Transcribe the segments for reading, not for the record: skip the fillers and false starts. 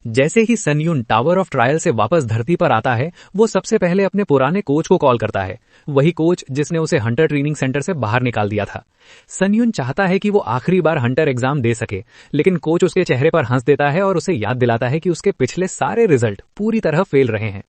जैसे ही सन यून tower of trial से वापस धरती पर आता है, वो सबसे पहले अपने पुराने कोच को कॉल करता है। वही कोच जिसने उसे हंटर ट्रेनिंग सेंटर से बाहर निकाल दिया था। सन यून चाहता है कि वो आखिरी बार हंटर एग्जाम दे सके, लेकिन कोच उसके चेहरे पर हंस देता है और उसे याद दिलाता है कि उसके पिछले सारे रिजल्ट पूरी तरह फेल रहे हैं।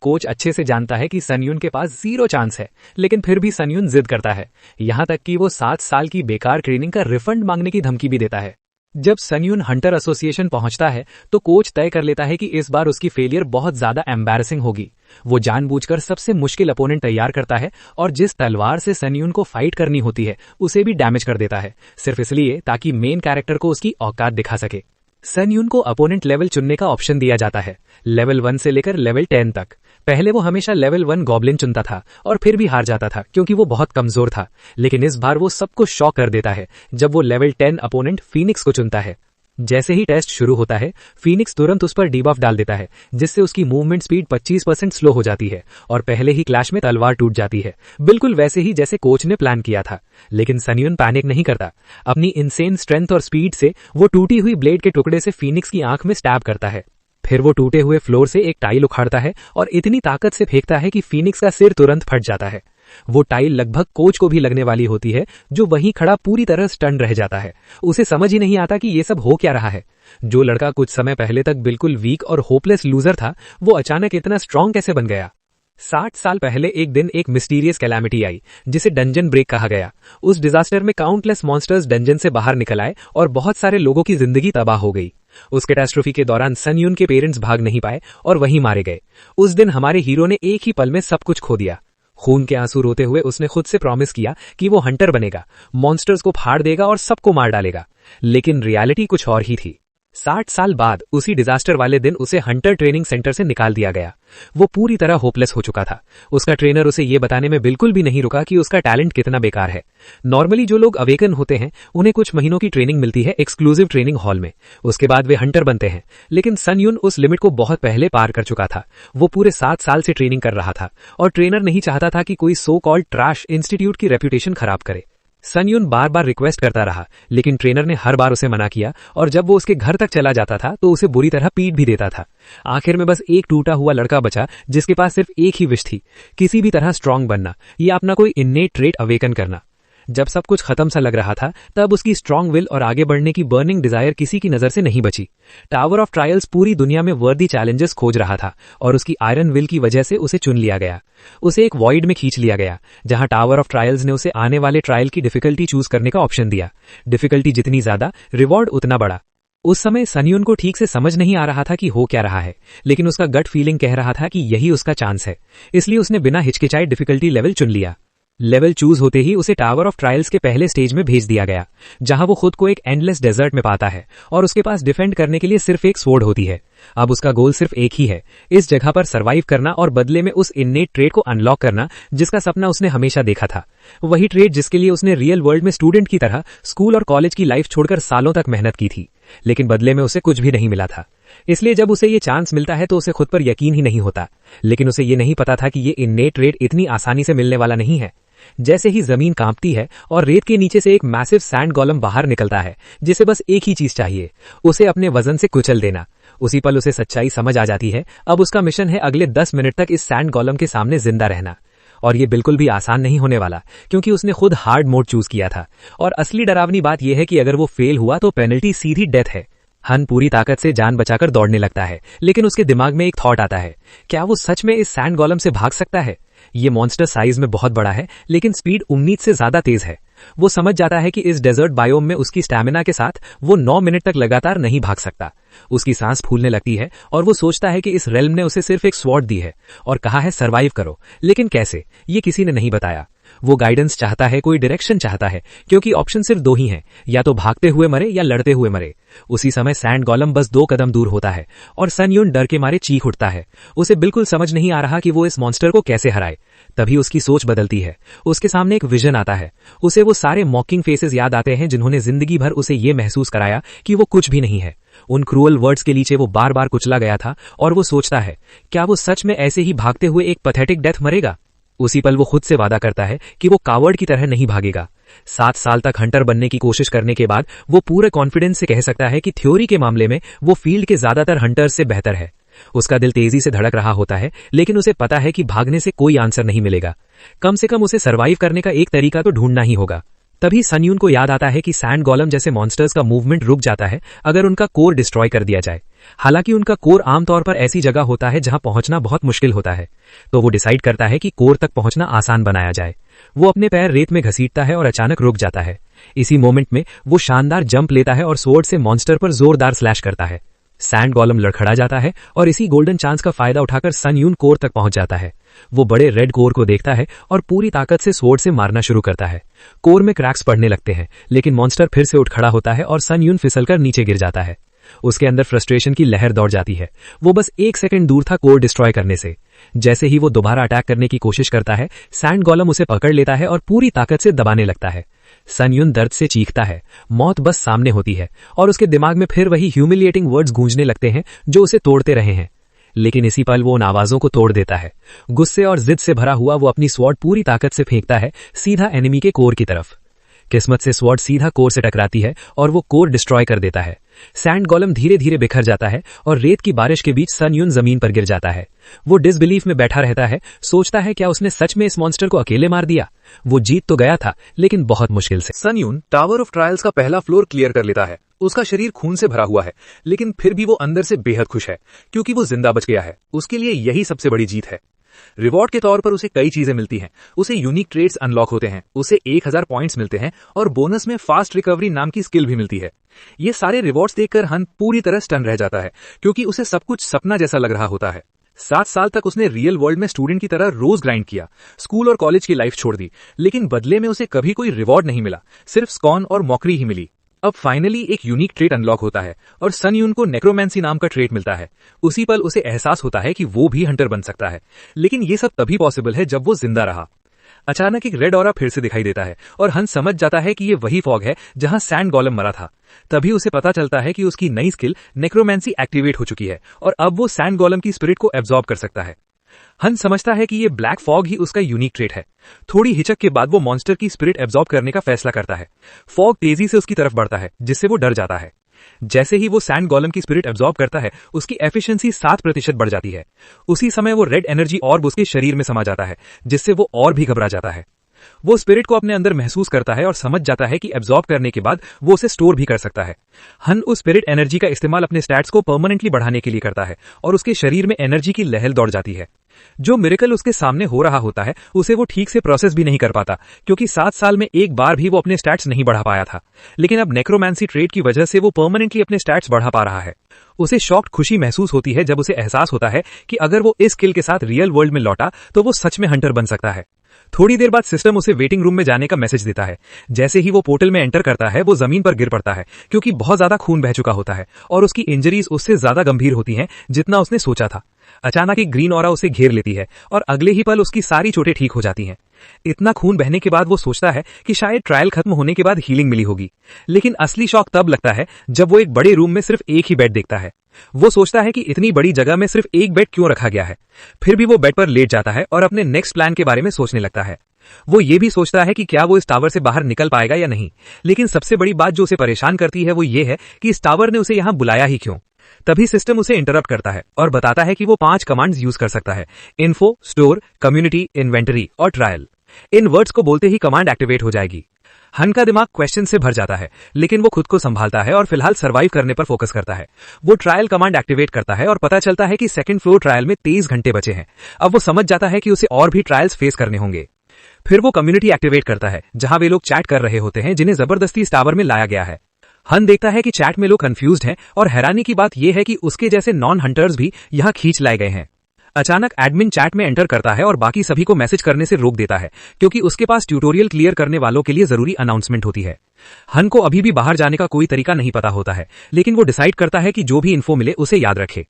कोच अच्छे से जानता है कि सन यून के पास 0 चांस है, लेकिन फिर भी सन यून जिद करता है, यहां तक कि वो 7 साल की बेकार ट्रेनिंग का रिफंड मांगने की धमकी भी देता है। जब सन यून हंटर एसोसिएशन पहुंचता है तो कोच तय कर लेता है कि इस बार उसकी फेलियर बहुत ज्यादा एम्बैरेसिंग होगी। वो जानबूझकर सबसे मुश्किल अपोनेंट तैयार करता है और जिस तलवार से सन यून को फाइट करनी होती है उसे भी डैमेज कर देता है, सिर्फ इसलिए ताकि मेन कैरेक्टर को उसकी औकात दिखा सके। सन यून को अपोनेंट लेवल चुनने का ऑप्शन दिया जाता है, लेवल 1 से लेकर लेवल 10 तक। पहले वो हमेशा लेवल 1 गॉब्लिन चुनता था और फिर भी हार जाता था क्योंकि वो बहुत कमजोर था, लेकिन इस बार वो सबको शॉक कर देता है जब वो लेवल 10 अपोनेंट फीनिक्स को चुनता है। जैसे ही टेस्ट शुरू होता है, फीनिक्स तुरंत उस पर डीबफ डाल देता है, जिससे उसकी मूवमेंट स्पीड 25% स्लो हो जाती है और पहले ही क्लैश में तलवार टूट जाती है, बिल्कुल वैसे ही जैसे कोच ने प्लान किया था। लेकिन सन यून पैनिक नहीं करता। अपनी इनसेन स्ट्रेंथ और स्पीड से वो टूटी हुई ब्लेड के टुकड़े से फीनिक्स की आंख में स्टैब करता है। फिर वो टूटे हुए फ्लोर से एक टाइल उखाड़ता है और इतनी ताकत से फेंकता है कि फीनिक्स का सिर तुरंत फट जाता है। वो टाइल लगभग कोच को भी लगने वाली होती है, जो वहीं खड़ा पूरी तरह स्टन रह जाता है। उसे समझ ही नहीं आता कि ये सब हो क्या रहा है। जो लड़का कुछ समय पहले तक बिल्कुल वीक और होपलेस लूजर था, वो अचानक इतना स्ट्रांग कैसे बन गया। 60 साल पहले एक दिन एक मिस्टीरियस कैलामिटी आई, जिसे डंजन ब्रेक कहा गया। उस डिजास्टर में काउंटलेस मॉन्स्टर्स डंजन से बाहर निकल आए और बहुत सारे लोगों की जिंदगी तबाह हो गई। उस कैटास्ट्रोफी के दौरान सन यून के पेरेंट्स भाग नहीं पाए और वहीं मारे गए। उस दिन हमारे हीरो ने एक ही पल में सब कुछ खो दिया। खून के आंसू रोते हुए उसने खुद से प्रॉमिस किया कि वो हंटर बनेगा, मॉन्स्टर्स को फाड़ देगा और सबको मार डालेगा। लेकिन रियलिटी कुछ और ही थी। 60 साल बाद उसी डिजास्टर वाले दिन उसे हंटर ट्रेनिंग सेंटर से निकाल दिया गया। वो पूरी तरह होपलेस हो चुका था। उसका ट्रेनर उसे ये बताने में बिल्कुल भी नहीं रुका कि उसका टैलेंट कितना बेकार है। नॉर्मली जो लोग अवेकन होते हैं उन्हें कुछ महीनों की ट्रेनिंग मिलती है एक्सक्लूसिव ट्रेनिंग हॉल में, उसके बाद वे हंटर बनते हैं। लेकिन सन यून उस लिमिट को बहुत पहले पार कर चुका था। वो पूरे 7 साल से ट्रेनिंग कर रहा था और ट्रेनर नहीं चाहता था कि कोई सो कॉल्ड ट्रैश इंस्टीट्यूट की रेप्यूटेशन खराब करे। सन यून बार बार रिक्वेस्ट करता रहा, लेकिन ट्रेनर ने हर बार उसे मना किया और जब वो उसके घर तक चला जाता था तो उसे बुरी तरह पीट भी देता था। आखिर में बस एक टूटा हुआ लड़का बचा जिसके पास सिर्फ एक ही विश थी, किसी भी तरह स्ट्रांग बनना या अपना कोई इन्नेट ट्रेट अवेकन करना। जब सब कुछ खत्म सा लग रहा था, तब उसकी स्ट्रांग विल और आगे बढ़ने की बर्निंग डिजायर किसी की नजर से नहीं बची। टावर ऑफ ट्रायल्स पूरी दुनिया में वर्दी चैलेंजेस खोज रहा था और उसकी आयरन विल की वजह से उसे चुन लिया गया। उसे एक वॉइड में खींच लिया गया, जहां टावर ऑफ ट्रायल्स ने उसे आने वाले ट्रायल की डिफिकल्टी चूज करने का ऑप्शन दिया। डिफिकल्टी जितनी ज्यादा, रिवॉर्ड उतना बड़ा। उस समय सन यून को ठीक से समझ नहीं आ रहा था कि हो क्या रहा है, लेकिन उसका गट फीलिंग कह रहा था कि यही उसका चांस है। इसलिए उसने बिना हिचकिचाए डिफिकल्टी लेवल चुन लिया। लेवल चूज होते ही उसे टावर ऑफ ट्रायल्स के पहले स्टेज में भेज दिया गया, जहां वो खुद को एक एंडलेस डेजर्ट में पाता है और उसके पास डिफेंड करने के लिए सिर्फ एक स्वॉर्ड होती है। अब उसका गोल सिर्फ एक ही है, इस जगह पर सरवाइव करना और बदले में उस इन्नेट ट्रेट को अनलॉक करना जिसका सपना उसने हमेशा देखा था। वही ट्रेट जिसके लिए उसने रियल वर्ल्ड में स्टूडेंट की तरह स्कूल और कॉलेज की लाइफ छोड़कर सालों तक मेहनत की थी, लेकिन बदले में उसे कुछ भी नहीं मिला था। इसलिए जब उसे ये चांस मिलता है तो उसे खुद पर यकीन ही नहीं होता, लेकिन उसे ये नहीं पता था कि ये इन्नेट ट्रेट इतनी आसानी से मिलने वाला नहीं है। जैसे ही जमीन कांपती है और रेत के नीचे से एक मैसिव सैंड गोलम बाहर निकलता है, जिसे बस एक ही चीज चाहिए, उसे अपने वजन से कुचल देना। उसी पल उसे सच्चाई समझ आ जाती है। अब उसका मिशन है अगले 10 मिनट तक इस सैंड गोलम के सामने जिंदा रहना। और ये बिल्कुल भी आसान नहीं होने वाला, क्योंकि उसने खुद हार्ड मोड चूज किया था। और असली डरावनी बात यह है कि अगर वो फेल हुआ तो पेनल्टी सीधी डेथ है। हन पूरी ताकत से जान बचाकर दौड़ने लगता है, लेकिन उसके दिमाग में एक थॉट आता है, क्या वो सच में इस सैंड गोलम से भाग सकता है? ये मॉन्स्टर साइज में बहुत बड़ा है, लेकिन स्पीड उम्मीद से ज्यादा तेज है। वो समझ जाता है कि इस डेजर्ट बायोम में उसकी स्टैमिना के साथ वो 9 मिनट तक लगातार नहीं भाग सकता। उसकी सांस फूलने लगती है और वो सोचता है कि इस रेल्म ने उसे सिर्फ एक स्वॉर्ड दी है और कहा है सरवाइव करो, लेकिन कैसे, ये किसी ने नहीं बताया। वो गाइडेंस चाहता है, कोई डायरेक्शन चाहता है, क्योंकि ऑप्शन सिर्फ 2 ही हैं, या तो भागते हुए मरे या लड़ते हुए मरे। उसी समय सैंड गोलम बस 2 कदम दूर होता है और सन यून डर के मारे चीख उठता है। उसे बिल्कुल समझ नहीं आ रहा कि वो इस मॉन्स्टर को कैसे हराए। तभी उसकी सोच बदलती है। उसके सामने एक विजन आता है। उसे वो सारे मॉकिंग फेसेस याद आते हैं जिन्होंने जिंदगी भर उसे ये महसूस कराया कि वो कुछ भी नहीं है। उन क्रूअल वर्ड्स के नीचे वो बार बार कुचला गया था और वो सोचता है, क्या वो सच में ऐसे ही भागते हुए एक पैथेटिक डेथ मरेगा? उसी पल वो खुद से वादा करता है कि वो कावर्ड की तरह नहीं भागेगा। 7 साल तक हंटर बनने की कोशिश करने के बाद वो पूरे कॉन्फिडेंस से कह सकता है कि थ्योरी के मामले में वो फील्ड के ज्यादातर हंटर्स से बेहतर है। उसका दिल तेजी से धड़क रहा होता है, लेकिन उसे पता है कि भागने से कोई आंसर नहीं मिलेगा। कम से कम उसे सर्वाइव करने का एक तरीका तो ढूंढना ही होगा। तभी सन यून को याद आता है कि सैंड गोलम जैसे मॉन्स्टर्स का मूवमेंट रुक जाता है अगर उनका कोर डिस्ट्रॉय कर दिया जाए। हालांकि उनका कोर आमतौर पर ऐसी जगह होता है जहां पहुंचना बहुत मुश्किल होता है, तो वो डिसाइड करता है कि कोर तक पहुंचना आसान बनाया जाए। वो अपने पैर रेत में घसीटता है और अचानक रुक जाता है। इसी मोमेंट में वो शानदार जंप लेता है और स्वॉर्ड से मॉन्स्टर पर जोरदार स्लैश करता है। सैंड गोलम लड़खड़ा जाता है और इसी गोल्डन चांस का फायदा उठाकर सन यून कोर तक पहुंच जाता है। वो बड़े रेड कोर को देखता है और पूरी ताकत से स्वॉर्ड से मारना शुरू करता है। कोर में क्रैक्स पड़ने लगते हैं, लेकिन मॉन्स्टर फिर से उठ खड़ा होता है और सन यून फिसलकर नीचे गिर जाता है। उसके अंदर फ्रस्ट्रेशन की लहर दौड़ जाती है। वो बस 1 सेकंड दूर था कोर डिस्ट्रॉय करने से। जैसे ही वो दोबारा अटैक करने की कोशिश करता है, सैंड गोलम उसे पकड़ लेता है और पूरी ताकत से दबाने लगता है। सन यून दर्द से चीखता है। मौत बस सामने होती है और उसके दिमाग में फिर वही ह्यूमिलिएटिंग वर्ड्स गूंजने लगते हैं जो उसे तोड़ते रहे हैं। लेकिन इसी पल वो उन आवाजों को तोड़ देता है। गुस्से और जिद से भरा हुआ वो अपनी स्वॉर्ड पूरी ताकत से फेंकता है सीधा एनिमी के कोर की तरफ। किस्मत से स्वॉर्ड सीधा कोर से टकराती है और वो कोर डिस्ट्रॉय कर देता है। सैंड गोलम धीरे धीरे बिखर जाता है और रेत की बारिश के बीच सन यून जमीन पर गिर जाता है। वो डिसबिलीफ में बैठा रहता है, सोचता है क्या उसने सच में इस मॉन्स्टर को अकेले मार दिया? वो जीत तो गया था, लेकिन बहुत मुश्किल से। सन यून टावर ऑफ ट्रायल्स का पहला फ्लोर क्लियर कर लेता है। उसका शरीर खून से भरा हुआ है, लेकिन फिर भी वो अंदर से बेहद खुश है क्योंकि वो जिंदा बच गया है। उसके लिए यही सबसे बड़ी जीत है। रिवॉर्ड के तौर पर उसे कई चीजें मिलती हैं। उसे यूनिक ट्रेड्स अनलॉक होते हैं, उसे 1000 पॉइंट्स मिलते हैं और बोनस में फास्ट रिकवरी नाम की स्किल भी मिलती है। ये सारे रिवॉर्ड्स देखकर हन पूरी तरह स्टन रह जाता है क्योंकि उसे सब कुछ सपना जैसा लग रहा होता है। 7 साल तक उसने रियल वर्ल्ड में स्टूडेंट की तरह रोज ग्राइंड किया, स्कूल और कॉलेज की लाइफ छोड़ दी, लेकिन बदले में उसे कभी कोई रिवॉर्ड नहीं मिला, सिर्फ स्कॉन और मॉकरी ही मिली। अब फाइनली एक यूनिक ट्रेट अनलॉक होता है और सन यून को नेक्रोमैंसी नाम का ट्रेट मिलता है। उसी पल उसे एहसास होता है कि वो भी हंटर बन सकता है, लेकिन ये सब तभी पॉसिबल है जब वो जिंदा रहा। अचानक एक रेड ऑरा फिर से दिखाई देता है और हंस समझ जाता है कि ये वही फॉग है जहां सैंड गोलम मरा था। तभी उसे पता चलता है कि उसकी नई स्किल नेक्रोमैंसी एक्टिवेट हो चुकी है और अब वो सैंड गोलम की स्पिरिट को एब्जॉर्ब कर सकता है। हंस समझता है कि ये ब्लैक फॉग ही उसका यूनिक ट्रेट है। थोड़ी हिचक के बाद वो मॉन्स्टर की स्पिरिट एब्जॉर्ब करने का फैसला करता है। फॉग तेजी से उसकी तरफ बढ़ता है, जिससे वो डर जाता है। जैसे ही वो सैंड गोलम की स्पिरिट एब्जॉर्ब करता है, उसकी एफिशिएंसी 7% बढ़ जाती है। उसी समय वो रेड एनर्जी ऑर्ब उसके शरीर में समा जाता है, जिससे वो और भी घबरा जाता है। वो स्पिरिट को अपने अंदर महसूस करता है और समझ जाता है कि एब्जॉर्ब करने के बाद वो उसे स्टोर भी कर सकता है। हन उस स्पिरिट एनर्जी का इस्तेमाल अपने स्टैट्स को परमानेंटली बढ़ाने के लिए करता है और उसके शरीर में एनर्जी की लहर दौड़ जाती है। जो मिरेकल उसके सामने हो रहा होता है उसे वो ठीक से प्रोसेस भी नहीं कर पाता क्योंकि 7 साल में एक बार भी वो अपने स्टैट्स नहीं बढ़ा पाया था। लेकिन अब नेक्रोमैंसी ट्रेड की वजह से वो परमानेंटली अपने स्टैट्स बढ़ा पा रहा है। उसे शॉक्ड खुशी महसूस होती है जब उसे एहसास होता है कि अगर वो इस स्किल के साथ रियल वर्ल्ड में लौटा तो वो सच में हंटर बन सकता है। थोड़ी देर बाद सिस्टम उसे वेटिंग रूम में जाने का मैसेज देता है। जैसे ही वो पोर्टल में एंटर करता है, वो जमीन पर गिर पड़ता है क्योंकि बहुत ज्यादा खून बह चुका होता है और उसकी इंजरीज उससे ज्यादा गंभीर होती हैं जितना उसने सोचा था। अचानक एक ग्रीन ऑरा उसे घेर लेती है और अगले ही पल उसकी सारी चोटें ठीक हो जाती हैं। इतना खून बहने के बाद वो सोचता है कि शायद ट्रायल खत्म होने के बाद हीलिंग मिली होगी, लेकिन असली शॉक तब लगता है जब वो एक बड़े रूम में सिर्फ एक ही बेड देखता है। वो सोचता है कि इतनी बड़ी जगह में सिर्फ एक बेड क्यों रखा गया है। फिर भी वो बेड पर लेट जाता है और अपने नेक्स्ट प्लान के बारे में सोचने लगता है। वो ये भी सोचता है कि क्या वो इस टावर से बाहर निकल पाएगा या नहीं, लेकिन सबसे बड़ी बात जो उसे परेशान करती है वो ये है कि इस टावर ने उसे यहां बुलाया ही क्यों। तभी सिस्टम उसे इंटरप्ट करता है और बताता है कि वो 5 कमांड्स यूज कर सकता है: इन्फो, स्टोर, कम्युनिटी, इन्वेंटरी और ट्रायल। इन वर्ड्स को बोलते ही कमांड एक्टिवेट हो जाएगी। हन का दिमाग क्वेश्चन से भर जाता है, लेकिन वो खुद को संभालता है और फिलहाल सर्वाइव करने पर फोकस करता है। वो ट्रायल कमांड एक्टिवेट करता है और पता चलता है कि सेकंड फ्लोर ट्रायल में 23 घंटे बचे हैं। अब वो समझ जाता है कि उसे और भी ट्रायल्स फेस करने होंगे। फिर वो कम्युनिटी एक्टिवेट करता है, जहां वे लोग चैट कर रहे होते हैं जिन्हें जबरदस्ती इस टावर में लाया गया है। हन देखता है कि चैट में लोग कंफ्यूज्ड हैं और हैरानी की बात यह है कि उसके जैसे नॉन हंटर्स भी यहां खींच लाए गए हैं। अचानक एडमिन चैट में एंटर करता है और बाकी सभी को मैसेज करने से रोक देता है क्योंकि उसके पास ट्यूटोरियल क्लियर करने वालों के लिए जरूरी अनाउंसमेंट होती है। हन को अभी भी बाहर जाने का कोई तरीका नहीं पता होता है, लेकिन वो डिसाइड करता है कि जो भी इन्फो मिले उसे याद रखे।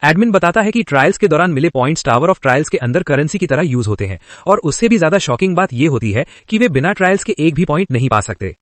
एडमिन बताता है कि ट्रायल्स के दौरान मिले पॉइंट्स टावर ऑफ ट्रायल्स के अंदर करेंसी की तरह यूज होते हैं, और उससे भी ज्यादा शॉकिंग बात यह होती है कि वे बिना ट्रायल्स के एक भी पॉइंट नहीं पा सकते।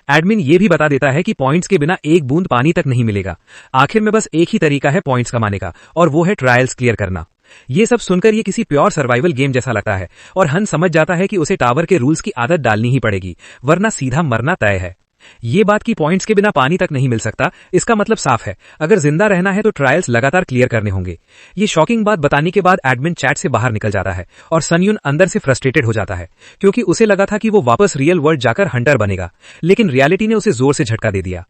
एडमिन ये भी बता देता है कि पॉइंट्स के बिना एक बूंद पानी तक नहीं मिलेगा। आखिर में बस एक ही तरीका है पॉइंट्स कमाने का, और वो है ट्रायल्स क्लियर करना। ये सब सुनकर ये किसी प्योर सर्वाइवल गेम जैसा लगता है, और हन समझ जाता है कि उसे टावर के रूल्स की आदत डालनी ही पड़ेगी, वरना सीधा मरना तय है। ये बात कि पॉइंट्स के बिना पानी तक नहीं मिल सकता, इसका मतलब साफ है, अगर जिंदा रहना है तो ट्रायल्स लगातार क्लियर करने होंगे। ये शॉकिंग बात बताने के बाद एडमिन चैट से बाहर निकल जाता है और सनयुन अंदर से फ्रस्ट्रेटेड हो जाता है, क्योंकि उसे लगा था कि वो वापस रियल वर्ल्ड जाकर हंटर बनेगा, लेकिन रियलिटी ने उसे जोर से झटका दे दिया।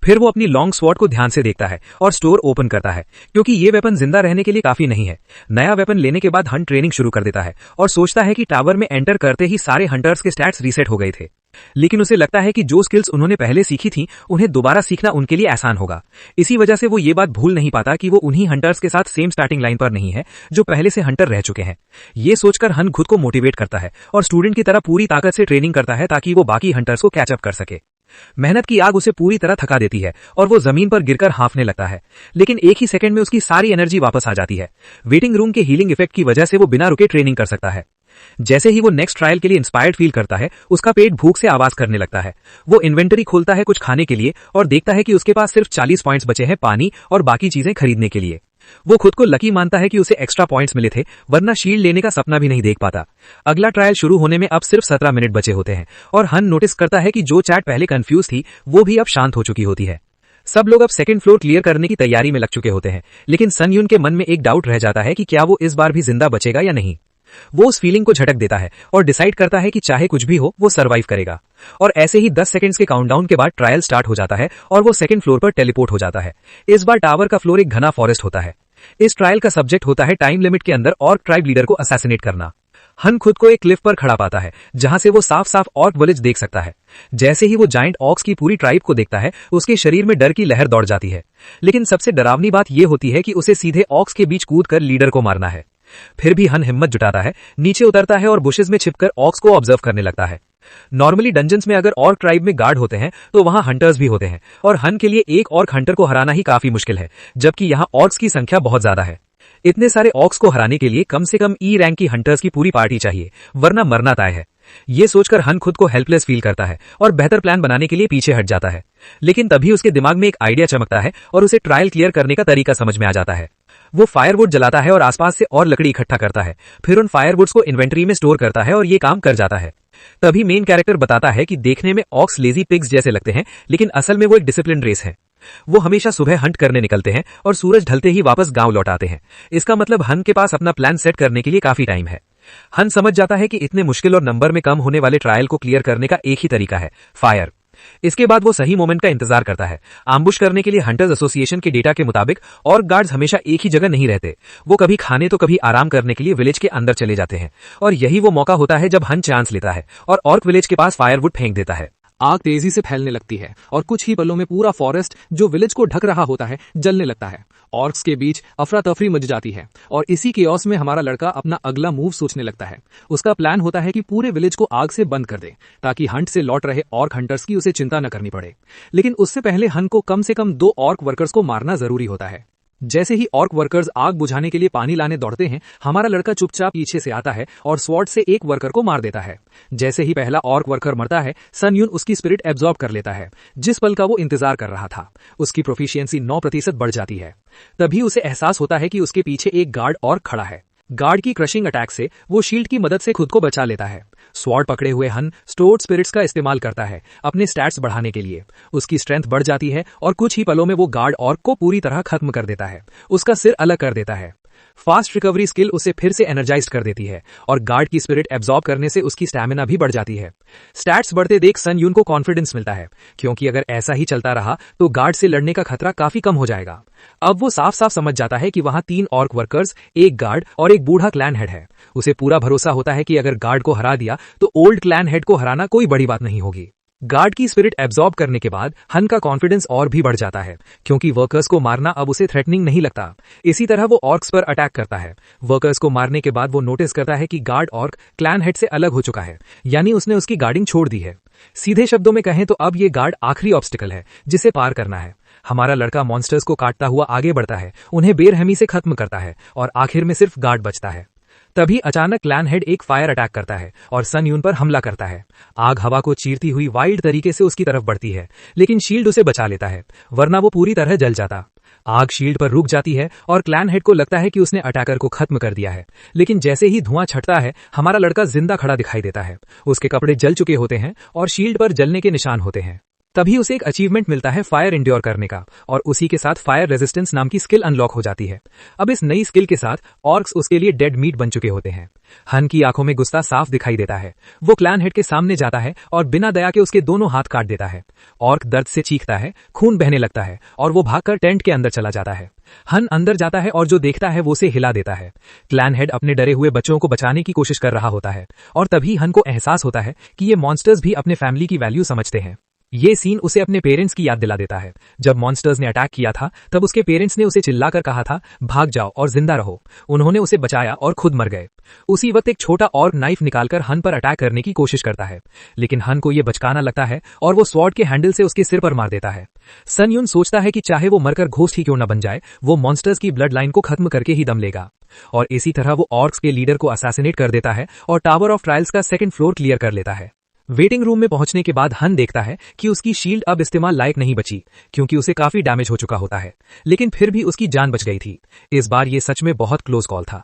फिर वो अपनी लॉन्ग स्वॉर्ड को ध्यान से देखता है और स्टोर ओपन करता है, क्योंकि ये वेपन जिंदा रहने के लिए काफी नहीं है। नया वेपन लेने के बाद हंट ट्रेनिंग शुरू कर देता है और सोचता है कि टावर में एंटर करते ही सारे हंटर्स के स्टैट्स रीसेट हो गए थे, लेकिन उसे लगता है कि जो स्किल्स उन्होंने पहले सीखी थी उन्हें दोबारा सीखना उनके लिए आसान होगा। इसी वजह से वो ये बात भूल नहीं पाता कि वो उन्हीं हंटर्स के साथ सेम स्टार्टिंग लाइन पर नहीं है जो पहले से हंटर रह चुके हैं। ये सोचकर हन खुद को मोटिवेट करता है और स्टूडेंट की तरह पूरी ताकत से ट्रेनिंग करता है ताकि वो बाकी हंटर्स को कैचअप कर सके। मेहनत की आग उसे पूरी तरह थका देती है और वो जमीन पर गिरकर हांफने लगता है, लेकिन एक ही सेकंड में उसकी सारी एनर्जी वापस आ जाती है। वेटिंग रूम के हीलिंग इफेक्ट की वजह से वो बिना रुके ट्रेनिंग कर सकता है। जैसे ही वो नेक्स्ट ट्रायल के लिए इंस्पायर्ड फील करता है, उसका पेट भूख से आवाज करने लगता है। वो इन्वेंटरी खोलता है कुछ खाने के लिए और देखता है कि उसके पास सिर्फ 40 पॉइंट्स बचे हैं पानी और बाकी चीजें खरीदने के लिए। वो खुद को लकी मानता है कि उसे एक्स्ट्रा पॉइंट्स मिले थे, वरना शील्ड लेने का सपना भी नहीं देख पाता। अगला ट्रायल शुरू होने में अब सिर्फ 17 मिनट बचे होते हैं और हन नोटिस करता है कि जो चैट पहले कंफ्यूज थी वो भी अब शांत हो चुकी होती है। सब लोग अब सेकंड फ्लोर क्लियर करने की तैयारी में लग चुके होते हैं, लेकिन सनयुन के मन में एक डाउट रह जाता है कि क्या वो इस बार भी जिंदा बचेगा या नहीं। वो उस फीलिंग को झटक देता है और डिसाइड करता है कि चाहे कुछ भी हो वो सरवाइव करेगा। और ऐसे ही 10 सेकंड्स के काउंटडाउन के बाद ट्रायल स्टार्ट हो जाता है और वो सेकंड फ्लोर पर टेलीपोर्ट हो जाता है। इस बार टावर का फ्लोर एक घना फॉरेस्ट होता है। इस ट्रायल का सब्जेक्ट होता है टाइम लिमिट के अंदर ऑर्क ट्राइब लीडर को असैसिनेट करना। हन खुद को एक क्लिफ पर खड़ा पाता है जहां से वो साफ साफ ऑर्क विलेज देख सकता है। जैसे ही वो जायंट ऑक्स की पूरी ट्राइब को देखता है, उसके शरीर में डर की लहर दौड़ जाती है। लेकिन सबसे डरावनी बात यह होती है कि उसे सीधे ऑक्स के बीच कूद कर लीडर को मारना है। फिर भी हन हिम्मत जुटाता है, नीचे उतरता है और बुशेस में छिपकर ऑक्स को ऑब्जर्व करने लगता है। नॉर्मली डंजन्स में अगर ऑर्क ट्राइब में गार्ड होते हैं तो वहां हंटर्स भी होते हैं, और हन के लिए एक ऑर्क हंटर को हराना ही काफी मुश्किल है, जबकि यहाँ ऑर्क्स की संख्या बहुत ज्यादा है। इतने सारे ऑक्स को हराने के लिए कम से कम ई रैंक की हंटर्स की पूरी पार्टी चाहिए, वरना मरना तय है। ये सोचकर हन खुद को हेल्पलेस फील करता है और बेहतर प्लान बनाने के लिए पीछे हट जाता है। लेकिन तभी उसके दिमाग में एक आइडिया चमकता है और उसे ट्रायल क्लियर करने का तरीका समझ में आ जाता है। वो फायरवुड जलाता है और आसपास से और लकड़ी इकट्ठा करता है, फिर उन फायरवुड्स को इन्वेंटरी में स्टोर करता है और ये काम कर जाता है। तभी मेन कैरेक्टर बताता है कि देखने में ऑक्स लेजी पिग्स जैसे लगते हैं, लेकिन असल में वो एक डिसिप्लिन रेस है। वो हमेशा सुबह हंट करने निकलते हैं और सूरज ढलते ही वापस गांव लौट आते हैं। इसका मतलब हन के पास अपना प्लान सेट करने के लिए काफी टाइम है। हन समझ जाता है कि इतने मुश्किल और नंबर में कम होने वाले ट्रायल को क्लियर करने का एक ही तरीका है, फायर। इसके बाद वो सही मोमेंट का इंतजार करता है। आम्बुश करने के लिए हंटर्स एसोसिएशन के डेटा के मुताबिक ऑर्क गार्ड्स हमेशा एक ही जगह नहीं रहते। वो कभी खाने तो कभी आराम करने के लिए विलेज के अंदर चले जाते हैं, और यही वो मौका होता है जब हन चांस लेता है और ऑर्क विलेज के पास फायरवुड फेंक देता है। आग तेजी से फैलने लगती है और कुछ ही पलों में पूरा फॉरेस्ट जो विलेज को ढक रहा होता है जलने लगता है। ऑर्क्स के बीच अफरा तफरी मच जाती है और इसी केओस में हमारा लड़का अपना अगला मूव सोचने लगता है। उसका प्लान होता है कि पूरे विलेज को आग से बंद कर दे ताकि हंट से लौट रहे ऑर्क हंटर्स की उसे चिंता न करनी पड़े। लेकिन उससे पहले हन को कम से कम 2 ऑर्क वर्कर्स को मारना जरूरी होता है। जैसे ही ऑर्क वर्कर्स आग बुझाने के लिए पानी लाने दौड़ते हैं, हमारा लड़का चुपचाप पीछे से आता है और स्वॉर्ड से एक वर्कर को मार देता है। जैसे ही पहला ऑर्क वर्कर मरता है, सनयुन उसकी स्पिरिट एब्जॉर्ब कर लेता है। जिस पल का वो इंतजार कर रहा था, उसकी प्रोफिशिएंसी 9% बढ़ जाती है। तभी उसे एहसास होता है कि उसके पीछे एक गार्ड और खड़ा है। गार्ड की क्रशिंग अटैक से वो शील्ड की मदद से खुद को बचा लेता है। स्वॉर्ड पकड़े हुए हन स्टोर्ड स्पिरिट्स का इस्तेमाल करता है अपने स्टैट्स बढ़ाने के लिए। उसकी स्ट्रेंथ बढ़ जाती है और कुछ ही पलों में वो गार्ड ऑर्क को पूरी तरह खत्म कर देता है, उसका सिर अलग कर देता है। फास्ट रिकवरी स्किल उसे फिर से एनर्जाइज कर देती है और गार्ड की स्पिरिट एब्जॉर्ब करने से उसकी स्टैमिना भी बढ़ जाती है। स्टैट्स बढ़ते देख सनयुन को कॉन्फिडेंस मिलता है, क्योंकि अगर ऐसा ही चलता रहा तो गार्ड से लड़ने का खतरा काफी कम हो जाएगा। अब वो साफ साफ समझ जाता है कि वहां 3 ऑर्क वर्कर्स, एक गार्ड और एक बूढ़ा क्लैन हेड है। उसे पूरा भरोसा होता है कि अगर गार्ड को हरा दिया तो ओल्ड क्लैन हेड को हराना कोई बड़ी बात नहीं होगी। गार्ड की स्पिरिट एब्जॉर्ब करने के बाद हन का कॉन्फिडेंस और भी बढ़ जाता है, क्योंकि वर्कर्स को मारना अब उसे थ्रेटनिंग नहीं लगता। इसी तरह वो ऑर्क्स पर अटैक करता है। वर्कर्स को मारने के बाद वो नोटिस करता है कि गार्ड ऑर्क क्लैन हेड से अलग हो चुका है, यानी उसने उसकी गार्डिंग छोड़ दी है। सीधे शब्दों में कहें तो अब ये गार्ड आखिरी ऑब्स्टिकल है जिसे पार करना है। हमारा लड़का मॉन्स्टर्स को काटता हुआ आगे बढ़ता है, उन्हें बेरहमी से खत्म करता है और आखिर में सिर्फ गार्ड बचता है। तभी अचानक क्लैन हेड एक फायर अटैक करता है और सन यून पर हमला करता है। आग हवा को चीरती हुई वाइल्ड तरीके से उसकी तरफ बढ़ती है, लेकिन शील्ड उसे बचा लेता है, वरना वो पूरी तरह जल जाता। आग शील्ड पर रुक जाती है और क्लैन हेड को लगता है कि उसने अटैकर को खत्म कर दिया है, लेकिन जैसे ही धुआं छटता है हमारा लड़का जिंदा खड़ा दिखाई देता है। उसके कपड़े जल चुके होते हैं और शील्ड पर जलने के निशान होते हैं। तभी उसे एक अचीवमेंट मिलता है फायर इंड्योर करने का, और उसी के साथ फायर रेजिस्टेंस नाम की स्किल अनलॉक हो जाती है। अब इस नई स्किल के साथ ऑर्क्स उसके लिए डेड मीट बन चुके होते हैं। हन की आंखों में गुस्सा साफ दिखाई देता है। वो क्लैन हेड के सामने जाता है और बिना दया के उसके दोनों हाथ काट देता है। ऑर्क दर्द से चीखता है, खून बहने लगता है और वो भागकर टेंट के अंदर चला जाता है। हन अंदर जाता है और जो देखता है वो उसे हिला देता है। क्लैन हेड अपने डरे हुए बच्चों को बचाने की कोशिश कर रहा होता है और तभी हन को एहसास होता है कि ये मॉन्स्टर्स भी अपने फैमिली की वैल्यू समझते हैं। ये सीन उसे अपने पेरेंट्स की याद दिला देता है। जब मॉन्स्टर्स ने अटैक किया था तब उसके पेरेंट्स ने उसे चिल्लाकर कहा था, भाग जाओ और जिंदा रहो। उन्होंने उसे बचाया और खुद मर गए। उसी वक्त एक छोटा ऑर्क नाइफ निकालकर हन पर अटैक करने की कोशिश करता है, लेकिन हन को यह बचकाना लगता है और वो स्वॉर्ड के हैंडल से उसके सिर पर मार देता है। सन यून सोचता है कि चाहे वो मरकर घोस्ट ही क्यों न बन जाए, वो मॉन्स्टर्स की ब्लड लाइन को खत्म करके ही दम लेगा। और इसी तरह वो ऑर्क्स के लीडर को असैसिनेट कर देता है और टावर ऑफ ट्रायल्स का सेकंड फ्लोर क्लियर कर लेता है। वेटिंग रूम में पहुंचने के बाद हन देखता है कि उसकी शील्ड अब इस्तेमाल लायक नहीं बची, क्योंकि उसे काफी डैमेज हो चुका होता है, लेकिन फिर भी उसकी जान बच गई थी। इस बार ये सच में बहुत क्लोज कॉल था।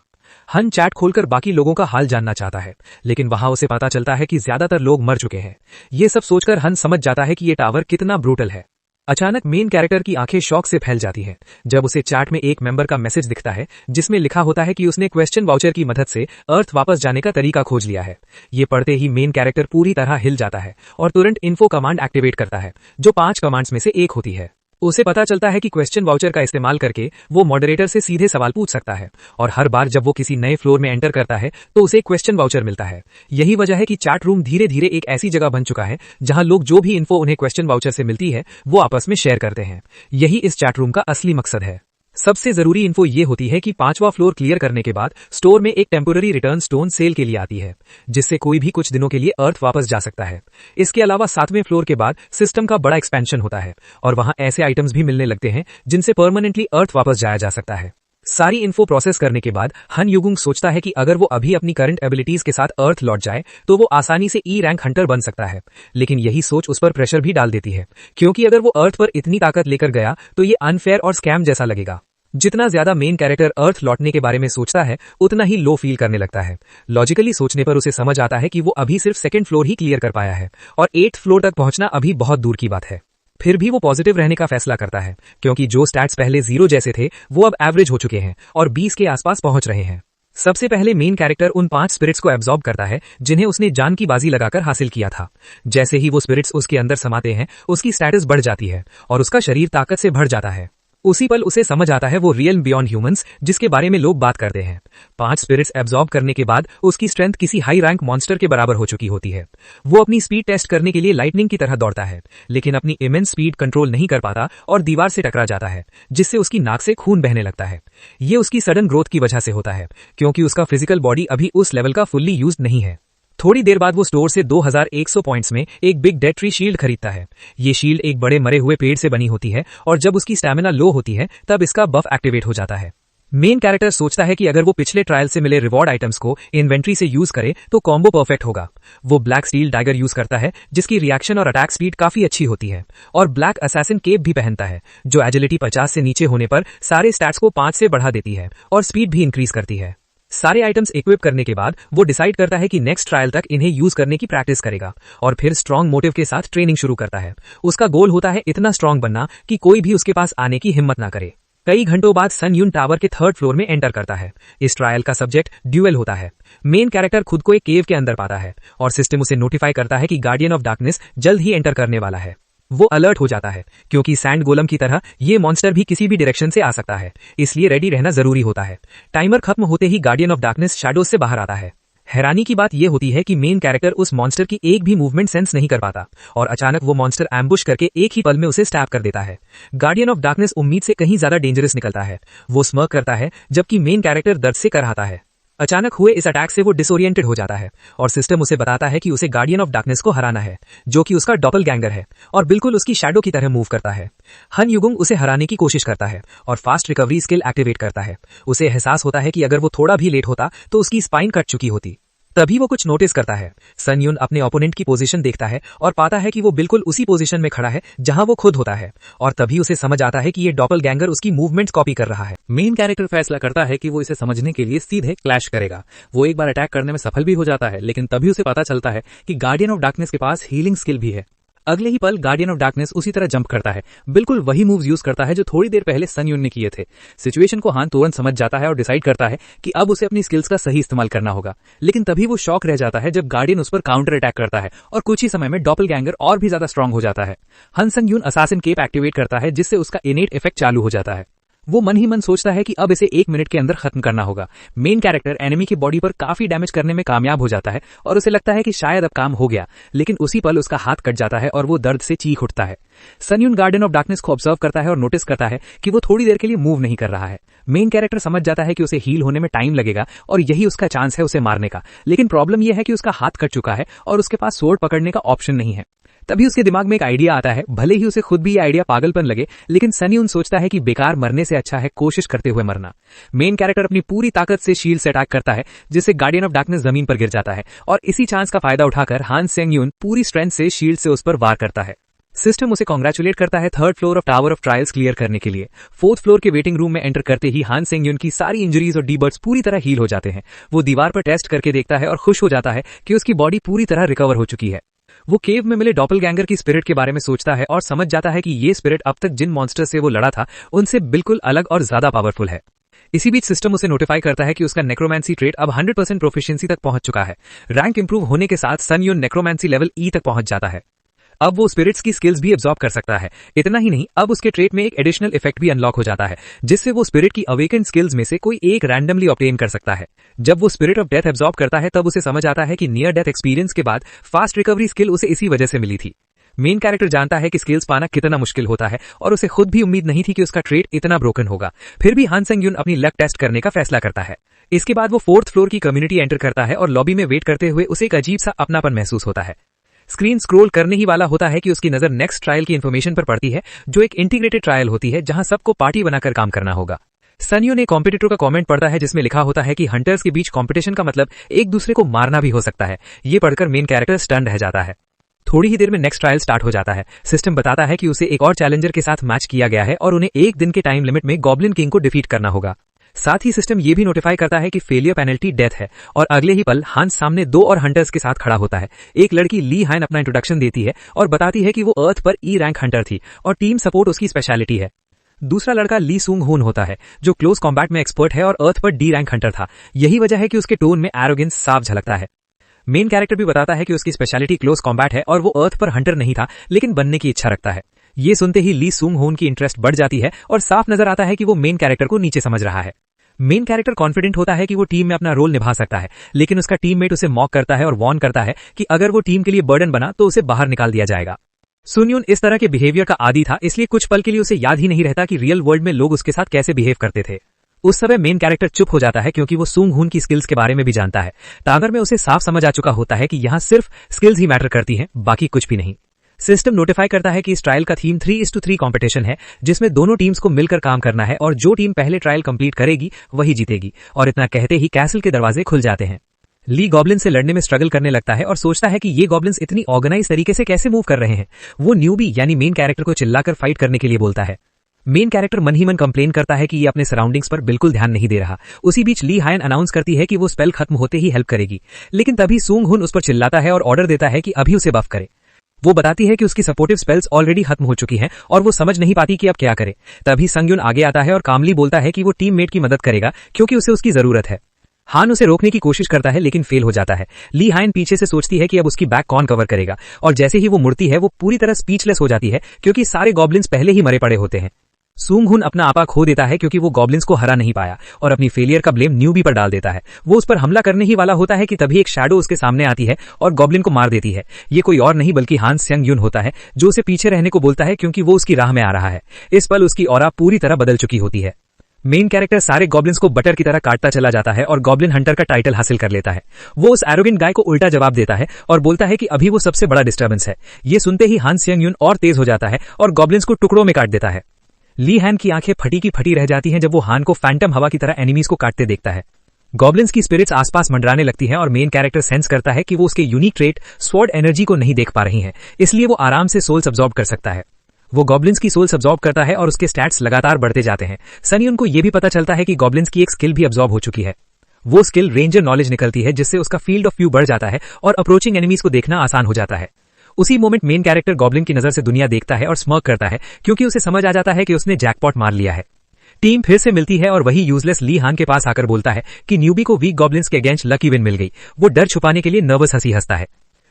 हन चैट खोलकर बाकी लोगों का हाल जानना चाहता है, लेकिन वहां उसे पता चलता है कि ज्यादातर लोग मर चुके हैं। ये सब सोचकर हन समझ जाता है कि ये टावर कितना ब्रूटल है। अचानक मेन कैरेक्टर की आंखें शॉक से फैल जाती हैं जब उसे चैट में एक मेंबर का मैसेज दिखता है जिसमें लिखा होता है कि उसने क्वेश्चन वाउचर की मदद से अर्थ वापस जाने का तरीका खोज लिया है। ये पढ़ते ही मेन कैरेक्टर पूरी तरह हिल जाता है और तुरंत इन्फो कमांड एक्टिवेट करता है, जो 5 कमांड्स में से एक होती है। उसे पता चलता है कि क्वेश्चन वाउचर का इस्तेमाल करके वो मॉडरेटर से सीधे सवाल पूछ सकता है, और हर बार जब वो किसी नए फ्लोर में एंटर करता है तो उसे क्वेश्चन वाउचर मिलता है। यही वजह है कि चैट रूम धीरे धीरे एक ऐसी जगह बन चुका है जहां लोग जो भी इन्फो उन्हें क्वेश्चन वाउचर से मिलती है वो आपस में शेयर करते हैं। यही इस चैट रूम का असली मकसद है। सबसे जरूरी इन्फो ये होती है कि 5वां फ्लोर क्लियर करने के बाद स्टोर में एक टेम्पोररी रिटर्न स्टोन सेल के लिए आती है, जिससे कोई भी कुछ दिनों के लिए अर्थ वापस जा सकता है। इसके अलावा 7वें फ्लोर के बाद सिस्टम का बड़ा एक्सपेंशन होता है और वहां ऐसे आइटम्स भी मिलने लगते हैं जिनसे परमानेंटली अर्थ वापस जाया जा सकता है। सारी इन्फो प्रोसेस करने के बाद हन युगुंग सोचता है कि अगर वो अभी अपनी करंट एबिलिटीज के साथ अर्थ लौट जाए तो वो आसानी से ई रैंक हंटर बन सकता है, लेकिन यही सोच उस पर प्रेशर भी डाल देती है, क्योंकि अगर वो अर्थ पर इतनी ताकत लेकर गया तो ये अनफेयर और स्कैम जैसा लगेगा। जितना ज्यादा मेन कैरेक्टर अर्थ लौटने के बारे में सोचता है उतना ही लो फील करने लगता है। लॉजिकली सोचने पर उसे समझ आता है कि वो अभी सिर्फ 2nd फ्लोर ही क्लियर कर पाया है और 8th फ्लोर तक पहुंचना अभी बहुत दूर की बात है। फिर भी वो पॉजिटिव रहने का फैसला करता है, क्योंकि जो स्टैट्स पहले 0 जैसे थे वो अब एवरेज हो चुके हैं और 20 के आसपास पहुंच रहे हैं। सबसे पहले मेन कैरेक्टर उन 5 स्पिरिट्स को एब्जॉर्ब करता है जिन्हें उसने जान की बाजी लगाकर हासिल किया था। जैसे ही वो स्पिरिट्स उसके अंदर समाते हैं उसकी स्टेटस बढ़ जाती है और उसका शरीर ताकत से भर जाता है। उसी पल उसे समझ आता है वो रियल बियॉन्ड ह्यूमंस जिसके बारे में लोग बात करते हैं। 5 स्पिरिट्स एब्जॉर्ब करने के बाद उसकी स्ट्रेंथ किसी हाई रैंक मॉन्स्टर के बराबर हो चुकी होती है। वो अपनी स्पीड टेस्ट करने के लिए लाइटनिंग की तरह दौड़ता है, लेकिन अपनी इमेंस स्पीड कंट्रोल नहीं कर पाता और दीवार से टकरा जाता है, जिससे उसकी नाक से खून बहने लगता है। ये उसकी सडन ग्रोथ की वजह से होता है, क्योंकि उसका फिजिकल बॉडी अभी उस लेवल का फुल्ली यूज नहीं है। थोड़ी देर बाद वो स्टोर से 2100 पॉइंट्स में एक बिग डेड ट्री शील्ड खरीदता है। ये शील्ड एक बड़े मरे हुए पेड़ से बनी होती है और जब उसकी स्टैमिना लो होती है तब इसका बफ एक्टिवेट हो जाता है। मेन कैरेक्टर सोचता है कि अगर वो पिछले ट्रायल से मिले रिवॉर्ड आइटम्स को इन्वेंट्री से यूज करे तो कॉम्बो परफेक्ट होगा। वो ब्लैक स्टील डैगर यूज करता है जिसकी रिएक्शन और अटैक स्पीड काफी अच्छी होती है, और ब्लैक असैसिन केप भी पहनता है जो एजिलिटी 50 से नीचे होने पर सारे स्टैट्स को 5 से बढ़ा देती है और स्पीड भी इंक्रीज करती है। सारे आइटम्स इक्विप करने के बाद वो डिसाइड करता है कि नेक्स्ट ट्रायल तक इन्हें यूज करने की प्रैक्टिस करेगा और फिर स्ट्रॉन्ग मोटिव के साथ ट्रेनिंग शुरू करता है। उसका गोल होता है इतना स्ट्रॉन्ग बनना कि कोई भी उसके पास आने की हिम्मत ना करे। कई घंटों बाद सन यून टावर के 3rd फ्लोर में एंटर करता है। इस ट्रायल का सब्जेक्ट ड्यूएल होता है। मेन कैरेक्टर खुद को एक केव के अंदर पाता है और सिस्टम उसे नोटिफाई करता है कि गार्डियन ऑफ डार्कनेस जल्द ही एंटर करने वाला है। वो अलर्ट हो जाता है, क्योंकि सैंड गोलम की तरह ये मॉन्स्टर भी किसी भी डायरेक्शन से आ सकता है, इसलिए रेडी रहना जरूरी होता है। टाइमर खत्म होते ही गार्डियन ऑफ डार्कनेस शैडोज से बाहर आता है। हैरानी की बात यह होती है कि मेन कैरेक्टर उस मॉन्स्टर की एक भी मूवमेंट सेंस नहीं कर पाता और अचानक वो मॉन्स्टर एम्बुश करके एक ही पल में उसे स्टैब कर देता है। गार्डियन ऑफ डार्कनेस उम्मीद से कहीं ज्यादा डेंजरस निकलता है। वो स्मर्क करता है जबकि मेन कैरेक्टर दर्द से कराहता है। अचानक हुए इस अटैक से वो डिसोरिएंटेड हो जाता है और सिस्टम उसे बताता है कि उसे गार्डियन ऑफ डार्कनेस को हराना है, जो कि उसका डॉपलगैंगर है और बिल्कुल उसकी शैडो की तरह मूव करता है। हन युगुंग उसे हराने की कोशिश करता है और फास्ट रिकवरी स्किल एक्टिवेट करता है। उसे एहसास होता है कि अगर वो थोड़ा भी लेट होता तो उसकी स्पाइन कट चुकी होती। तभी वो कुछ नोटिस करता है। सन यून अपने ओपोनेंट की पोजीशन देखता है और पाता है कि वो बिल्कुल उसी पोजीशन में खड़ा है जहां वो खुद होता है और तभी उसे समझ आता है कि ये डॉपलगैंगर उसकी मूवमेंट्स कॉपी कर रहा है। मेन कैरेक्टर फैसला करता है कि वो इसे समझने के लिए सीधे क्लैश करेगा। वो एक बार अटैक करने में सफल भी हो जाता है, लेकिन तभी उसे पता चलता है कि गार्डियन ऑफ डार्कनेस के पास हीलिंग स्किल भी है। अगले ही पल गार्डियन ऑफ डार्कनेस उसी तरह जंप करता है, बिल्कुल वही मूव्स यूज करता है जो थोड़ी देर पहले सन यून ने किए थे। सिचुएशन को हान तुरंत समझ जाता है और डिसाइड करता है कि अब उसे अपनी स्किल्स का सही इस्तेमाल करना होगा, लेकिन तभी वो शॉक रह जाता है जब गार्डियन उस पर काउंटर अटैक करता है और कुछ ही समय में डॉपलगैंगर और भी ज्यादा स्ट्रांग हो जाता है। हन संग यून असासिन केप एक्टिवेट करता है जिससे उसका इनेट इफेक्ट चालू हो जाता है। वो मन ही मन सोचता है कि अब इसे 1 मिनट के अंदर खत्म करना होगा। मेन कैरेक्टर एनिमी की बॉडी पर काफी डैमेज करने में कामयाब हो जाता है और उसे लगता है कि शायद अब काम हो गया, लेकिन उसी पल उसका हाथ कट जाता है और वो दर्द से चीख उठता है। सन यून गार्डियन ऑफ डार्कनेस को ऑब्जर्व करता है और नोटिस करता है कि वो थोड़ी देर के लिए मूव नहीं कर रहा है। मेन कैरेक्टर समझ जाता है कि उसे हील होने में टाइम लगेगा और यही उसका चांस है उसे मारने का, लेकिन प्रॉब्लम यह है कि उसका हाथ कट चुका है और उसके पास स्वॉर्ड पकड़ने का ऑप्शन नहीं है। तभी उसके दिमाग में एक आइडिया आता है। भले ही उसे खुद भी ये आइडिया पागलपन लगे, लेकिन सन यून सोचता है कि बेकार मरने से अच्छा है कोशिश करते हुए मरना। मेन कैरेक्टर अपनी पूरी ताकत से शील्ड से अटैक करता है जिससे गार्डियन ऑफ डार्कनेस जमीन पर गिर जाता है और इसी चांस का फायदा उठाकर हान सेंग यून पूरी स्ट्रेंथ से शील्ड से उस पर वार करता है। सिस्टम उसे कांग्रेचुलेट करता है 3rd floor of tower of trials clear करने के लिए। 4th फ्लोर के वेटिंग रूम में एंटर करते ही हान सेंग यून की सारी इंजरीज और डीबर्ट्स पूरी तरह हील हो जाते हैं। वो दीवार पर टेस्ट करके देखता है और खुश हो जाता है कि उसकी बॉडी पूरी तरह रिकवर हो चुकी है। वो केव में मिले डॉपलगैंगर की स्पिरिट के बारे में सोचता है और समझ जाता है कि ये स्पिरिट अब तक जिन मॉन्स्टर से वो लड़ा था उनसे बिल्कुल अलग और ज्यादा पावरफुल है। इसी बीच सिस्टम उसे नोटिफाई करता है कि उसका नेक्रोमेंसी ट्रेट अब 100% प्रोफिशिएंसी तक पहुंच चुका है। रैंक इंप्रूव होने के साथ सन यून नेक्रोमेंसी लेवल ई तक पहुंच जाता है। अब वो स्पिरिट्स की स्किल्स भी एब्जॉर्ब कर सकता है। इतना ही नहीं, अब उसके ट्रेट में एक एडिशनल इफेक्ट भी अनलॉक हो जाता है जिससे वो स्पिरिट की अवेकन स्किल्स में से कोई एक रैंडमली ऑब्टेन कर सकता है। जब वो स्पिरिट ऑफ डेथ एब्जॉर्ब करता है तब उसे समझ आता है कि नियर डेथ एक्सपीरियंस के बाद फास्ट रिकवरी स्किल उसे इसी वजह से मिली थी। मेन कैरेक्टर जानता है कि स्किल्स पाना कितना मुश्किल होता है और उसे खुद भी उम्मीद नहीं थी कि उसका ट्रेट इतना ब्रोकन होगा। फिर भी हान सेंग यून अपनी लक टेस्ट करने का फैसला करता है। इसके बाद वो 4th फ्लोर की कम्युनिटी एंटर करता है और लॉबी में वेट करते हुए उसे एक अजीब सा अपनापन महसूस होता है। स्क्रीन स्क्रॉल करने ही वाला होता है कि उसकी नजर नेक्स्ट ट्रायल की इन्फॉर्मेशन पर पड़ती है, जो एक इंटीग्रेटेड ट्रायल होती है जहां सबको पार्टी बनाकर काम करना होगा। सन यून एक कॉम्पिटिटर का कमेंट पढ़ता है जिसमें लिखा होता है कि हंटर्स के बीच कंपटीशन का मतलब एक दूसरे को मारना भी हो सकता है। ये पढ़कर मेन कैरेक्टर स्टन रह जाता है। थोड़ी ही देर में नेक्स्ट ट्रायल स्टार्ट हो जाता है। सिस्टम बताता है कि उसे एक और चैलेंजर के साथ मैच किया गया है और उन्हें 1 दिन के टाइम लिमिट में गॉब्लिन किंग को डिफीट करना होगा। साथ ही सिस्टम ये भी नोटिफाई करता है कि फेलियर पेनल्टी डेथ है और अगले ही पल हान सामने 2 और हंटर्स के साथ खड़ा होता है। एक लड़की ली हान अपना इंट्रोडक्शन देती है और बताती है कि वो अर्थ पर ई रैंक हंटर थी और टीम सपोर्ट उसकी स्पेशलिटी है। दूसरा लड़का ली सूंग हुन होता है जो क्लोज कॉम्बैट में एक्सपर्ट है और अर्थ पर डी रैंक हंटर था। यही वजह है कि उसके टोन में एरोगेंस साफ झलकता है। मेन कैरेक्टर भी बताता है कि उसकी स्पेशलिटी क्लोज कॉम्बैट है और वो अर्थ पर हंटर नहीं था लेकिन बनने की इच्छा रखता है। ये सुनते ही ली सूंग हुन की इंटरेस्ट बढ़ जाती है और साफ नजर आता है कि वो मेन कैरेक्टर को नीचे समझ रहा है। मेन कैरेक्टर कॉन्फिडेंट होता है कि वो टीम में अपना रोल निभा सकता है, लेकिन उसका टीममेट उसे मॉक करता है और वार्न करता है कि अगर वो टीम के लिए बर्डन बना तो उसे बाहर निकाल दिया जाएगा। सुन यून इस तरह के बिहेवियर का आदी था, इसलिए कुछ पल के लिए उसे याद ही नहीं रहता कि रियल वर्ल्ड में लोग उसके साथ कैसे बिहेव करते थे। उस समय मेन कैरेक्टर चुप हो जाता है क्योंकि वो सूंग हुन की स्किल्स के बारे में भी जानता है। तागर में उसे साफ समझ आ चुका होता है कि यहाँ सिर्फ स्किल्स ही मैटर करती हैं, बाकी कुछ भी नहीं। सिस्टम नोटिफाई करता है कि इस ट्रायल का थीम 3:3 कंपटीशन है जिसमें दोनों टीम्स को मिलकर काम करना है और जो टीम पहले ट्रायल कंप्लीट करेगी वही जीतेगी। और इतना कहते ही कैसल के दरवाजे खुल जाते हैं। ली गॉब्लिन से लड़ने में स्ट्रगल करने लगता है और सोचता है कि ये गॉब्लिन्स इतनी ऑर्गेनाइज तरीके से कैसे मूव कर रहे हैं। वो न्यूबी यानी मेन कैरेक्टर को चिल्लाकर फाइट करने के लिए बोलता है। मेन कैरेक्टर मन ही मन कंप्लेन करता है कि ये अपने सराउंडिंग्स पर बिल्कुल ध्यान नहीं दे रहा। उसी बीच ली हायन अनाउंस करती है कि वो स्पेल खत्म होते ही हेल्प करेगी, लेकिन तभी सूंग हुन उस पर चिल्लाता है और ऑर्डर देता है कि अभी उसे बफ करे। वो बताती है कि उसकी सपोर्टिव स्पेल्स ऑलरेडी खत्म हो चुकी हैं और वो समझ नहीं पाती कि अब क्या करे। तभी संग यून आगे आता है और कामली बोलता है कि वो टीममेट की मदद करेगा क्योंकि उसे उसकी जरूरत है। हान उसे रोकने की कोशिश करता है लेकिन फेल हो जाता है। ली हायन पीछे से सोचती है कि अब उसकी बैक कौन कवर करेगा और जैसे ही वो मुड़ती है वो पूरी तरह स्पीचलेस हो जाती है क्योंकि सारे गॉब्लिन्स पहले ही मरे पड़े होते हैं। सूंग हुन अपना आपा खो देता है क्योंकि वो गॉब्लिन्स को हरा नहीं पाया और अपनी फेलियर का ब्लेम न्यूबी पर डाल देता है। वो उस पर हमला करने ही वाला होता है कि तभी एक शैडो उसके सामने आती है और गॉब्लिन को मार देती है। ये कोई और नहीं बल्कि हान सेंग यून होता है, जो उसे पीछे रहने को बोलता है क्योंकि वो उसकी राह में आ रहा है। इस पल उसकी ऑरा पूरी तरह बदल चुकी होती है। मेन कैरेक्टर सारे गॉब्लिन्स को बटर की तरह काटता चला जाता है और गॉब्लिन हंटर का टाइटल हासिल कर लेता है। वो उस एरोगेंट गाय को उल्टा जवाब देता है और बोलता है कि अभी वो सबसे बड़ा डिस्टर्बेंस है। ये सुनते ही हान सेंग यून और तेज हो जाता है और गॉब्लिन्स को टुकड़ों में काट देता है। ली हैन की आंखें फटी की फटी रह जाती हैं जब वो हान को फैंटम हवा की तरह एनिमीज को काटते देखता है। गॉब्लिन्स की स्पिरिट्स आसपास मंडराने लगती हैं और मेन कैरेक्टर सेंस करता है कि वो उसके यूनिक ट्रेट स्वॉर्ड एनर्जी को नहीं देख पा रही हैं, इसलिए वो आराम से सोल्स अब्सॉर्ब कर सकता है। वो गॉब्लिन्स की सोल्स अब्सॉर्ब करता है और उसके स्टैट्स लगातार बढ़ते जाते हैं। सन यून को ये भी पता चलता है कि गॉब्लिन्स की एक स्किल भी अब्सॉर्ब हो चुकी है। वो स्किल रेंजर नॉलेज निकलती है, जिससे उसका फील्ड ऑफ व्यू बढ़ जाता है और अप्रोचिंग एनिमीज को देखना आसान हो जाता है। उसी मोमेंट मेन कैरेक्टर गॉब्लिन की नजर से दुनिया देखता है और स्मर्क करता है क्योंकि उसे समझ आ जाता है कि उसने जैकपॉट मार लिया है। टीम फिर से मिलती है और वही यूजलेस ली हान के पास आकर बोलता है कि न्यूबी को वीक गॉब्लिन्स के अगेंस्ट लकी विन मिल गई। वो डर छुपाने के लिए नर्वस हंसी हंसता है।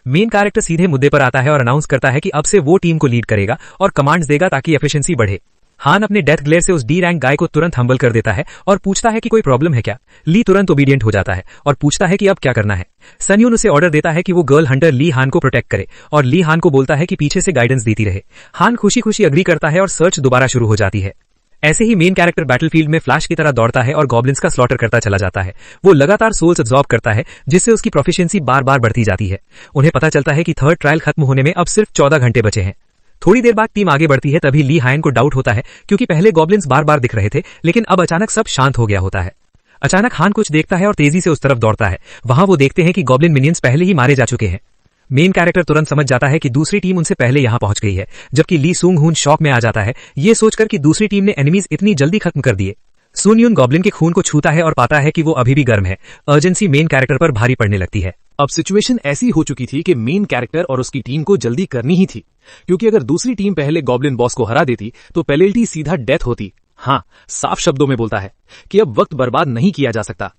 मेन कैरेक्टर सीधे मुद्दे पर आता है और अनाउंस करता है कि अब से वो टीम को लीड करेगा और कमांड्स देगा ताकि एफिशिएंसी बढ़े। हान अपने डेथ ग्लेयर से उस डी रैंक गाय को तुरंत हम्बल कर देता है और पूछता है कि कोई प्रॉब्लम है क्या। ली तुरंत ओबीडियंट हो जाता है और पूछता है कि अब क्या करना है। सन यून उसे ऑर्डर देता है कि वो गर्ल हंटर ली हान को प्रोटेक्ट करे और ली हान को बोलता है कि पीछे से गाइडेंस देती रहे। हान खुशी खुशी अग्री करता है और सर्च दोबारा शुरू हो जाती है। ऐसे ही मेन कैरेक्टर बैटलफील्ड में फ्लैश की तरह दौड़ता है और गॉब्लिन्स का स्लॉटर करता चला जाता है। वो लगातार सोल्स अब्सॉर्ब करता है, जिससे उसकी प्रोफिशिएंसी बार बार बढ़ती जाती है। उन्हें पता चलता है कि थर्ड ट्रायल खत्म होने में अब सिर्फ 14 घंटे बचे हैं। थोड़ी देर बाद टीम आगे बढ़ती है, तभी ली हान को डाउट होता है क्योंकि पहले गॉब्लिन्स बार बार दिख रहे थे, लेकिन अब अचानक सब शांत हो गया होता है। अचानक हान कुछ देखता है और तेजी से उस तरफ दौड़ता है। वहां वो देखते हैं कि गॉब्लिन मिनियंस पहले ही मारे जा चुके हैं। मेन कैरेक्टर तुरंत समझ जाता है कि दूसरी टीम उनसे पहले यहां पहुंच गई है, जबकि ली सूंग हुन शॉक में आ जाता है, ये सोचकर कि दूसरी टीम ने एनिमीज इतनी जल्दी खत्म कर दिए। सुन यून गॉब्लिन के खून को छूता है और पाता है कि वो अभी भी गर्म है। अर्जेंसी मेन कैरेक्टर पर भारी पड़ने लगती है। अब सिचुएशन ऐसी हो चुकी थी कि मेन कैरेक्टर और उसकी टीम को जल्दी करनी ही थी, क्योंकि अगर दूसरी टीम पहले गॉब्लिन बॉस को हरा देती तो पेनल्टी सीधा डेथ होती। हाँ, साफ शब्दों में बोलता है कि अब वक्त बर्बाद नहीं किया जा सकता।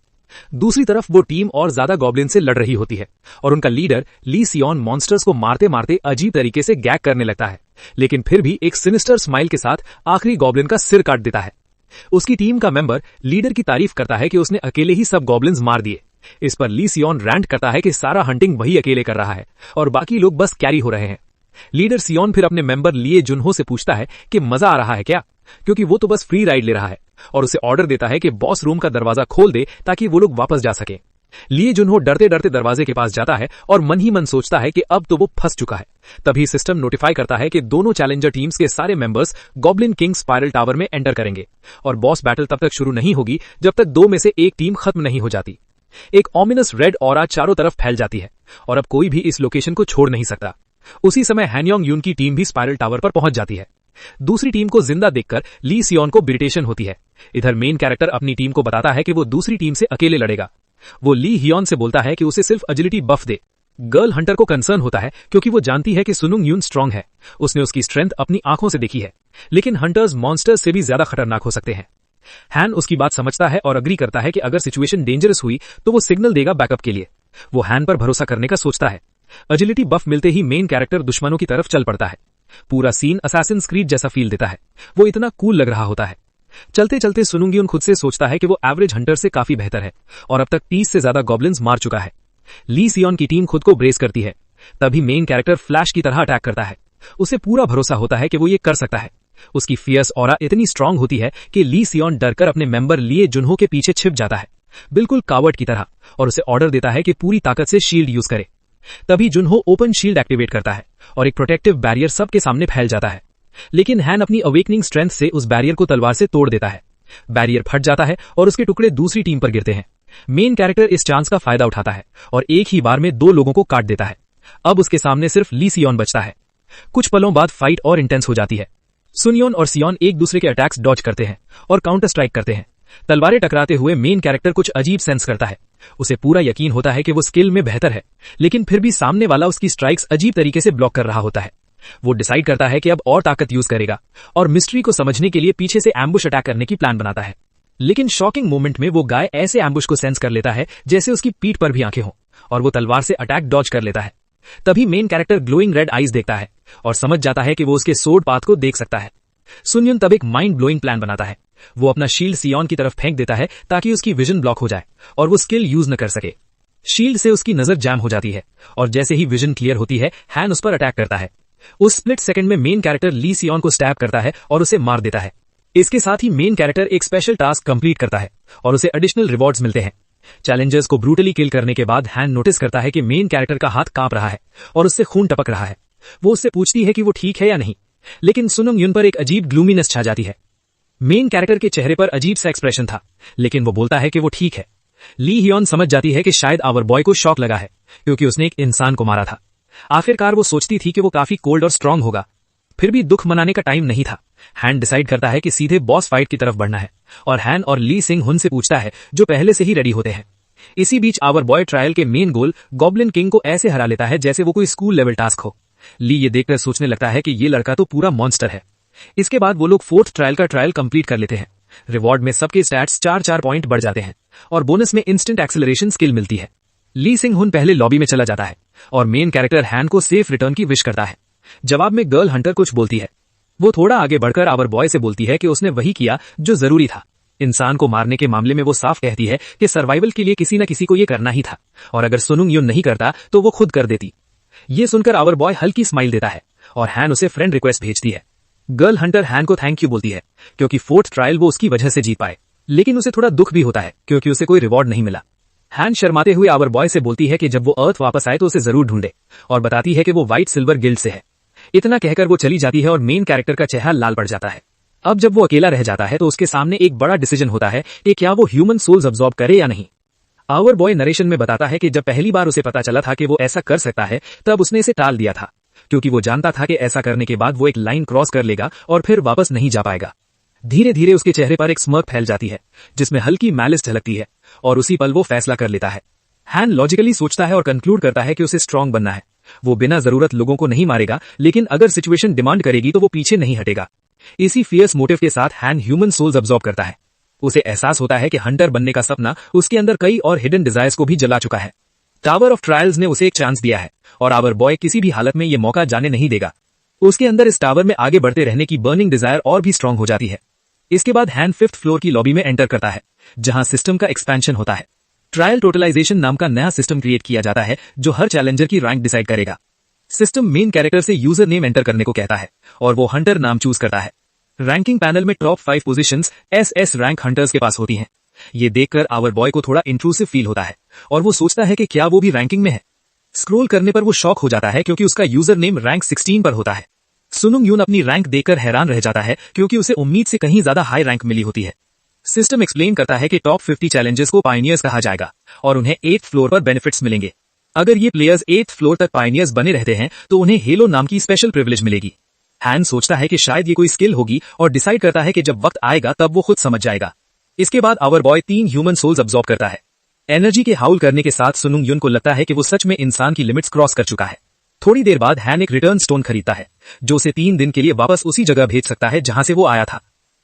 दूसरी तरफ वो टीम और ज्यादा गॉब्लिन से लड़ रही होती है और उनका लीडर ली सियोन मॉन्स्टर्स को मारते मारते अजीब तरीके से गैग करने लगता है, लेकिन फिर भी एक सिनिस्टर स्माइल के साथ आखिरी गॉब्लिन का सिर काट देता है। उसकी टीम का मेंबर लीडर की तारीफ करता है कि उसने अकेले ही सब गॉब्लिन्स मार दिए। इस पर ली सियोन रैंट करता है कि सारा हंटिंग वही अकेले कर रहा है और बाकी लोग बस कैरी हो रहे हैं। लीडर सियोन फिर अपने मेंबर लिए जुनहो से पूछता है कि मजा आ रहा है क्या, क्योंकि वो तो बस फ्री राइड ले रहा है, और उसे ऑर्डर देता है कि बॉस रूम का दरवाजा खोल दे ताकि वो लोग वापस जा सके। लिए जुनहो डरते डरते दरवाजे के पास जाता है और मन ही मन सोचता है कि अब तो वो फंस चुका है। तभी सिस्टम नोटिफाई करता है कि दोनों चैलेंजर टीम्स के सारे members goblin king spiral tower में एंटर करेंगे और बॉस बैटल तब तक शुरू नहीं होगी जब तक दो में से एक टीम खत्म नहीं हो जाती। एक ऑमिनस रेड ऑरा चारों तरफ फैल जाती है और अब कोई भी इस लोकेशन को छोड़ नहीं सकता। उसी समय हैनयोंग यून की टीम भी स्पाइरल टावर पर पहुंच जाती है। दूसरी टीम को जिंदा देखकर ली सियोन को इरिटेशन होती है। इधर मेन कैरेक्टर अपनी टीम को बताता है कि वो दूसरी टीम से अकेले लड़ेगा। वो ली हियोन से बोलता है कि उसे सिर्फ एजिलिटी बफ दे। गर्ल हंटर को कंसर्न होता है क्योंकि वो जानती है कि सुनुंग यून स्ट्रांग है। उसने उसकी स्ट्रेंथ अपनी आंखों से देखी है, लेकिन हंटर्स मॉन्स्टर्स से भी ज्यादा खतरनाक हो सकते हैं। हैन उसकी बात समझता है और अग्री करता है कि अगर सिचुएशन डेंजरस हुई तो वो सिग्नल देगा बैकअप के लिए। वो हैन पर भरोसा करने का सोचता है। एजिलिटी बफ मिलते ही मेन कैरेक्टर दुश्मनों की तरफ चल पड़ता है। पूरा सीन असैसिन्स क्रीड जैसा फील देता है। वो इतना कूल लग रहा होता है। चलते चलते सुनुंग यून खुद से सोचता है कि वो एवरेज हंटर से काफी बेहतर है और अब तक 30 से ज्यादा गॉब्लिन्स मार चुका है। ली सियोन की टीम खुद को ब्रेस करती है। तभी मेन कैरेक्टर फ्लैश की तरह अटैक करता है। उसे पूरा भरोसा होता है कि वो ये कर सकता है। उसकी फियर्स ऑरा इतनी स्ट्रांग होती है कि ली सियोन डरकर अपने मेंबर लिए जुनहो के पीछे छिप जाता है, बिल्कुल कावर्ड की तरह, और उसे ऑर्डर देता है कि पूरी ताकत से शील्ड यूज करे। तभी जुनहो ओपन शील्ड एक्टिवेट करता है और एक प्रोटेक्टिव बैरियर सबके सामने फैल जाता है, लेकिन हैन अपनी अवेकनिंग स्ट्रेंथ से उस बैरियर को तलवार से तोड़ देता है। बैरियर फट जाता है और उसके टुकड़े दूसरी टीम पर गिरते हैं। मेन कैरेक्टर इस चांस का फायदा उठाता है और एक ही बार में 2 लोगों को काट देता है। अब उसके सामने सिर्फ ली सियोन बचता है। कुछ पलों बाद फाइट और इंटेंस हो जाती है। सुनयोन और सियोन एक दूसरे के अटैक्स डॉज करते हैं और काउंटर स्ट्राइक करते हैं। तलवारें टकराते हुए मेन कैरेक्टर कुछ अजीब सेंस करता है। उसे पूरा यकीन होता है कि वो स्किल में बेहतर है, लेकिन फिर भी सामने वाला उसकी स्ट्राइक्स अजीब तरीके से ब्लॉक कर रहा होता है। वो डिसाइड करता है कि अब और ताकत यूज करेगा और मिस्ट्री को समझने के लिए पीछे से एम्बुश अटैक करने की प्लान बनाता है। लेकिन शॉकिंग मोमेंट में वो गाय ऐसे एम्बुश को सेंस कर लेता है जैसे उसकी पीठ पर भी आंखें हों, और वो तलवार से अटैक डॉज कर लेता है। तभी main character glowing red eyes देखता है और समझ जाता है कि वो उसके सोर्ड पाथ को देख सकता है। सुनयुन तब एक माइंड ब्लोइंग प्लान बनाता है। वो अपना शील्ड सियोन की तरफ फेंक देता है ताकि उसकी विजन ब्लॉक हो जाए और वो स्किल यूज न कर सके। शील्ड से उसकी नजर जैम हो जाती है और जैसे ही विजन क्लियर होती है, हैन उस पर अटैक करता है। उस स्प्लिट सेकंड में मेन कैरेक्टर ली सियोन को स्टैब करता है और उसे मार देता है। इसके साथ ही मेन कैरेक्टर एक स्पेशल टास्क कंप्लीट करता है और उसे एडिशनल रिवॉर्ड्स मिलते हैं। चैलेंजर्स को ब्रूटली किल करने के बाद हैन नोटिस करता है कि मेन कैरेक्टर का हाथ कांप रहा है और उससे खून टपक रहा है। वो उससे पूछती है कि वो ठीक है या नहीं, लेकिन सुनुंग युन पर एक अजीब ग्लूमीनेस छा जाती है। मेन कैरेक्टर के चेहरे पर अजीब सा एक्सप्रेशन था, लेकिन वो बोलता है कि वो ठीक है। ली हियोन समझ जाती है कि शायद आवर बॉय को शॉक लगा है क्योंकि उसने एक इंसान को मारा था। आखिरकार वो सोचती थी कि वो काफी कोल्ड और स्ट्रांग होगा, फिर भी दुख मनाने का टाइम नहीं था। हैन डिसाइड करता है कि सीधे बॉस फाइट की तरफ बढ़ना है और हैन और ली सिंग हुन से पूछता है जो पहले से ही रेडी होते हैं। इसी बीच आवर बॉय ट्रायल के मेन गोल गॉब्लिन किंग को ऐसे हरा लेता है जैसे वो कोई स्कूल लेवल टास्क हो। ली ये देखकर सोचने लगता है कि ये लड़का तो पूरा मॉन्स्टर है। इसके बाद वो लोग फोर्थ ट्रायल का ट्रायल कंप्लीट कर लेते हैं। रिवॉर्ड में सबके स्टैट्स 4-4 पॉइंट बढ़ जाते हैं और बोनस में इंस्टेंट एक्सेलरेशन स्किल मिलती है। ली सिंग हुन पहले लॉबी में चला जाता है और मेन कैरेक्टर हैन को सेफ रिटर्न की विश करता है। जवाब में गर्ल हंटर कुछ बोलती है। वो थोड़ा आगे बढ़कर आवर बॉय से बोलती है कि उसने वही किया जो जरूरी था। इंसान को मारने के मामले में वो साफ कहती है कि सर्वाइवल के लिए किसी न किसी को ये करना ही था और अगर सुनुंग युन नहीं करता तो वो खुद कर देती। ये सुनकर आवर बॉय हल्की स्माइल देता है और हैन उसे फ्रेंड रिक्वेस्ट भेजती है। गर्ल हंटर हैन को थैंक यू बोलती है क्योंकि फोर्थ ट्रायल वो उसकी वजह से जीत पाए, लेकिन उसे थोड़ा दुख भी होता है क्योंकि उसे कोई रिवॉर्ड नहीं मिला। हैन शर्माते हुए आवर बॉय से बोलती है कि जब वो अर्थ वापस आए तो उसे जरूर ढूंढे और बताती है कि वो व्हाइट सिल्वर गिल्ड से है। इतना कहकर वो चली जाती है और मेन कैरेक्टर का चेहरा लाल पड़ जाता है। अब जब वो अकेला रह जाता है तो उसके सामने एक बड़ा डिसीजन होता है कि क्या वो ह्यूमन सोल्स अब्सॉर्ब करे या नहीं। आवर बॉय नरेशन में बताता है कि जब पहली बार उसे पता चला था कि वो ऐसा कर सकता है तब उसने इसे टाल दिया था क्योंकि वो जानता था कि ऐसा करने के बाद वो एक लाइन क्रॉस कर लेगा और फिर वापस नहीं जा पाएगा। धीरे धीरे उसके चेहरे पर एक स्मर्क फैल जाती है जिसमें हल्की मैलिस झलकती है और उसी पल वो फैसला कर लेता है। हैन लॉजिकली सोचता है और कंक्लूड करता है कि उसे स्ट्रांग बनना है। वो बिना जरूरत लोगों को नहीं मारेगा, लेकिन अगर सिचुएशन डिमांड करेगी तो वो पीछे नहीं हटेगा। इसी फियर्स मोटिव के साथ हैन ह्यूमन सोल्स अब्सॉर्ब करता है। उसे एहसास होता है कि हंटर बनने का सपना उसके अंदर कई और हिडन डिजायर्स को भी जला चुका है। टावर ऑफ ट्रायल्स ने उसे एक चांस दिया है और आवर बॉय किसी भी हालत में ये मौका जाने नहीं देगा। उसके अंदर इस टावर में आगे बढ़ते रहने की बर्निंग डिजायर और भी स्ट्रांग हो जाती है। इसके बाद हैन 5th फ्लोर की लॉबी में एंटर करता है जहां सिस्टम का एक्सपेंशन होता है। ट्रायल टोटलाइजेशन नाम का नया सिस्टम क्रिएट किया जाता है जो हर चैलेंजर की रैंक डिसाइड करेगा। सिस्टम मेन कैरेक्टर से यूजर नेम एंटर करने को कहता है और वो हंटर नाम चूज करता है। रैंकिंग पैनल में top 5 positions SS rank hunters के पास होती हैं। ये देखकर आवर बॉय को थोड़ा इंट्रूसिव फील होता है और वो सोचता है कि क्या वो भी रैंकिंग में है। स्क्रॉल करने पर वो शॉक हो जाता है क्योंकि उसका यूजर नेम रैंक 16 पर होता है। सुनुंग यून अपनी रैंक देखकर हैरान रह जाता है क्योंकि उसे उम्मीद से कहीं ज्यादा हाई रैंक मिली होती है। सिस्टम एक्सप्लेन करता है कि टॉप 50 चैलेंजर्स को पायनियर्स कहा जाएगा और उन्हें 8th फ्लोर पर बेनिफिट्स मिलेंगे। अगर ये प्लेयर्स 8th फ्लोर तक पायनियर्स बने रहते हैं तो उन्हें हेलो नाम की स्पेशल प्रिविलेज मिलेगी। हैन सोचता है कि शायद ये कोई स्किल होगी और डिसाइड करता है कि जब वक्त आएगा तब वो खुद समझ जाएगा। इसके बाद our boy 3 human souls absorb करता है। एनर्जी के हाउल करने के साथ सुनुंग युन को लगता है कि वो सच में इंसान की लिमिट्स क्रॉस कर चुका है। थोड़ी देर बाद हैन एक रिटर्न स्टोन खरीदता है जो उसे 3 दिन के लिए वापस उसी जगह भेज सकता है जहां से वो आया था।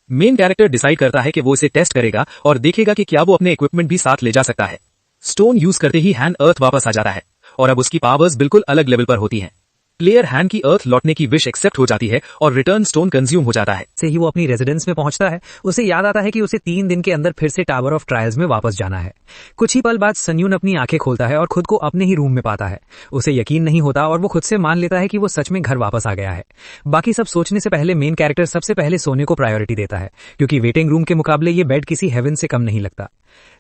मेन कैरेक्टर डिसाइड करता है कि वो इसे टेस्ट करेगा और देखेगा कि क्या वो अपने इक्विपमेंट भी साथ ले जा सकता है। स्टोन यूज करते ही हैन अर्थ वापस आ जाता है और अब उसकी पावर्स बिल्कुल अलग लेवल पर होती हैं। प्लेयर हैन की अर्थ लौटने की विश एक्सेप्ट हो जाती है और रिटर्न स्टोन कंज्यूम हो जाता है। से ही वो अपनी रेजिडेंस में पहुंचता है। उसे याद आता है कि उसे 3 दिन के अंदर फिर से टावर ऑफ ट्रायल्स में वापस जाना है। कुछ ही पल बाद सन्यून अपनी आंखें खोलता है और खुद को अपने ही रूम में पाता है। उसे यकीन नहीं होता और वो खुद से मान लेता है कि वो सच में घर वापस आ गया है। बाकी सब सोचने से पहले मेन कैरेक्टर सबसे पहले सोने को प्रायोरिटी देता है क्योंकि वेटिंग रूम के मुकाबले ये बेड किसी हेवन से कम नहीं लगता।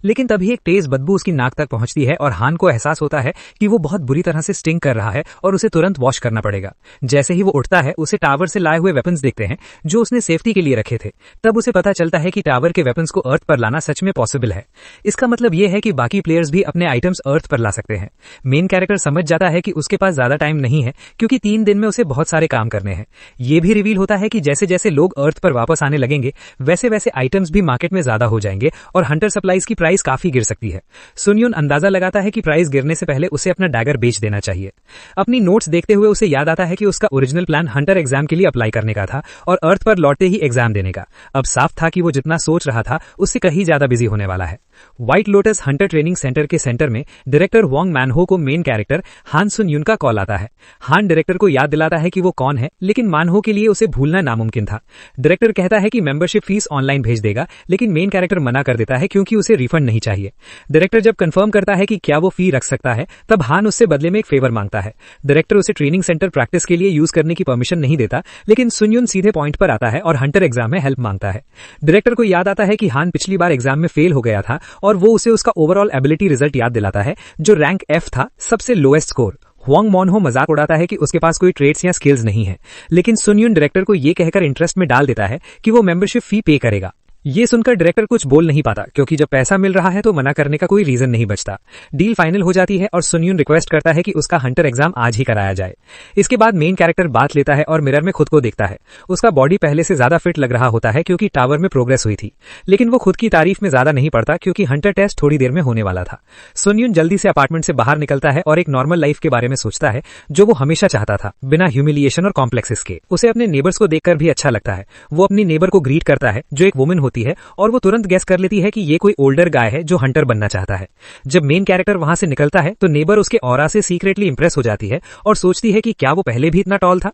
लेकिन तभी एक तेज बदबू उसकी नाक तक पहुंचती है और हान को एहसास होता है कि वो बहुत बुरी तरह से स्टिंग कर रहा है और उसे तुरंत वॉश करना पड़ेगा। जैसे ही वो उठता है उसे टावर से लाए हुए वेपन्स दिखते हैं जो उसने सेफ्टी के लिए रखे थे। तब उसे पता चलता है कि टावर के वेपन्स को अर्थ पर लाना सच में पॉसिबल है। इसका मतलब ये है कि बाकी प्लेयर्स भी अपने आइटम्स अर्थ पर ला सकते हैं। मेन कैरेक्टर समझ जाता है कि उसके पास ज्यादा टाइम नहीं है क्योंकि 3 दिन में उसे बहुत सारे काम करने हैं। ये भी रिवील होता है कि जैसे जैसे लोग अर्थ पर वापस आने लगेंगे वैसे वैसे आइटम्स भी मार्केट में ज्यादा हो जाएंगे और हंटर सप्लाईज की प्राइस काफी गिर सकती है। सुनयुन अंदाजा लगाता है कि प्राइस गिरने से पहले उसे अपना डैगर बेच देना चाहिए। अपनी नोट्स देखते हुए उसे याद आता है कि उसका ओरिजिनल प्लान हंटर एग्जाम के लिए अप्लाई करने का था और अर्थ पर लौटते ही एग्जाम देने का। अब साफ था कि वो जितना सोच रहा था उससे कहीं ज्यादा बिजी होने वाला है। White lotus Hunter training centre के सेंटर में डायरेक्टर वांग मानहो को मेन कैरेक्टर हान सुन युन का कॉल आता है। हान डायरेक्टर को याद दिलाता है कि वो कौन है, लेकिन मानहो के लिए उसे भूलना नामुमकिन था। डायरेक्टर कहता है कि मेंबरशिप फीस ऑनलाइन भेज देगा, लेकिन मेन कैरेक्टर मना कर देता है क्योंकि उसे रिफंड नहीं चाहिए। डायरेक्टर जब कंफर्म करता है कि क्या वो फी रख सकता है, तब हान उससे बदले में एक फेवर मांगता है। डायरेक्टर उसे ट्रेनिंग सेंटर प्रैक्टिस के लिए यूज करने की परमिशन नहीं देता, लेकिन सुन युन सीधे पॉइंट पर आता है और हंटर एग्जाम में हेल्प मांगता है। डायरेक्टर को याद आता है कि हान पिछली बार एग्जाम में फेल हो गया था और वो उसे उसका ओवरऑल एबिलिटी रिजल्ट याद दिलाता है, जो रैंक F था, सबसे लोएस्ट स्कोर। वांग मानहो मजाक उड़ाता है कि उसके पास कोई ट्रेड्स या स्किल्स नहीं है, लेकिन सुन युन डायरेक्टर को ये कहकर इंटरेस्ट में डाल देता है कि वो मेंबरशिप फी पे करेगा। ये सुनकर डायरेक्टर कुछ बोल नहीं पाता, क्योंकि जब पैसा मिल रहा है तो मना करने का कोई रीजन नहीं बचता। डील फाइनल हो जाती है और सुन युन रिक्वेस्ट करता है कि उसका हंटर एग्जाम आज ही कराया जाए। इसके बाद मेन कैरेक्टर बात लेता है और मिरर में खुद को देखता है। उसका बॉडी पहले से ज्यादा फिट लग रहा होता है क्योंकि टावर में प्रोग्रेस हुई थी, लेकिन वो खुद की तारीफ में ज्यादा नहीं पड़ता क्योंकि हंटर टेस्ट थोड़ी देर में होने वाला था। सुन युन जल्दी से अपार्टमेंट से बाहर निकलता है और एक नॉर्मल लाइफ के बारे में सोचता है, जो वो हमेशा चाहता था, बिना ह्यूमिलिएशन और कॉम्प्लेक्सेस के। उसे अपने नेबर्स को देखकर भी अच्छा लगता है। वो अपनी नेबर को ग्रीट करता है, जो एक वुमन होती है, और वो तुरंत गेस कर लेती है कि ये कोई ओल्डर गाय है जो हंटर बनना चाहता है। जब मेन कैरेक्टर वहां से निकलता है तो नेबर उसके ऑरा से सीक्रेटली इंप्रेस हो जाती है और सोचती है कि क्या वो पहले भी इतना टॉल था।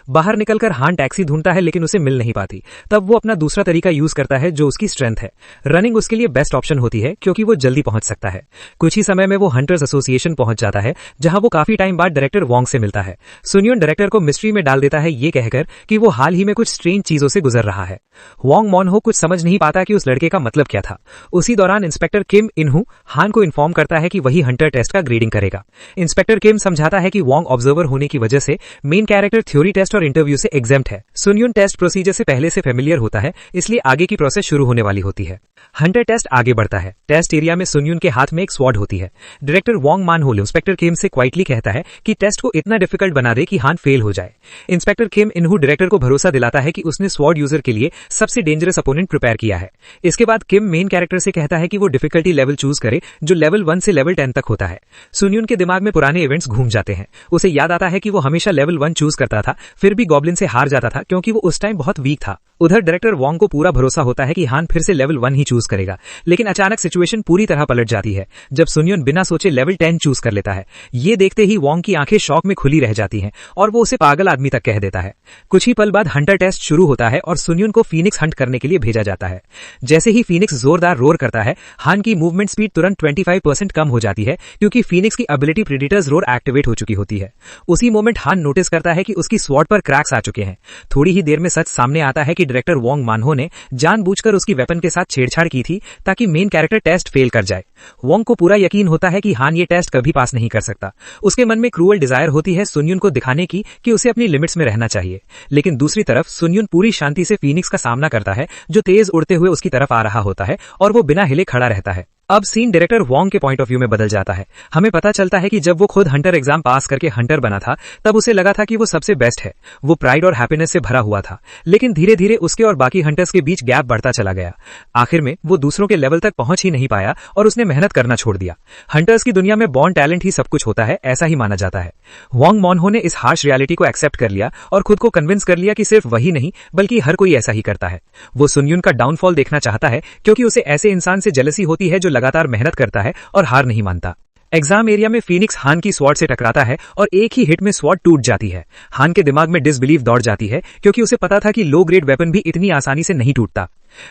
बाहर निकलकर हान टैक्सी ढूंढता है, लेकिन उसे मिल नहीं पाती। तब वो अपना दूसरा तरीका यूज करता है, जो उसकी स्ट्रेंथ है। रनिंग उसके लिए बेस्ट ऑप्शन होती है क्योंकि वो जल्दी पहुंच सकता है। कुछ ही समय में वो हंटर्स एसोसिएशन पहुंच जाता है, जहां वो काफी टाइम बाद डायरेक्टर वांग से मिलता है। सुन युन डायरेक्टर को मिस्ट्री में डाल देता है, ये कहकर कि वो हाल ही में कुछ स्ट्रेंज चीजों से गुजर रहा है। वांग मानहो कुछ समझ नहीं पाता कि उस लड़के का मतलब क्या था। उसी दौरान इंस्पेक्टर किम इनहू हान को इन्फॉर्म करता है कि वही हंटर टेस्ट का ग्रेडिंग करेगा। इंस्पेक्टर किम समझाता है कि वांग ऑब्जर्वर होने की वजह से मेन कैरेक्टर थ्योरी टेस्ट और इंटरव्यू से एग्जेम्प्ट है। सुन युन टेस्ट प्रोसीजर से पहले से फेमिलियर होता है, इसलिए आगे की प्रोसेस शुरू होने वाली होती है। हंटर टेस्ट आगे बढ़ता है। टेस्ट एरिया में सुन युन के हाथ में एक स्वॉर्ड होती है। डायरेक्टर वांग मानहो इंस्पेक्टर किम से क्वाइटली कहता है कि टेस्ट को इतना डिफिकल्ट बना दे कि हान फेल हो जाए। इंस्पेक्टर किम इनहू डायरेक्टर को भरोसा दिलाता है कि उसने स्वॉर्ड यूजर के लिए सबसे डेंजरस अपोनेंट प्रिपेयर किया है। इसके बाद किम मेन कैरेक्टर से कहता है कि वो डिफिकल्टी लेवल चूज करे, जो लेवल 1 से लेवल 10 तक होता है। सुन युन के दिमाग में पुराने इवेंट्स घूम जाते हैं। उसे याद आता है कि वो हमेशा लेवल 1 चूज करता था, फिर भी गॉब्लिन से हार जाता था क्योंकि वो उस टाइम बहुत वीक था। उधर डायरेक्टर वांग को पूरा भरोसा होता है कि हान फिर से लेवल 1 ही चूज करेगा, लेकिन अचानक सिचुएशन पूरी तरह पलट जाती है जब सुन युन बिना सोचे लेवल 10 चूज कर लेता है। ये देखते ही वांग की आंखें शॉक में खुली रह जाती हैं और वो उसे पागल आदमी तक कह देता है। कुछ ही पल बाद हंटर टेस्ट शुरू होता है और सुन युन को फीनिक्स हंट करने के लिए भेजा जाता है। जैसे ही फीनिक्स जोरदार रोर करता है, हान की मूवमेंट स्पीड तुरंत 25% कम हो जाती है क्योंकि फीनिक्स की एबिलिटी प्रेडिटर्स रोर एक्टिवेट हो चुकी होती है। उसी मोमेंट हान नोटिस करता है कि उसकी स्वॉर्ड पर क्रैक्स आ चुके हैं। थोड़ी ही देर में सच सामने आता है कि डायरेक्टर वांग मानहो ने जानबूझकर उसकी वेपन के साथ छेड़छाड़ की थी ताकि मेन कैरेक्टर टेस्ट फेल कर जाए। वांग को पूरा यकीन होता है कि हान ये टेस्ट कभी पास नहीं कर सकता। उसके मन में क्रूअल डिजायर होती है सुन युन को दिखाने की कि उसे अपनी लिमिट्स में रहना चाहिए, लेकिन दूसरी तरफ सुन युन पूरी शांति से फीनिक्स का सामना करता है, जो तेज उड़ते हुए उसकी तरफ आ रहा होता है और वो बिना हिले खड़ा रहता है। अब सीन डायरेक्टर वांग के पॉइंट ऑफ व्यू में बदल जाता है। हमें पता चलता है कि जब वो खुद हंटर एग्जाम पास करके हंटर बना था, तब उसे लगा था कि वो सबसे बेस्ट है। वो प्राइड और हैप्पीनेस से भरा हुआ था, लेकिन धीरे धीरे उसके और बाकी हंटर्स के बीच गैप बढ़ता चला गया। आखिर में वो दूसरों के लेवल तक पहुंच ही नहीं पाया और उसने मेहनत करना छोड़ दिया। हंटर्स की दुनिया में बॉर्न टैलेंट ही सब कुछ होता है, ऐसा ही माना जाता है। वांग मानहो ने इस हार्श रियलिटी को एक्सेप्ट कर लिया और खुद को कन्विंस कर लिया कि सिर्फ वही नहीं बल्कि हर कोई ऐसा ही करता है। वो सुन युन का डाउनफॉल देखना चाहता है क्योंकि उसे ऐसे इंसान से जेलसी होती है जो लगातार मेहनत करता है और हार नहीं मानता। एग्जाम एरिया में फीनिक्स हान की स्वॉर्ड से टकराता है और एक ही हिट में स्वॉर्ड टूट जाती है। हान के दिमाग में डिसबिलीफ दौड़ जाती है क्योंकि उसे पता था कि लो ग्रेड वेपन भी इतनी आसानी से नहीं टूटता।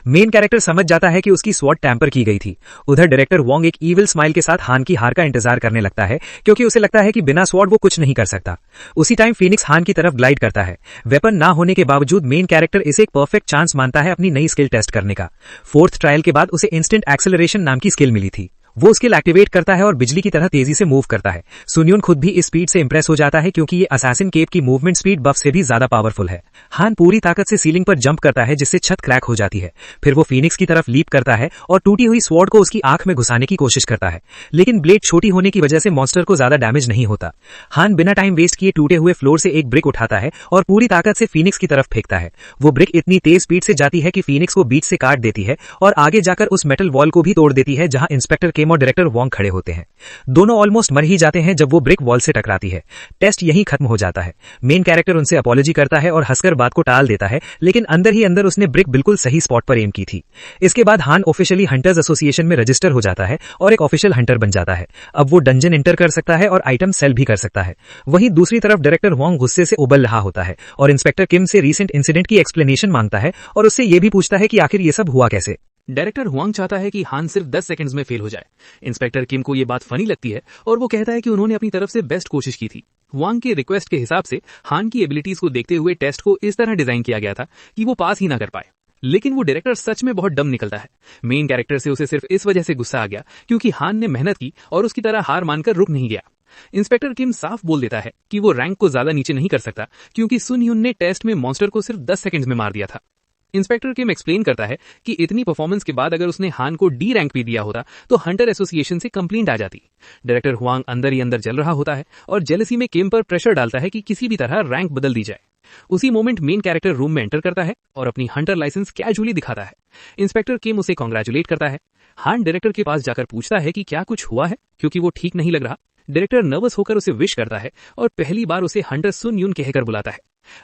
मेन कैरेक्टर समझ जाता है कि उसकी स्वॉर्ड टैंपर की गई थी। उधर डायरेक्टर वांग एक ईविल स्माइल के साथ हान की हार का इंतजार करने लगता है क्योंकि उसे लगता है कि बिना स्वॉर्ड वो कुछ नहीं कर सकता। उसी टाइम फीनिक्स हान की तरफ ग्लाइड करता है। वेपन ना होने के बावजूद मेन कैरेक्टर इसे एक परफेक्ट चांस मानता है अपनी नई स्किल टेस्ट करने का। 4th ट्रायल के बाद उसे इंस्टेंट एक्सेलरेशन नाम की स्किल मिली थी। वो स्किल एक्टिवेट करता है और बिजली की तरह तेजी से मूव करता है। सुन युन खुद भी इस स्पीड से इंप्रेस हो जाता है क्योंकि ये असैसिन केप की मूवमेंट स्पीड बफ से भी ज्यादा पावरफुल है। हान पूरी ताकत से सीलिंग पर जंप करता है जिससे छत क्रैक हो जाती है। फिर वो फीनिक्स की तरफ लीप करता है और टूटी हुई स्वॉर्ड को उसकी आंख में घुसाने की कोशिश करता है, लेकिन ब्लेड छोटी होने की वजह से मॉन्स्टर को ज्यादा डैमेज नहीं होता। हान बिना टाइम वेस्ट किए टूटे हुए फ्लोर से एक ब्रिक उठाता है और पूरी ताकत से फीनिक्स की तरफ फेंकता है। वो ब्रिक इतनी तेज स्पीड से जाती है कि फीनिक्स को बीच से काट देती है और आगे जाकर उस मेटल वॉल को भी तोड़ देती है जहां इंस्पेक्टर किम किम और डायरेक्टर वोंग खड़े होते हैं। दोनों ऑलमोस्ट मर ही जाते हैं जब वो ब्रिक वॉल से टकराती है। टेस्ट यहीं खत्म हो जाता है। मेन कैरेक्टर उनसे अपॉलॉजी करता है और हंसकर बात को टाल देता है, लेकिन अंदर ही अंदर उसने ब्रिक बिल्कुल सही स्पॉट पर एम की थी। इसके बाद हान ऑफिशियली हंटर्स एसोसिएशन में रजिस्टर हो जाता है और एक ऑफिशियल हंटर बन जाता है। अब वो डंजन एंटर कर सकता है और आइटम सेल भी कर सकता है। वहीं दूसरी तरफ डायरेक्टर वोंग गुस्से से उबल रहा होता है और इंस्पेक्टर किम से रीसेंट इंसिडेंट की एक्सप्लेनेशन मांगता है और उससे ये भी पूछता है कि आखिर ये सब हुआ कैसे। डायरेक्टर हुआंग चाहता है कि हान सिर्फ 10 सेकंड्स में फेल हो जाए। इंस्पेक्टर किम को ये बात फनी लगती है और वो कहता है कि उन्होंने अपनी तरफ से बेस्ट कोशिश की थी। हुआंग के रिक्वेस्ट के हिसाब से हान की एबिलिटीज को देखते हुए टेस्ट को इस तरह डिजाइन किया गया था कि वो पास ही ना कर पाए। लेकिन वो डायरेक्टर सच में बहुत डम निकलता है। मेन कैरेक्टर से उसे सिर्फ इस वजह से गुस्सा आ गया क्योंकि हान ने मेहनत की और उसकी तरह हार मानकर रुक नहीं गया। इंस्पेक्टर किम साफ बोल देता है कि वो रैंक को ज्यादा नीचे नहीं कर सकता क्योंकि सुन यून ने टेस्ट में मॉन्स्टर को सिर्फ 10 सेकंड्स में मार दिया था। इंस्पेक्टर किम एक्सप्लेन करता है कि इतनी परफॉर्मेंस के बाद अगर उसने हान को डी रैंक भी दिया होता तो हंटर एसोसिएशन से कंप्लेंट आ जाती। डायरेक्टर हुआंग अंदर ही अंदर जल रहा होता है और जेलसी में किम पर प्रेशर डालता है कि किसी भी तरह रैंक बदल दी जाए। उसी मोमेंट मेन कैरेक्टर रूम में एंटर करता है और अपनी हंटर लाइसेंस कैजुअली दिखाता है। इंस्पेक्टर किम उसे कॉन्ग्रेचुलेट करता है। हान डायरेक्टर के पास जाकर पूछता है कि क्या कुछ हुआ है क्योंकि वो ठीक नहीं लग रहा। डायरेक्टर नर्वस होकर उसे विश करता है और पहली बार उसे हंटर सुन यून कहकर बुलाता है।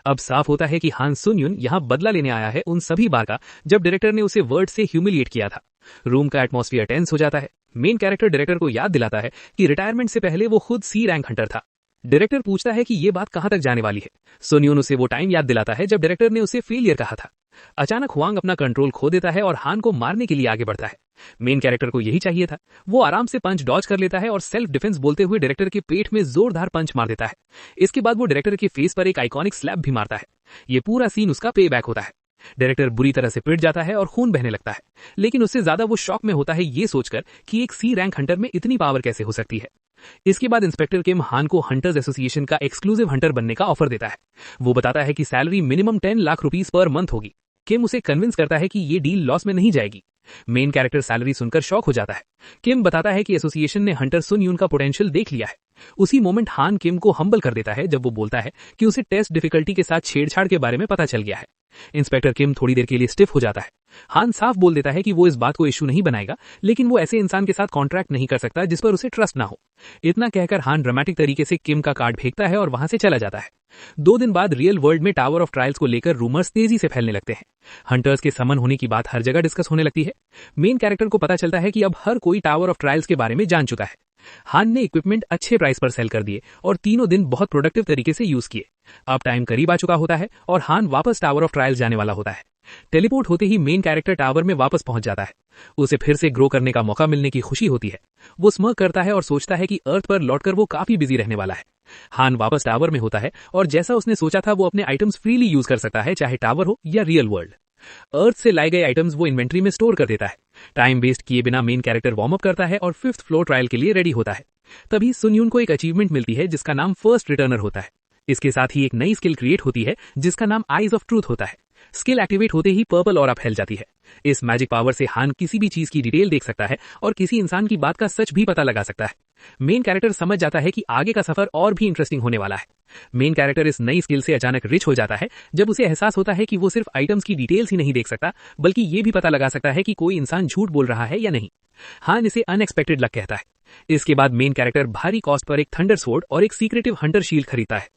अब साफ होता है कि हान सुन यून यहाँ बदला लेने आया है उन सभी बार का जब डायरेक्टर ने उसे वर्ड से ह्यूमिलिएट किया था। रूम का एटमॉस्फेयर टेंस हो जाता है। मेन कैरेक्टर डायरेक्टर को याद दिलाता है कि रिटायरमेंट से पहले वो खुद सी रैंक हंटर था। डायरेक्टर पूछता है कि ये बात कहां तक जाने वाली है। सुन यून उसे वो टाइम याद दिलाता है जब डायरेक्टर ने उसे फेलियर कहा था। अचानक हुआंग अपना कंट्रोल खो देता है और हान को मारने के लिए आगे बढ़ता है। मेन कैरेक्टर को यही चाहिए था। वो आराम से पंच डॉज कर लेता है और सेल्फ डिफेंस बोलते हुए डायरेक्टर के पेट में जोरदार पंच मार देता है। इसके बाद वो डायरेक्टर के फेस पर एक आइकॉनिक स्लैप भी मारता है। ये पूरा सीन उसका पे बैक होता है। डायरेक्टर बुरी तरह से पिट जाता है और खून बहने लगता है, लेकिन उससे ज्यादा वो शॉक में होता है ये सोचकर कि एक सी रैंक हंटर में इतनी पावर कैसे हो सकती है। इसके बाद इंस्पेक्टर किम हान को हंटर्स एसोसिएशन का एक्सक्लूसिव हंटर बनने का ऑफर देता है। वो बताता है कि salary minimum 10 lakh rupees per month होगी। किम उसे कन्विंस करता है कि ये डील लॉस में नहीं जाएगी। मेन कैरेक्टर सैलरी सुनकर शॉक हो जाता है। किम बताता है कि एसोसिएशन ने हंटर सुन यून का पोटेंशियल देख लिया है। उसी मोमेंट हान किम को हम्बल कर देता है जब वो बोलता है कि उसे टेस्ट डिफिकल्टी के साथ छेड़छाड़ के बारे में पता चल गया है। इंस्पेक्टर किम थोड़ी देर के लिए स्टिफ हो जाता है। हान साफ बोल देता है कि वो इस बात को इश्यू नहीं बनाएगा, लेकिन वो ऐसे इंसान के साथ कॉन्ट्रैक्ट नहीं कर सकता जिस पर उसे ट्रस्ट ना हो। इतना कहकर हान ड्रामेटिक तरीके से किम का कार्ड फेंकता है और वहां से चला जाता है। 2 दिन बाद रियल वर्ल्ड में टावर ऑफ ट्रायल्स को लेकर रूमर्स तेजी से फैलने लगते हैं। हंटर्स के समन होने की बात हर जगह डिस्कस होने लगती है। मेन कैरेक्टर को पता चलता है कि अब हर कोई टावर ऑफ ट्रायल्स के बारे में जान चुका है। हान ने इक्विपमेंट अच्छे प्राइस पर सेल कर दिए और तीनों दिन बहुत प्रोडक्टिव तरीके से यूज किए। अब टाइम करीब आ चुका होता है और हान वापस टावर ऑफ ट्रायल्स जाने वाला होता है। टेलीपोर्ट होते ही मेन कैरेक्टर टावर में वापस पहुंच जाता है। उसे फिर से ग्रो करने का मौका मिलने की खुशी होती है। वो स्मर्क करता है और सोचता है कि अर्थ पर लौटकर वो काफी बिजी रहने वाला है। हान वापस टावर में होता है और जैसा उसने सोचा था वो अपने आइटम्स फ्रीली यूज कर सकता है, चाहे टावर हो या रियल वर्ल्ड। अर्थ से लाए गए आइटम्स वो इन्वेंट्री में स्टोर कर देता है। टाइम वेस्ट किए बिना मेन कैरेक्टर वार्म अप करता है और 5th फ्लोर ट्रायल के लिए रेडी होता है। तभी सुन यून को एक अचीवमेंट मिलती है जिसका नाम फर्स्ट रिटर्नर होता है। इसके साथ ही एक नई स्किल क्रिएट होती है जिसका नाम आईज ऑफ ट्रूथ होता है। स्किल एक्टिवेट होते ही पर्पल ऑरा फैल जाती है। इस मैजिक पावर से हान किसी भी चीज की डिटेल देख सकता है और किसी इंसान की बात का सच भी पता लगा सकता है। मेन कैरेक्टर समझ जाता है कि आगे का सफर और भी इंटरेस्टिंग होने वाला है। मेन कैरेक्टर इस नई स्किल से अचानक रिच हो जाता है जब उसे एहसास होता है कि वो सिर्फ आइटम्स की डिटेल्स ही नहीं देख सकता, बल्कि ये भी पता लगा सकता है कि कोई इंसान झूठ बोल रहा है या नहीं। हान इसे अनएक्सपेक्टेड लक कहता है। इसके बाद मेन कैरेक्टर भारी कॉस्ट पर एक थंडर स्वॉर्ड और एक सीक्रेटिव हंटर शील्ड खरीदता है।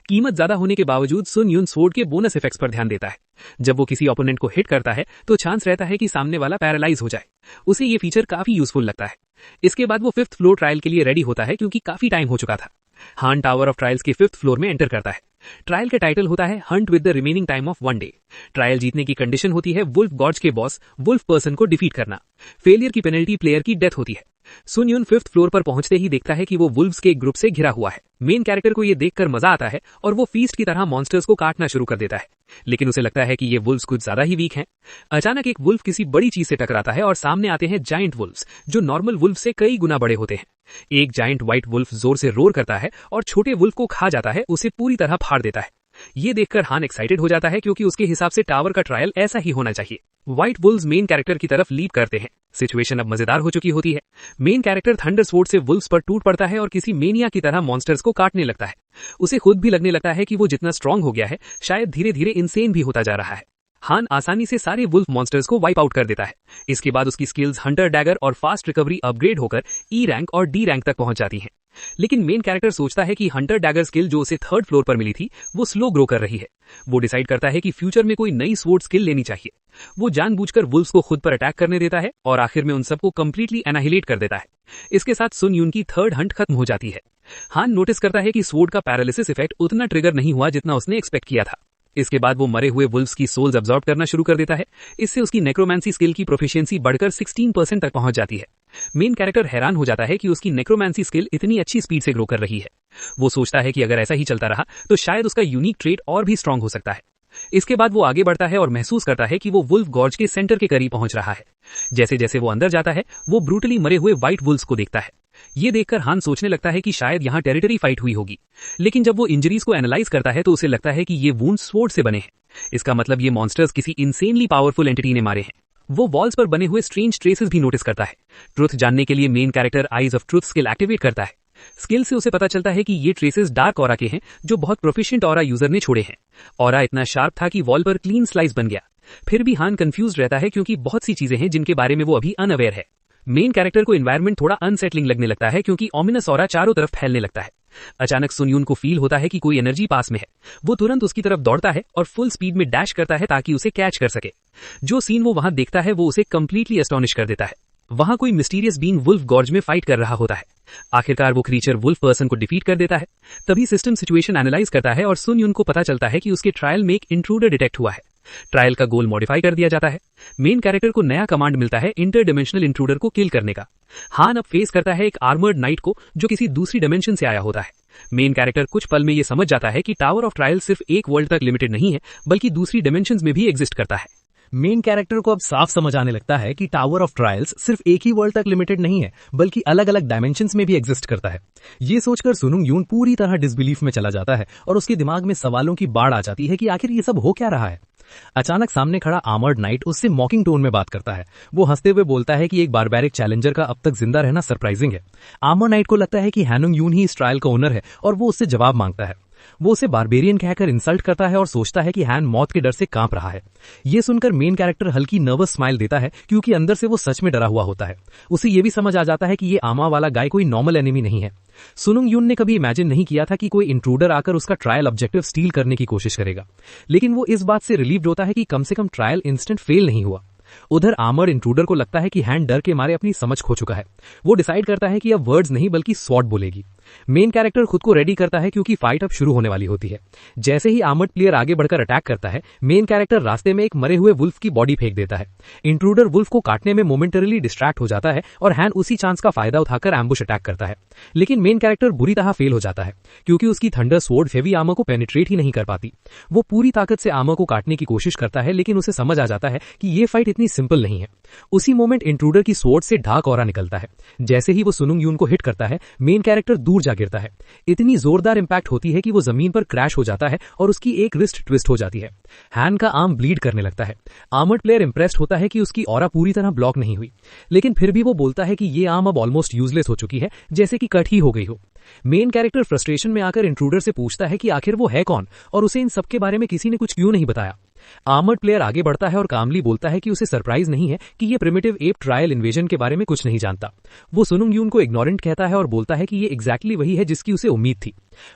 कीमत ज्यादा होने के बावजूद सुन यून स्वॉर्ड के बोनस इफेक्ट्स पर ध्यान देता है। जब वो किसी ओपोनेंट को हिट करता है तो चांस रहता है कि सामने वाला पैरालाइज हो जाए। उसे ये फीचर काफी यूजफुल लगता है। इसके बाद वो 5th फ्लोर ट्रायल के लिए रेडी होता है क्योंकि काफी टाइम हो चुका था। हान टावर ऑफ ट्रायल्स के 5th फ्लोर में एंटर करता है। ट्रायल का टाइटल होता है Hunt with the remaining time of 1 day. Trial जीतने की कंडीशन होती है वुल्फ गॉड्स के बॉस वुल्फ पर्सन को डिफीट करना। फेलियर की पेनल्टी प्लेयर की डेथ होती है। सुन यून 5th फ्लोर पर पहुंचते ही देखता है कि वो वुल्फ्स के एक ग्रुप से घिरा हुआ है। मेन कैरेक्टर को ये देखकर मजा आता है और वो फीस्ट की तरह मॉन्स्टर्स को काटना शुरू कर देता है, लेकिन उसे लगता है कि ये वुल्फ्स कुछ ज्यादा ही वीक हैं। अचानक एक वुल्फ किसी बड़ी चीज से टकराता है और सामने आते हैं जायंट वुल्फ्स जो नॉर्मल वुल्फ से कई गुना बड़े होते हैं। एक जायंट व्हाइट वुल्फ जोर से रोर करता है और छोटे वुल्फ को खा जाता है, उसे पूरी तरह फाड़ देता है। ये देखकर हान एक्साइटेड हो जाता है क्योंकि उसके हिसाब से टावर का ट्रायल ऐसा ही होना चाहिए। व्हाइट वुल्व्स मेन कैरेक्टर की तरफ लीड करते हैं। सिचुएशन अब मजेदार हो चुकी होती है। मेन कैरेक्टर थंडर स्वॉर्ड से वुल्व्स पर टूट पड़ता है और किसी मेनिया की तरह मॉन्स्टर्स को काटने लगता है। उसे खुद भी लगने लगता है कि वो जितना स्ट्रांग हो गया है शायद धीरे धीरे इंसेन भी होता जा रहा है। हान आसानी से सारे वुल्फ मॉन्स्टर्स को वाइप आउट कर देता है। इसके बाद उसकी स्किल्स हंटर डैगर और फास्ट रिकवरी अपग्रेड होकर ई रैंक और डी रैंक तक पहुंच जाती हैं। लेकिन मेन कैरेक्टर सोचता है कि हंटर डैगर स्किल जो उसे 3rd फ्लोर पर मिली थी वो स्लो ग्रो कर रही है। वो डिसाइड करता है कि फ्यूचर में कोई नई स्वॉर्ड स्किल लेनी चाहिए। वो जानबूझकर वुल्फ्स को खुद पर अटैक करने देता है और आखिर में उन सबको कंप्लीटली एनाहिलेट कर देता है। इसके साथ सुन यून की 3rd हंट खत्म हो जाती है। हान नोटिस करता है कि स्वॉर्ड का पैरालिसिस इफेक्ट उतना ट्रिगर नहीं हुआ जितना उसने एक्सपेक्ट किया था। इसके बाद वो मरे हुए वुल्फ्स की सोल्स अब्सॉर्ब करना शुरू कर देता है। इससे उसकी नेक्रोमैंसी स्किल की प्रोफिशिएंसी बढ़कर 16% तक पहुंच जाती है। मेन कैरेक्टर हैरान हो जाता है कि उसकी नेक्रोमैंसी स्किल इतनी अच्छी स्पीड से ग्रो कर रही है। वो सोचता है कि अगर ऐसा ही चलता रहा तो शायद उसका यूनिक ट्रेट और भी स्ट्रांग हो सकता है। इसके बाद वो आगे बढ़ता है और महसूस करता है कि वो वुल्फ गॉर्ज के सेंटर के करीब पहुंच रहा है। जैसे जैसे वो अंदर जाता है वो ब्रूटली मरे हुए व्हाइट वुल्फ्स को देखता है। ये देखकर हान सोचने लगता है कि शायद यहाँ टेरिटरी फाइट हुई होगी, लेकिन जब वो इंजरीज को एनालाइज करता है तो उसे लगता है कि ये वुंड्स स्वॉर्ड से बने हैं। इसका मतलब ये मॉन्स्टर्स किसी इनसेनली पावरफुल एंटिटी ने मारे हैं। वो वॉल्स पर बने हुए स्ट्रेंज ट्रेसेस भी नोटिस करता है। ट्रुथ जानने के लिए main character eyes of truth skill activate करता है। स्किल से उसे पता चलता है कि ये ट्रेसेस डार्क ऑरा के हैं जो बहुत प्रोफिशिएंट ऑरा यूजर ने छोड़े हैं। ऑरा इतना शार्प था कि वॉल पर क्लीन स्लाइस बन गया। फिर भी हान कंफ्यूज रहता है क्योंकि बहुत सी चीजें हैं जिनके बारे में वो अभी अनअवेयर है। मेन कैरेक्टर को एनवायरनमेंट थोड़ा अनसेटलिंग लगने लगता है क्योंकि ऑमिनस ऑरा चारों तरफ फैलने लगता है। अचानक सुन यून को फील होता है कि कोई एनर्जी पास में है। वो तुरंत उसकी तरफ दौड़ता है और फुल स्पीड में डैश करता है ताकि उसे कैच कर सके। जो सीन वो वहां देखता है वो उसे कंप्लीटली एस्टॉनिश कर देता है। वहां कोई मिस्टीरियस बीइंग वुल्फ गॉर्ज में फाइट कर रहा होता है। आखिरकार वो क्रीचर वुल्फ पर्सन को डिफीट कर देता है। तभी सिस्टम सिचुएशन एनालाइज करता है और सुन यून को पता चलता है कि उसके ट्रायल में एक इंट्रूडर डिटेक्ट हुआ है। ट्रायल का गोल मॉडिफाई कर दिया जाता है। मेन कैरेक्टर को नया कमांड मिलता है इंटर डिमेंशनल इंट्रूडर को किल करने का। हान अब फेस करता है एक आर्मर्ड नाइट को जो किसी दूसरी डिमेंशन से आया होता है। मेन कैरेक्टर कुछ पल में ये समझ जाता है कि टावर ऑफ ट्रायल सिर्फ एक वर्ल्ड तक लिमिटेड नहीं है बल्कि दूसरी डिमेंशंस में भी एग्जिस्ट करता है। मेन कैरेक्टर को अब साफ समझ आने लगता है कि टावर ऑफ ट्रायल्स सिर्फ एक ही वर्ल्ड तक लिमिटेड नहीं है बल्कि अलग अलग डायमेंशंस में भी एग्जिस्ट करता है। ये सोचकर सुनुंग यून पूरी तरह डिसबिलीफ में चला जाता है और उसके दिमाग में सवालों की बाढ़ आ जाती है कि आखिर ये सब हो क्या रहा है। अचानक सामने खड़ा आर्मर्ड नाइट उससे मॉकिंग टोन में बात करता है। वो हंसते हुए बोलता है कि एक बारबैरिक चैलेंजर का अब तक जिंदा रहना सरप्राइजिंग है। आर्मर्ड नाइट को लगता है कि हैनुंग यून ही इस ट्रायल का ओनर है और वो उससे जवाब मांगता है। वो उसे बारबेरियन कहकर इंसल्ट करता है और सोचता है कि हैन मौत के डर से कांप रहा है। ये सुनकर मेन कैरेक्टर हल्की नर्वस स्माइल देता है क्योंकि अंदर से वो सच में डरा हुआ होता है। उसे ये भी समझ आ जाता है कि ये आमा वाला गाय कोई नॉर्मल एनिमी नहीं है। सुनुंग यून ने कभी इमेजिन नहीं किया था कि कोई इंट्रूडर आकर उसका ट्रायल ऑब्जेक्टिव स्टील करने की कोशिश करेगा, लेकिन वो इस बात से रिलीव्ड होता है कि कम से कम ट्रायल इंस्टेंट फेल नहीं हुआ। उधर आर्मर्ड इंट्रूडर को लगता है कि हैन डर के मारे अपनी समझ खो चुका है। वो डिसाइड करता है कि अब वर्ड्स नहीं बल्कि स्वॉर्ड बोलेगी। मेन कैरेक्टर खुद को रेडी करता है क्योंकि फाइट अब शुरू होने वाली होती है। जैसे ही आर्मर्ड प्लेयर आगे बढ़कर अटैक करता है, मेन कैरेक्टर रास्ते में एक मरे हुए वुल्फ की बॉडी फेंक देता है। इंट्रूडर वुल्फ को काटने में मोमेंटरीली डिस्ट्रैक्ट हो जाता है और हैन उसी चांस का फायदा उठाकर एम्बुश अटैक करता है। लेकिन मेन कैरेक्टर बुरी तरह फेल हो जाता है क्योंकि उसकी थंडर स्वॉर्ड हेवी आर्मर को पेनिट्रेट ही नहीं कर पाती। वो पूरी ताकत से आर्मर को काटने की कोशिश करता है, लेकिन उसे समझ आ जाता है कि ये फाइट इतनी सिंपल नहीं है। उसी मोमेंट इंट्रूडर की स्वॉर्ड से डार्क ऑरा निकलता है। जैसे ही वो सुनुंग यून को हिट करता है, मेन कैरेक्टर दूर जा गिरता है। इतनी जोरदार इंपैक्ट होती है कि वो जमीन पर क्रैश हो जाता है और उसकी एक रिस्ट ट्विस्ट हो जाती है। हैन का आर्म ब्लीड करने लगता है। आर्मर्ड प्लेयर इंप्रेस्ड होता है कि उसकी ऑरा पूरी तरह ब्लॉक नहीं हुई, लेकिन फिर भी वो बोलता है कि ये आर्म अब ऑलमोस्ट यूजलेस हो चुकी है, जैसे कि कट ही हो गई हो। मेन कैरेक्टर फ्रस्ट्रेशन में आकर इंट्रूडर से पूछता है कि आखिर वो है कौन और उसे इन सब के बारे में किसी ने कुछ क्यों नहीं बताया। आर्मर्ड प्लेयर आगे बढ़ता है और कामली बोलता है कि उसे सरप्राइज नहीं है कि ये प्रिमिटिव एप ट्रायल इन्वेजन के बारे में कुछ नहीं जानता। वो सुनुंग यून को इग्नोरेंट कहता है और बोलता है कि ये एग्जैक्टली वही है जिसकी उसे उम्मीद थी।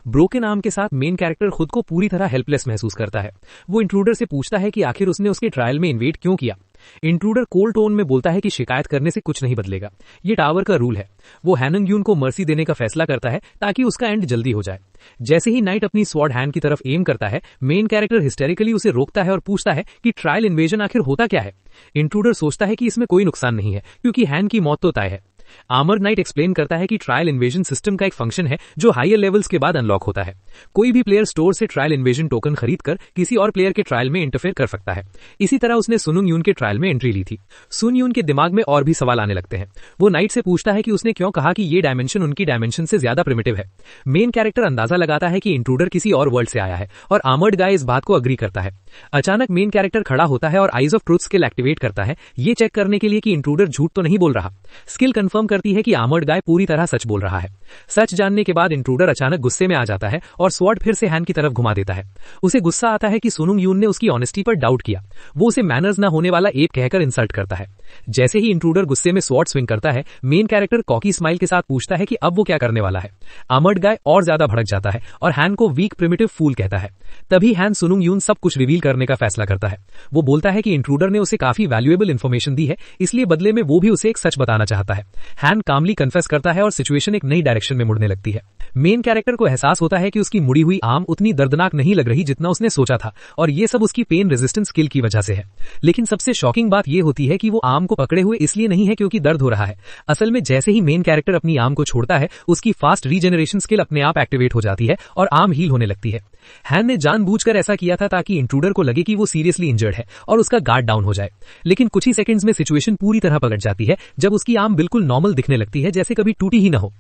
ब्रोकन आर्म के साथ मेन कैरेक्टर खुद को पूरी तरह हेल्पलेस महसूस करता है। वो इंट्रूडर से पूछता है कि आखिर उसने उसके ट्रायल में इन्वेट क्यों किया। इंट्रूडर कोल्ड टोन में बोलता है कि शिकायत करने से कुछ नहीं बदलेगा, ये टावर का रूल है। वो हैनुंग यून को मर्सी देने का फैसला करता है ताकि उसका एंड जल्दी हो जाए। जैसे ही नाइट अपनी स्वॉर्ड हैंड की तरफ एम करता है, मेन कैरेक्टर हिस्टेरिकली उसे रोकता है और पूछता है कि ट्रायल इन्वेजन आखिर होता क्या है। इंट्रूडर सोचता है कि इसमें कोई नुकसान नहीं है क्योंकि हैंड की मौत तो तय है। आर्मर्ड नाइट एक्सप्लेन करता है कि ट्रायल इन्वेजन सिस्टम का एक फंक्शन है जो हायर लेवल्स के बाद अनलॉक होता है। कोई भी प्लेयर स्टोर से ट्रायल इन्वेजन टोकन खरीदकर किसी और प्लेयर के ट्रायल में इंटरफेयर कर सकता है। इसी तरह उसने सुनुंग यून के ट्रायल में एंट्री ली थी। सुन यून के दिमाग में और भी सवाल आने लगते हैं। वो नाइट से पूछता है कि उसने क्यों कहा कि ये डायमेंशन उनकी डायमेंशन से ज्यादा प्रिमिटिव है। मेन कैरेक्टर अंदाजा लगाता है कि इंट्रूडर किसी और वर्ल्ड से आया है और आर्मर्ड गाय इस बात को अग्री करता है। अचानक मेन कैरेक्टर खड़ा होता है और eyes of truth skill activate करता है, ये चेक करने के लिए कि इंट्रूडर झूठ तो नहीं बोल रहा। स्किल कंफर्म कंफर्म करती है कि आर्मर्ड गाय पूरी तरह सच बोल रहा है। सच जानने के बाद इंट्रूडर अचानक गुस्से में आ जाता है और स्वॉर्ड फिर से हैन की तरफ घुमा देता है। उसे गुस्सा आता है कि सुनुंग यून ने उसकी ऑनेस्टी पर डाउट किया। वो उसे मैनर्स ना होने वाला एप कहकर इंसल्ट करता है। जैसे ही इंट्रूडर गुस्से में स्वॉर्ड स्विंग करता है, मेन कैरेक्टर कॉकी स्माइल के साथ पूछता है कि अब वो क्या करने वाला है। आर्मर्ड गाय और ज्यादा भड़क जाता है और हैन को वीक प्रिमिटिव फूल कहता है। तभी हैन सुनुंग यून सब कुछ रिवील करने का फैसला करता है। वो बोलता है कि इंट्रूडर ने उसे काफी वैल्यूएबल इंफॉर्मेशन दी है, इसलिए बदले में वो भी उसे एक सच बताना चाहता है। हैन कामली कन्फेस करता है और सिचुएशन एक नई डायरेक्शन में मुड़ने लगती है। मेन कैरेक्टर को एहसास होता है कि उसकी मुड़ी हुई आर्म उतनी दर्दनाक नहीं लग रही जितना उसने सोचा था, और ये सब उसकी पेन रेजिस्टेंस स्किल की वजह से है। लेकिन सबसे शॉकिंग बात यह होती है कि वो आर्म को पकड़े हुए इसलिए नहीं है क्योंकि दर्द हो रहा है। असल में जैसे ही मेन कैरेक्टर अपनी आर्म को छोड़ता है, उसकी फास्ट रीजेनरेशन स्किल अपने आप एक्टिवेट हो जाती है और आर्म हील होने लगती है। हैन ने जानबूझकर ऐसा किया था ताकि इंट्रूडर को लगे कि वो सीरियसली इंजर्ड है और उसका गार्ड डाउन हो जाए। लेकिन कुछ ही सेकंड्स में सिचुएशन पूरी तरह पलट जाती है जब उसकी आर्म बिल्कुल नॉर्मल दिखने लगती है, जैसे कभी टूटी ही न हो।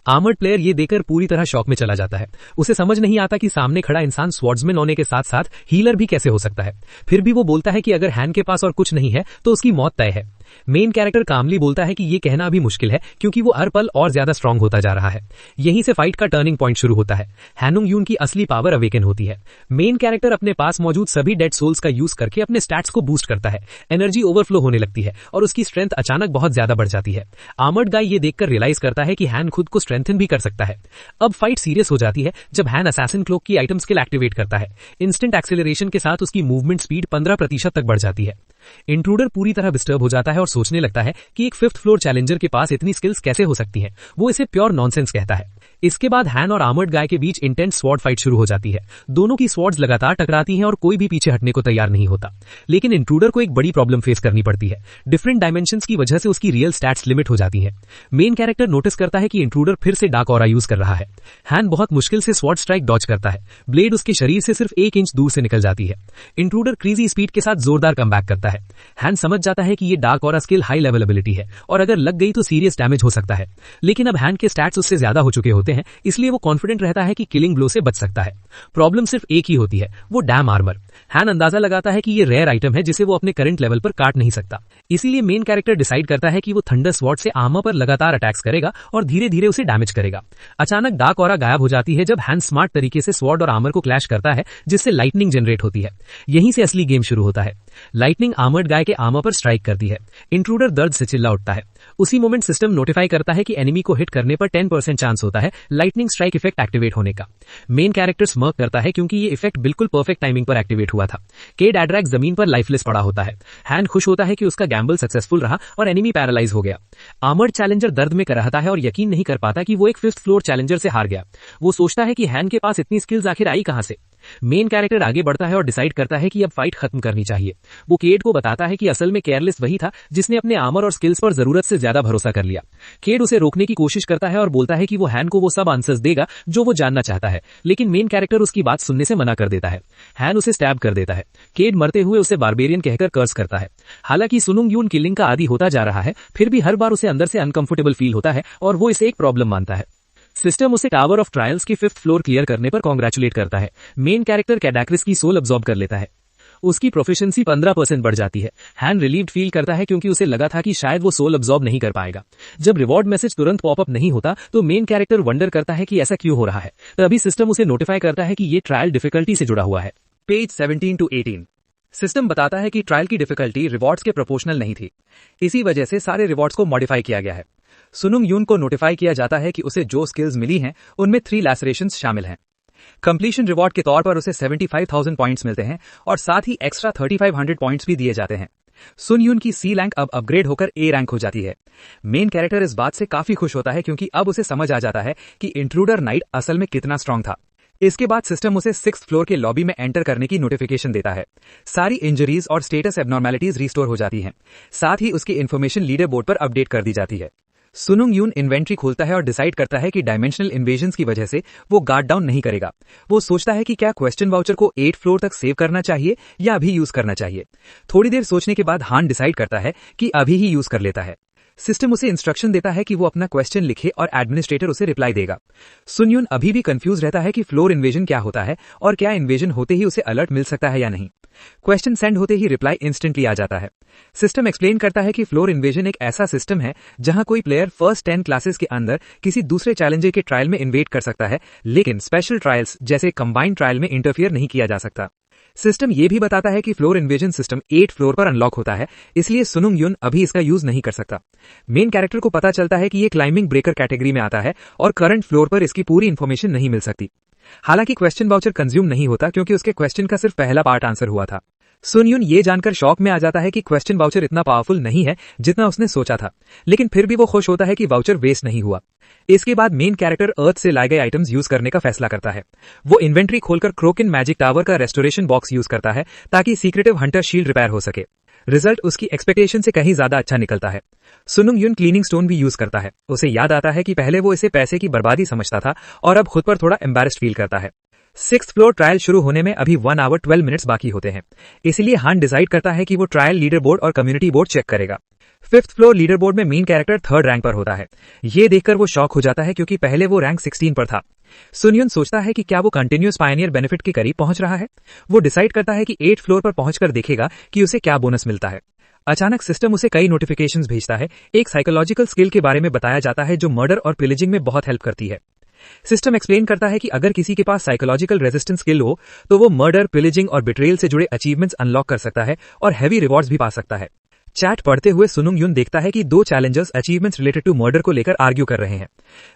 आर्मर्ड प्लेयर ये देखकर पूरी तरह शॉक में चला जाता है। उसे समझ नहीं आता कि सामने खड़ा इंसान स्वॉर्ड्समैन होने के साथ साथ हीलर भी कैसे हो सकता है। फिर भी वो बोलता है कि अगर हैन के पास और कुछ नहीं है तो उसकी मौत तय है। मेन कैरेक्टर कामली बोलता है कि ये कहना भी मुश्किल है क्योंकि वो हर पल और ज्यादा स्ट्रांग होता जा रहा है। यहीं से फाइट का टर्निंग पॉइंट शुरू होता है। हैनुंग यून की असली पावर अवेकन होती है। मेन कैरेक्टर अपने पास मौजूद सभी डेड सोल्स का यूज करके अपने स्टैट्स को बूस्ट करता है। एनर्जी ओवरफ्लो होने लगती है और उसकी स्ट्रेंथ अचानक बहुत ज्यादा बढ़ जाती है। आर्मर्ड गाय ये देखकर रियलाइज करता है कि हैन खुद को स्ट्रेंथन भी कर सकता है। अब फाइट सीरियस हो जाती है जब हैन असैसिन क्लोक की आइटम स्किल एक्टिवेट करता है। इंस्टेंट एक्सेलरेशन के साथ उसकी मूवमेंट स्पीड 15% तक बढ़ जाती है। इंट्रूडर पूरी तरह डिस्टर्ब हो जाता है और सोचने लगता है कि एक 5th फ्लोर चैलेंजर के पास इतनी स्किल्स कैसे हो सकती हैं। वो इसे प्योर नॉनसेंस कहता है। इसके बाद हैन और आर्मर्ड गाय के बीच इंटेंस स्वॉर्ड फाइट शुरू हो जाती है। दोनों की स्वॉर्ड्स लगातार टकराती हैं और कोई भी पीछे हटने को तैयार नहीं होता। लेकिन इंट्रूडर को एक बड़ी प्रॉब्लम फेस करनी पड़ती है। डिफरेंट डायमेंशंस की वजह से उसकी रियल स्टैट्स लिमिट हो जाती हैं। मेन कैरेक्टर नोटिस करता है कि इंट्रूडर फिर से डार्क ऑरा यूज कर रहा है। हैन बहुत मुश्किल से स्वॉर्ड स्ट्राइक डॉज करता है। ब्लेड उसके शरीर से सिर्फ 1 इंच दूर से निकल जाती है। इंट्रूडर क्रेजी स्पीड के साथ जोरदार कमबैक करता है। हैन समझ जाता है कि ये dark aura skill high level ability है और अगर लग गई तो सीरियस डैमेज हो सकता है। लेकिन अब हैन के स्टैट्स उससे ज्यादा हो चुके होते हैं, इसलिए वो कॉन्फिडेंट रहता है कि किलिंग ब्लो से बच सकता है। प्रॉब्लम सिर्फ एक ही होती है, वो डैम आर्मर। हैन अंदाजा लगाता है कि ये रेयर आइटम है जिसे वो अपने करंट लेवल पर काट नहीं सकता। इसीलिए मेन कैरेक्टर डिसाइड करता है कि वो थंडर स्वॉर्ड से आर्मर पर लगातार अटैक्स करेगा और धीरे धीरे उसे डैमेज करेगा। अचानक डार्क ऑरा गायब हो जाती है जब हैन स्मार्ट तरीके से स्वॉर्ड और आर्मर को क्लैश करता है, जिससे लाइटनिंग जनरेट होती है। यहीं से असली गेम शुरू होता है। लाइटनिंग आर्मर्ड गाय के आर्मर पर स्ट्राइक करती है। इंट्रूडर दर्द से चिल्ला उठता है। उसी मोमेंट सिस्टम नोटिफाई करता है कि एनिमी को हिट करने पर 10% चांस होता है लाइटनिंग स्ट्राइक इफेक्ट एक्टिवेट होने का। मेन कैरेक्टर स्मर्क करता है क्योंकि ये इफेक्ट बिल्कुल परफेक्ट टाइमिंग पर एक्टिवेट हुआ था। केड एड्रैक जमीन पर लाइफलेस पड़ा होता है। हैन खुश होता है कि उसका गैम्बल सक्सेसफुल रहा और एनिमी पैरालाइज हो गया। आर्मर्ड चैलेंजर दर्द में कराहता है और यकीन नहीं कर पाता कि वो एक 5th फ्लोर चैलेंजर से हार गया। वो सोचता है कि हैन के पास इतनी स्किल्स आखिर आई कहां से। मेन कैरेक्टर आगे बढ़ता है और डिसाइड करता है कि अब फाइट खत्म करनी चाहिए। वो केड को बताता है कि असल में केयरलेस वही था जिसने अपने आर्मर और स्किल्स पर जरूरत से ज्यादा भरोसा कर लिया। केड उसे रोकने की कोशिश करता है और बोलता है कि वो हैन को वो सब आंसर्स देगा जो वो जानना चाहता है, लेकिन मेन कैरेक्टर उसकी बात सुनने से मना कर देता है। हैन उसे स्टैब कर देता है। केड मरते हुए उसे बारबेरियन कहकर कर्स करता है। हालांकि सुनुंग यून किलिंग का आदी होता जा रहा है, फिर भी हर बार उसे अंदर से अनकंफर्टेबल फील होता है और वो इसे एक प्रॉब्लम मानता है। सिस्टम उसे टावर ऑफ ट्रायल्स की 5th फ्लोर क्लियर करने पर कांग्रेचुलेट करता है। मेन कैरेक्टर कैडाक्रिस की सोल अब्सॉर्ब कर लेता है। उसकी प्रोफिशिएंसी 15% बढ़ जाती है। हैन रिलीव्ड फील करता है क्योंकि उसे लगा था कि शायद वो सोल अब्सॉर्ब नहीं कर पाएगा। जब रिवॉर्ड मैसेज तुरंत पॉपअप नहीं होता तो मेन कैरेक्टर वंडर करता है कि ऐसा क्यों हो रहा है। तभी सिस्टम उसे नोटिफाई करता है कि ये ट्रायल डिफिकल्टी से जुड़ा हुआ है। Page 17 to 18। सिस्टम बताता है कि ट्रायल की डिफिकल्टी रिवॉर्ड्स के प्रोपोर्शनल नहीं थी। इसी वजह से सारे रिवॉर्ड्स को मॉडिफाई किया गया है। सुनुंग यून को नोटिफाई किया जाता है कि उसे जो स्किल्स मिली हैं उनमें 3 लैसरेशंस शामिल हैं। कंप्लीशन रिवॉर्ड के तौर पर उसे 75,000 पॉइंट्स मिलते हैं और साथ ही एक्स्ट्रा 3500 पॉइंट्स भी दिए जाते हैं। सुन यून की सी रैंक अब अपग्रेड होकर ए रैंक हो जाती है। मेन कैरेक्टर इस बात से काफी खुश होता है क्योंकि अब उसे समझ आ जाता है कि इंट्रूडर नाइट असल में कितना स्ट्रांग था। इसके बाद सिस्टम उसे 6th फ्लोर के लॉबी में एंटर करने की नोटिफिकेशन देता है। सारी इंजरीज और स्टेटस एबनॉर्मेलिटीज रिस्टोर हो जाती हैं। साथ ही उसकी इन्फॉर्मेशन लीडर बोर्ड पर अपडेट कर दी जाती है। सुनुंग यून इन्वेंट्री खोलता है और डिसाइड करता है कि डायमेंशनल इन्वेजन्स की वजह से वो गार्ड डाउन नहीं करेगा। वो सोचता है कि क्या क्वेश्चन वाउचर को 8 फ्लोर तक सेव करना चाहिए या अभी यूज करना चाहिए। थोड़ी देर सोचने के बाद हान डिसाइड करता है कि अभी ही यूज कर लेता है। सिस्टम उसे इंस्ट्रक्शन देता है कि वो अपना क्वेश्चन लिखे और एडमिनिस्ट्रेटर उसे रिप्लाई देगा। सुन यून अभी भी कंफ्यूज रहता है कि फ्लोर इन्वेजन क्या होता है और क्या इन्वेजन होते ही उसे अलर्ट मिल सकता है या नहीं। क्वेश्चन सेंड होते ही रिप्लाई इंस्टेंटली आ जाता है। सिस्टम एक्सप्लेन करता है कि फ्लोर इन्वेजन एक ऐसा सिस्टम है जहां कोई प्लेयर फर्स्ट 10 क्लासेस के अंदर किसी दूसरे चैलेंजर के ट्रायल में इन्वेट कर सकता है, लेकिन स्पेशल ट्रायल्स जैसे कंबाइंड ट्रायल में इंटरफियर नहीं किया जा सकता। सिस्टम यह भी बताता है कि फ्लोर इन्वेजन सिस्टम 8 फ्लोर पर अनलॉक होता है, इसलिए सुनुंग युन अभी इसका यूज नहीं कर सकता। मेन कैरेक्टर को पता चलता है कि ये क्लाइंबिंग ब्रेकर कैटेगरी में आता है और करंट फ्लोर पर इसकी पूरी इंफॉर्मेशन नहीं मिल सकती। हालांकि क्वेश्चन वाउचर कंज्यूम नहीं होता क्योंकि उसके क्वेश्चन का सिर्फ पहला पार्ट आंसर हुआ था। सुन युन ये जानकर शॉक में आ जाता है कि क्वेश्चन वाउचर इतना पावरफुल नहीं है जितना उसने सोचा था, लेकिन फिर भी वो खुश होता है कि वाउचर वेस्ट नहीं हुआ। इसके बाद मेन कैरेक्टर अर्थ से लाए गए आइटम्स यूज करने का फैसला करता है। वो इन्वेंट्री खोलकर क्रोकिन मैजिक टावर का रेस्टोरेशन बॉक्स यूज करता है ताकि सीक्रेटिव हंटर शील्ड रिपेयर हो सके। रिजल्ट उसकी एक्सपेक्टेशन से कहीं ज्यादा अच्छा निकलता है। सुनुंग युन क्लीनिंग स्टोन भी यूज करता है। उसे याद आता है कि पहले वो इसे पैसे की बर्बादी समझता था और अब खुद पर थोड़ा एम्बैरेस्ड फील करता है। 6th फ्लोर ट्रायल शुरू होने में अभी 1 आवर 12 मिनट्स बाकी होते हैं, इसलिए हान डिसाइड करता है कि वो ट्रायल लीडर बोर्ड और कम्युनिटी बोर्ड चेक करेगा। 5th फ्लोर लीडर बोर्ड में मेन कैरेक्टर 3rd रैंक पर होता है। ये देखकर वो शॉक हो जाता है क्योंकि पहले वो रैंक 16 पर था। सुनयुन सोचता है कि क्या वो कंटिन्यूअस पायनियर बेनिफिट के करीब पहुंच रहा है। वो डिसाइड करता है कि 8th फ्लोर पर पहुंचकर देखेगा कि उसे क्या बोनस मिलता है। अचानक सिस्टम उसे कई नोटिफिकेशंस भेजता है। एक साइकोलॉजिकल स्किल के बारे में बताया जाता है जो मर्डर और पिलेजिंग में बहुत हेल्प करती है। सिस्टम एक्सप्लेन करता है कि अगर किसी के पास साइकोलॉजिकल रेजिस्टेंस स्किल हो तो वो मर्डर, पिलेजिंग और बिट्रेयल से जुड़े अचीवमेंट्स अनलॉक कर सकता है और हैवी रिवॉर्ड्स भी पा सकता है। चैट पढ़ते हुए सुनुंग युन देखता है कि 2 challengers achievements related to murder को लेकर आर्ग्यू कर रहे हैं।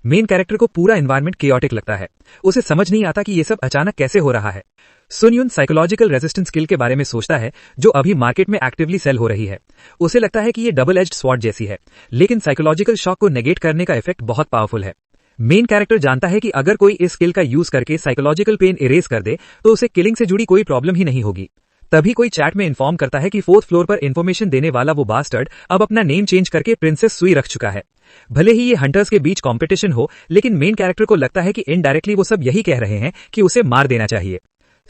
मेन कैरेक्टर को पूरा एनवायरनमेंट केओटिक लगता है। उसे समझ नहीं आता कि ये सब अचानक कैसे हो रहा है। सुन युन साइकोलॉजिकल रेजिस्टेंस स्किल के बारे में सोचता है जो अभी मार्केट में एक्टिवली सेल हो रही है। उसे लगता है कि ये डबल एज्ड स्वॉर्ड जैसी है, लेकिन साइकोलॉजिकल शॉक को नेगेट करने का इफेक्ट बहुत पावरफुल है। मेन कैरेक्टर जानता है कि अगर कोई इस स्किल का यूज करके साइकोलॉजिकल पेन इरेज कर दे तो उसे किलिंग से जुड़ी कोई प्रॉब्लम ही नहीं होगी। तभी कोई चैट में इन्फॉर्म करता है कि 4th फ्लोर पर इन्फॉर्मेशन देने वाला वो बास्टर्ड अब अपना नेम चेंज करके प्रिंसेस सुई रख चुका है। भले ही ये हंटर्स के बीच कंपटीशन हो, लेकिन मेन कैरेक्टर को लगता है कि इनडायरेक्टली वो सब यही कह रहे हैं कि उसे मार देना चाहिए।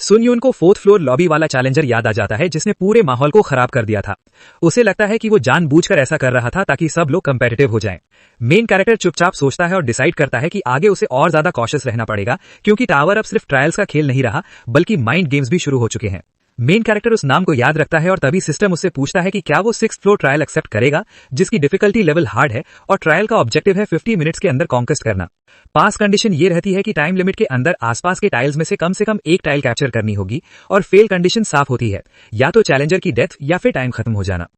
सुन युन को 4th फ्लोर लॉबी वाला चैलेंजर याद आ जाता है जिसने पूरे माहौल को खराब कर दिया था। उसे लगता है कि वो जानबूझकर ऐसा कर रहा था ताकि सब लोग कंपेटिटिव हो जाएं। मेन कैरेक्टर चुपचाप सोचता है और डिसाइड करता है कि आगे उसे और ज्यादा कॉशियस रहना पड़ेगा क्योंकि टावर अब सिर्फ ट्रायल्स का खेल नहीं रहा बल्कि माइंड गेम्स भी शुरू हो चुके हैं। मेन कैरेक्टर उस नाम को याद रखता है और तभी सिस्टम उससे पूछता है कि क्या वो 6th फ्लोर ट्रायल एक्सेप्ट करेगा जिसकी डिफिकल्टी लेवल हार्ड है और ट्रायल का ऑब्जेक्टिव है 50 मिनट्स के अंदर कॉन्क्वेस्ट करना। पास कंडीशन ये रहती है कि टाइम लिमिट के अंदर आसपास के टाइल्स में से कम एक टाइल कैप्चर करनी होगी और फेल कंडीशन साफ होती है, या तो चैलेंजर की डेथ या फिर टाइम खत्म हो जाना।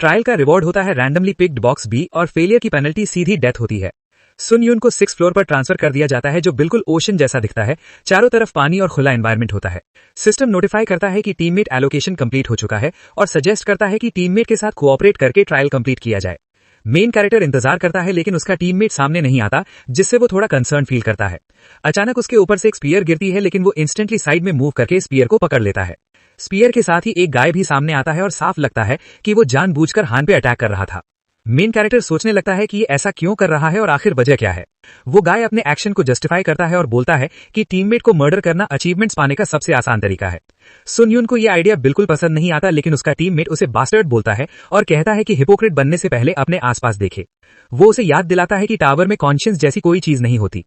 ट्रायल का रिवॉर्ड होता है रैंडमली पिक्ड बॉक्स बी और फेलियर की पेनल्टी सीधी डेथ होती है। सुन युन को 6th फ्लोर पर ट्रांसफर कर दिया जाता है जो बिल्कुल ओशन जैसा दिखता है। चारों तरफ पानी और खुला एनवायरनमेंट होता है। सिस्टम नोटिफाई करता है कि टीममेट एलोकेशन कंप्लीट हो चुका है और सजेस्ट करता है कि टीममेट के साथ कोऑपरेट करके ट्रायल कंप्लीट किया जाए। मेन कैरेक्टर इंतजार करता है लेकिन उसका टीममेट सामने नहीं आता, जिससे वो थोड़ा कंसर्न फील करता है। अचानक उसके ऊपर से एक स्पीयर गिरती है लेकिन वो इंस्टेंटली साइड में मूव करके स्पीयर को पकड़ लेता है। स्पीयर के साथ ही एक गाय भी सामने आता है और साफ लगता है कि वो जानबूझकर हान पे अटैक कर रहा था। मेन कैरेक्टर सोचने लगता है कि ये ऐसा क्यों कर रहा है और आखिर वजह क्या है। वो गाय अपने एक्शन को जस्टिफाई करता है और बोलता है कि टीममेट को मर्डर करना अचीवमेंट्स पाने का सबसे आसान तरीका है। सुन युन को ये आइडिया बिल्कुल पसंद नहीं आता, लेकिन उसका टीममेट उसे बास्टर्ड बोलता है और कहता है कि हिपोक्रेट बनने से पहले अपने आसपास देखे। वो उसे याद दिलाता है कि टावर में कॉन्शियंस जैसी कोई चीज नहीं होती।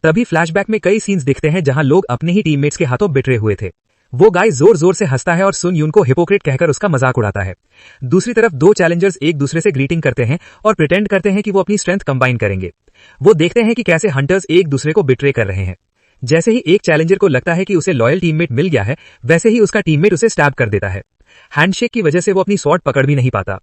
तभी फ्लैशबैक में कई सीन्स दिखते हैं जहां लोग अपने ही टीममेट्स के हाथों बिटरे हुए थे। वो गाय जोर जोर से हंसता है और सुन युन को हिपोक्रेट कहकर उसका मजाक उड़ाता है। दूसरी तरफ 2 चैलेंजर्स एक दूसरे से ग्रीटिंग करते हैं और प्रिटेंड करते हैं कि वो अपनी स्ट्रेंथ कंबाइन करेंगे। वो देखते हैं कि कैसे हंटर्स एक दूसरे को बिट्रे कर रहे हैं। जैसे ही एक चैलेंजर को लगता है कि उसे लॉयल टीममेट मिल गया है, वैसे ही उसका टीममेट उसे स्टैब कर देता है। हैंडशेक की वजह से वो अपनी स्वॉर्ड पकड़ भी नहीं पाता।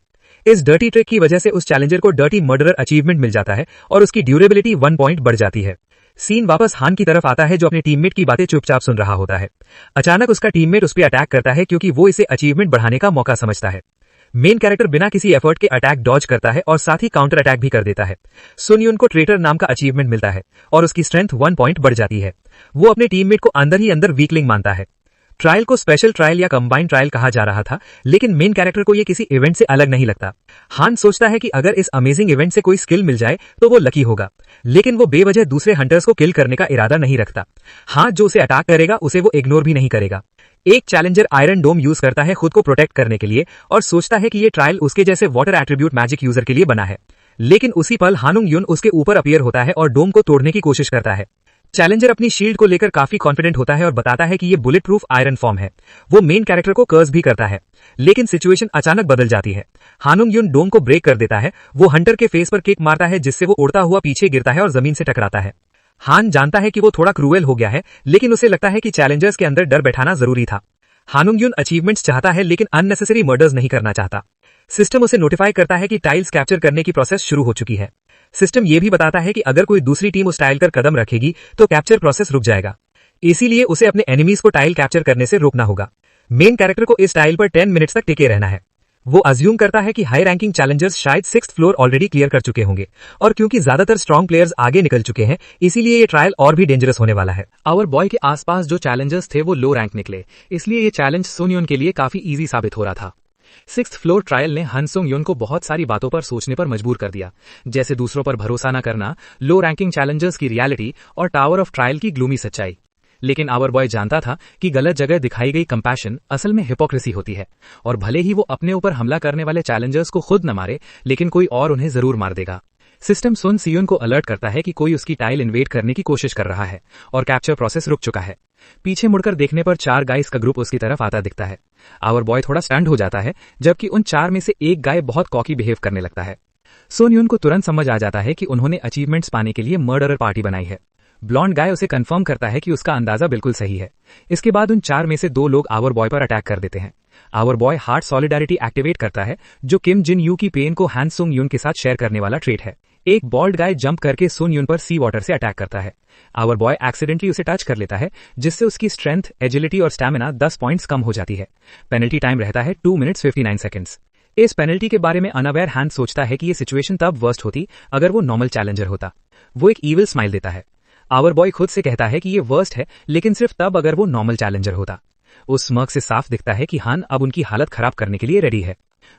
इस डर्टी ट्रिक की वजह से उस चैलेंजर को डर्टी मर्डरर अचीवमेंट मिल जाता है और उसकी ड्यूरेबिलिटी 1 पॉइंट बढ़ जाती है। सीन वापस हान की तरफ आता है जो अपने टीममेट की बातें चुपचाप सुन रहा होता है। अचानक उसका टीममेट उस पर अटैक करता है क्योंकि वो इसे अचीवमेंट बढ़ाने का मौका समझता है। मेन कैरेक्टर बिना किसी एफर्ट के अटैक डॉज करता है और साथ ही काउंटर अटैक भी कर देता है। सुन युन को ट्रेटर नाम का अचीवमेंट मिलता है और उसकी स्ट्रेंथ 1 पॉइंट बढ़ जाती है। वो अपने टीममेट को अंदर ही अंदर वीकलिंग मानता है। ट्रायल को स्पेशल ट्रायल या कंबाइंड ट्रायल कहा जा रहा था, लेकिन मेन कैरेक्टर को ये किसी इवेंट से अलग नहीं लगता। हान सोचता है कि अगर इस अमेजिंग इवेंट से कोई स्किल मिल जाए तो वो लकी होगा, लेकिन वो बेवजह दूसरे हंटर्स को किल करने का इरादा नहीं रखता। हां, जो उसे अटैक करेगा उसे वो इग्नोर भी नहीं करेगा। एक चैलेंजर आयरन डोम यूज करता है खुद को प्रोटेक्ट करने के लिए और सोचता है कि ये ट्रायल उसके जैसे वाटर एट्रीब्यूट मैजिक यूजर के लिए बना है, लेकिन उसी पल हानुंग युन उसके ऊपर अपीयर होता है और डोम को तोड़ने की कोशिश करता है। चैलेंजर अपनी शील्ड को लेकर काफी कॉन्फिडेंट होता है और बताता है कि ये बुलेट प्रूफ आयरन फॉर्म है। वो मेन कैरेक्टर को कर्स भी करता है, लेकिन सिचुएशन अचानक बदल जाती है। हानुंग यून डोम को ब्रेक कर देता है। वो हंटर के फेस पर किक मारता है, जिससे वो उड़ता हुआ पीछे गिरता है और जमीन से टकराता है। हान जानता है कि वो थोड़ा क्रूएल हो गया है, लेकिन उसे लगता है कि चैलेंजर्स के अंदर डर बैठाना जरूरी था। हानुंग यून अचीवमेंट्स चाहता है, लेकिन अननेसेसरी मर्डर्स नहीं करना चाहता। सिस्टम उसे नोटिफाई करता है कि टाइल्स कैप्चर करने की प्रोसेस शुरू हो चुकी है। सिस्टम यह भी बताता है कि अगर कोई दूसरी टीम उस टाइल पर कदम रखेगी तो कैप्चर प्रोसेस रुक जाएगा, इसीलिए उसे अपने एनिमीज को टाइल कैप्चर करने से रोकना होगा। मेन कैरेक्टर को इस टाइल पर 10 मिनट्स तक टिके रहना है। वो अज्यूम करता है कि हाई रैंकिंग चैलेंजर्स शायद 6th फ्लोर ऑलरेडी क्लियर कर चुके होंगे, और क्योंकि ज्यादातर स्ट्रॉन्ग प्लेयर्स आगे निकल चुके हैं, इसीलिए ये ट्रायल और भी डेंजरस होने वाला है। आवर बॉय के आसपास जो चैलेंजर्स थे वो लो रैंक निकले, इसलिए ये चैलेंज सोनयोन के लिए काफी इजी साबित हो रहा था। 6th फ्लोर ट्रायल ने हन सोंग योन को बहुत सारी बातों पर सोचने पर मजबूर कर दिया, जैसे दूसरों पर भरोसा न करना, लो रैंकिंग चैलेंजर्स की रियलिटी और टावर ऑफ ट्रायल की ग्लूमी सच्चाई। लेकिन आवर बॉय जानता था कि गलत जगह दिखाई गई कंपैशन असल में हिपोक्रेसी होती है, और भले ही वो अपने ऊपर हमला करने वाले चैलेंजर्स को खुद न मारे, लेकिन कोई और उन्हें जरूर मार देगा। सिस्टम सुन सियोन को अलर्ट करता है कि कोई उसकी टाइल इन्वेड करने की कोशिश कर रहा है और कैप्चर प्रोसेस रुक चुका है। पीछे मुड़कर देखने पर 4 गाइस का ग्रुप उसकी तरफ आता दिखता है। आवर बॉय थोड़ा स्टंड हो जाता है, जबकि उन 4 में से एक गाय बहुत कॉकी बिहेव करने लगता है। सोनयून को तुरंत समझ आ जाता है कि उन्होंने अचीवमेंट्स पाने के लिए मर्डरर पार्टी बनाई है। ब्लॉन्ड गाय उसे कंफर्म करता है कि उसका अंदाजा बिल्कुल सही है। इसके बाद उन 4 में से 2 लोग आवर बॉय पर अटैक कर देते हैं। Our boy heart solidarity activate करता है, जो किम जिन यू की पेन को हान सुंग यून के साथ शेयर करने वाला ट्रेट है। एक बॉल्ड गाय जंप करके सुन यून पर सी वाटर से अटैक करता है। आवर बॉय एक्सीडेंटली उसे टच कर लेता है, जिससे उसकी स्ट्रेंथ, एजिलिटी और स्टैमिना 10 पॉइंट्स कम हो जाती है। पेनल्टी टाइम रहता है 2 मिनट्स 59 सेकंड्स। इस पेनल्टी के बारे में अनअवेयर हैन सोचता है कि ये सिचुएशन तब वर्स्ट होती अगर वो नॉर्मल चैलेंजर होता। वो एक ईविल स्माइल देता है। आवर बॉय खुद से कहता है कि ये वर्स्ट है, लेकिन सिर्फ तब अगर वो नॉर्मल चैलेंजर होता। उस स्मर्क से साफ दिखता है कि हान अब उनकी हालत खराब करने के लिए रेडी है।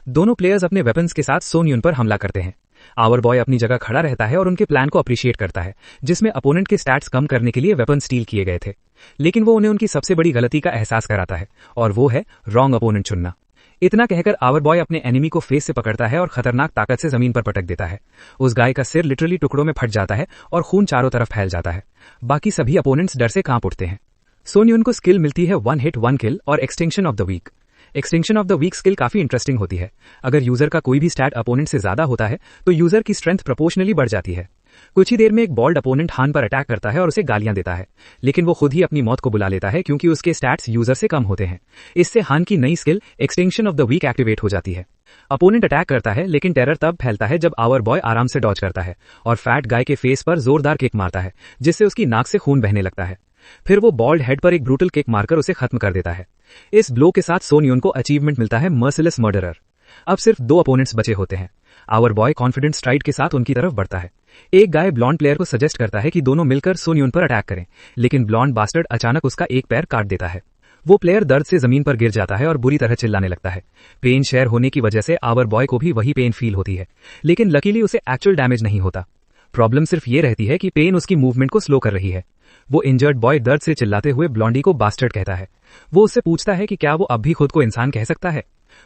दोनों प्लेयर्स अपने वेपन्स के साथ सोनयून पर हमला करते हैं। आवर बॉय अपनी जगह खड़ा रहता है और उनके प्लान को अप्रिशिएट करता है, जिसमें अपोनेंट के स्टैट्स कम करने के लिए वेपन स्टील किए गए थे। लेकिन वो उन्हें उनकी सबसे बड़ी गलती का एहसास कराता है, और वो है रॉन्ग अपोनेंट चुनना। इतना कहकर आवर बॉय अपने एनिमी को फेस से पकड़ता है और खतरनाक ताकत से जमीन पर पटक देता है। उस गाय का सिर लिटरली टुकड़ों में फट जाता है और खून चारों तरफ फैल जाता है। बाकी सभी अपोनेंट्स डर से कांप उठते हैं। सोनयून को स्किल मिलती है 1 हिट 1 किल और extinction of the weak. Extinction of the weak skill काफी इंटरेस्टिंग होती है। अगर यूजर का कोई भी स्टैट अपोनेंट से ज्यादा होता है तो यूजर की स्ट्रेंथ प्रोपोर्शनली बढ़ जाती है। कुछ ही देर में एक बॉल्ड अपोनेंट हान पर अटैक करता है और उसे गालियां देता है, लेकिन वो खुद ही अपनी मौत को बुला लेता है क्योंकि उसके स्टैट्स यूजर से कम होते हैं। इससे हान की नई skill extinction of the weak activate हो जाती है। अपोनेंट अटैक करता है, लेकिन टेरर तब फैलता है जब आवर बॉय आराम से डॉज करता है और फैट गाय के फेस पर जोरदार किक मारता है, जिससे उसकी नाक से खून बहने लगता है। फिर वो बॉल्ड हेड पर एक ब्रूटल किक मारकर उसे खत्म कर देता है। इस ब्लो के साथ सोनयून को अचीवमेंट मिलता है मर्सिलेस मर्डरर। अब सिर्फ 2 अपोनेंट्स बचे होते हैं। आवर बॉय कॉन्फिडेंट स्ट्राइड के साथ उनकी तरफ बढ़ता है। एक गाय ब्लॉन्ड प्लेयर को सजेस्ट करता है कि दोनों मिलकर सोनयून पर अटैक करें, लेकिन ब्लॉन्ड बास्टर्ड अचानक उसका एक पैर काट देता है। वो प्लेयर दर्द से जमीन पर गिर जाता है और बुरी तरह चिल्लाने लगता है। पेन शेयर होने की वजह से आवर बॉय को भी वही पेन फील होती है, लेकिन लकीली उसे एक्चुअल डैमेज नहीं होता। प्रॉब्लम सिर्फ ये रहती है कि पेन उसकी मूवमेंट को स्लो कर रही है। वो इंजर्ड बॉय दर्द से चिल्लाते हुए ब्लॉन्डी को बास्टर्ड कहता है। वो उससे पूछता है कि क्या वो अब भी खुद को इंसान कह सकता है।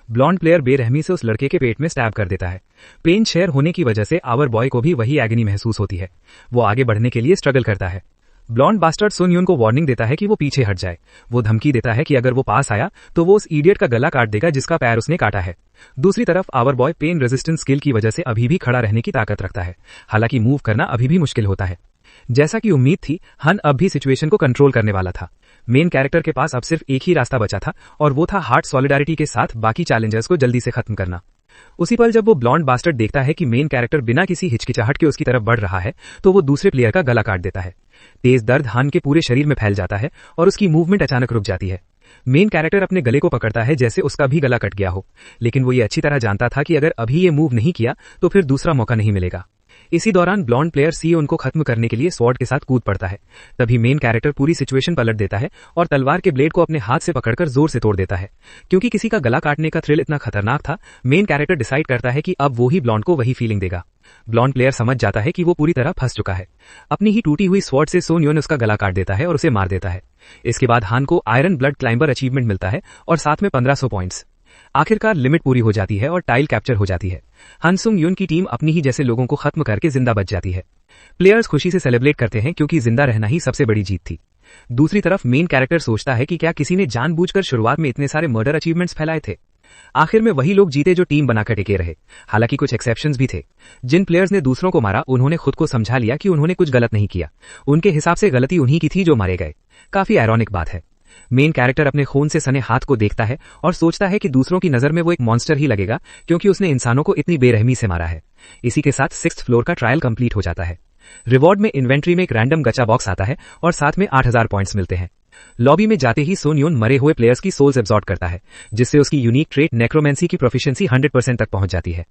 ब्लॉन्ड प्लेयर बेरहमी से उस लड़के के पेट में स्टैब कर देता है। पेन शेयर होने की वजह से आवर बॉय को भी वही एगनी महसूस होती है। वो आगे बढ़ने के लिए स्ट्रगल करता है। ब्लॉन्ड बास्टर्ड सोनयून को वार्निंग देता है कि वो पीछे हट जाए। वो धमकी देता है कि अगर वो पास आया तो वो उस इडियट का गला काट देगा जिसका पैर उसने काटा है। दूसरी तरफ our boy pain resistance skill की वजह से अभी भी खड़ा रहने की ताकत रखता है, हालांकि मूव करना अभी भी मुश्किल होता है। जैसा कि उम्मीद थी, हन अब भी सिचुएशन को कंट्रोल करने वाला था। मेन कैरेक्टर के पास अब सिर्फ एक ही रास्ता बचा था, और वो था हार्ट सॉलिडारिटी के साथ बाकी चैलेंजर्स को जल्दी से खत्म करना। उसी पल जब वो ब्लॉन्ड बास्टर्ड देखता है कि मेन कैरेक्टर बिना किसी हिचकिचाहट के उसकी तरफ बढ़ रहा है, तो वो दूसरे प्लेयर का गला काट देता है। तेज दर्द हान के पूरे शरीर में फैल जाता है और उसकी मूवमेंट अचानक रुक जाती है। मेन कैरेक्टर अपने गले को पकड़ता है जैसे उसका भी गला कट गया हो, लेकिन वो ये अच्छी तरह जानता था कि अगर अभी ये मूव नहीं किया तो फिर दूसरा मौका नहीं मिलेगा। इसी दौरान ब्लॉन्ड प्लेयर सी उनको खत्म करने के लिए स्वॉर्ड के साथ कूद पड़ता है। तभी मेन कैरेक्टर पूरी सिचुएशन पलट देता है और तलवार के ब्लेड को अपने हाथ से पकड़कर जोर से तोड़ देता है। क्योंकि किसी का गला काटने का थ्रिल इतना खतरनाक था, मेन कैरेक्टर डिसाइड करता है कि अब वो ही ब्लॉन्ड को वही फीलिंग देगा। ब्लॉन्ड प्लेयर समझ जाता है कि वो पूरी तरह फंस चुका है। अपनी ही टूटी हुई स्वॉर्ड से सोनयून उसका गला काट देता है और उसे मार देता है। इसके बाद हान को आयरन ब्लड क्लाइंबर अचीवमेंट मिलता है और साथ में 1500 पॉइंट्स। आखिरकार लिमिट पूरी हो जाती है और टाइल कैप्चर हो जाती है। हान सुंग यून की टीम अपनी ही जैसे लोगों को खत्म करके जिंदा बच जाती है। प्लेयर्स खुशी से सेलिब्रेट करते हैं क्योंकि जिंदा रहना ही सबसे बड़ी जीत थी। दूसरी तरफ मेन कैरेक्टर सोचता है कि क्या किसी ने जानबूझकर शुरुआत में इतने सारे मर्डर अचीवमेंट्स फैलाए थे। आखिर में वही लोग जीते जो टीम बनाकर टिके रहे। हालांकि कुछ एक्सेप्शंस भी थे। जिन प्लेयर्स ने दूसरों को मारा उन्होंने खुद को समझा लिया कि उन्होंने कुछ गलत नहीं किया। उनके हिसाब से गलती उन्हीं की थी जो मारे गए। काफी आयरॉनिक बात है। मेन कैरेक्टर अपने खून से सने हाथ को देखता है और सोचता है कि दूसरों की नजर में वो एक मॉन्स्टर ही लगेगा क्योंकि उसने इंसानों को इतनी बेरहमी से मारा है। इसी के साथ 6th फ्लोर का ट्रायल कंप्लीट हो जाता है। रिवॉर्ड में इन्वेंट्री में एक रैंडम गचा बॉक्स आता है और साथ में 8000 पॉइंट्स मिलते हैं। लॉबी में जाते ही सोन यून मरे हुए प्लेयर्स की सोल्स एब्जॉर्ब करता है, जिससे उसकी यूनिक ट्रेट नेक्रोमेंसी की प्रोफिशिएंसी 100% तक पहुंच जाती है।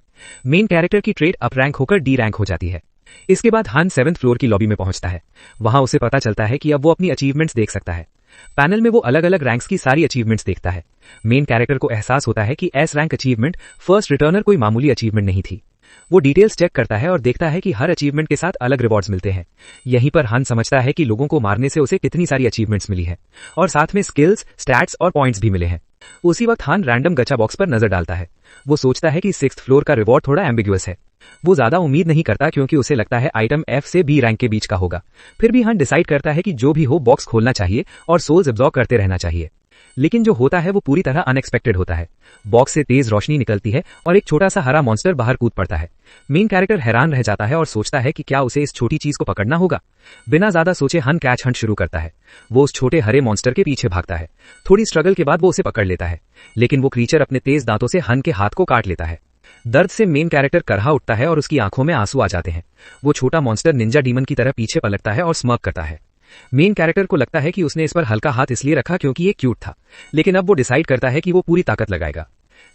मेन कैरेक्टर की ट्रेट अप रैंक होकर डी रैंक हो जाती है। इसके बाद हान 7th फ्लोर की लॉबी में पहुंचता है। वहां उसे पता चलता है कि अब वो अपनी अचीवमेंट्स देख सकता है। पैनल में वो अलग अलग रैंक्स की सारी अचीवमेंट्स देखता है। मेन कैरेक्टर को एहसास होता है कि S rank achievement first returner कोई मामूली अचीवमेंट नहीं थी। वो डिटेल्स चेक करता है और देखता है कि हर अचीवमेंट के साथ अलग रिवॉर्ड्स मिलते हैं। यहीं पर हन समझता है कि लोगों को मारने से उसे कितनी सारी अचीवमेंट्स मिली है और साथ में स्किल्स, स्टैट्स और पॉइंट्स भी मिले हैं। उसी वक्त हन रैंडम गचा बॉक्स पर नजर डालता है। वो सोचता है कि 6th फ्लोर का रिवॉर्ड थोड़ा एम्बिगुअस है। वो ज्यादा उम्मीद नहीं करता क्योंकि उसे लगता है आइटम F से B रैंक के बीच का होगा। फिर भी हन डिसाइड करता है कि जो भी हो बॉक्स खोलना चाहिए और सोल्स एब्जॉर्ब करते रहना चाहिए। लेकिन जो होता है वो पूरी तरह अनएक्सपेक्टेड होता है। बॉक्स से तेज रोशनी निकलती है और एक छोटा सा हरा मॉन्स्टर बाहर कूद पड़ता है। मेन कैरेक्टर हैरान रह जाता है और सोचता है कि क्या उसे इस छोटी चीज को पकड़ना होगा। बिना ज्यादा सोचे हन कैच हंट शुरू करता है। वो उस छोटे हरे मॉन्स्टर के पीछे भागता है। थोड़ी स्ट्रगल के बाद वो उसे पकड़ लेता है, लेकिन वो क्रीचर अपने तेज दांतों से हन के हाथ को काट लेता है। दर्द से मेन कैरेक्टर करहा उठता है और उसकी आंखों में आंसू आ जाते हैं। वो छोटा मॉन्स्टर निंजा डीमन की तरह पीछे पलटता है और स्मर्क करता है। मेन कैरेक्टर को लगता है कि उसने इस पर हल्का हाथ इसलिए रखा क्योंकि ये क्यूट था, लेकिन अब वो डिसाइड करता है कि वो पूरी ताकत लगाएगा।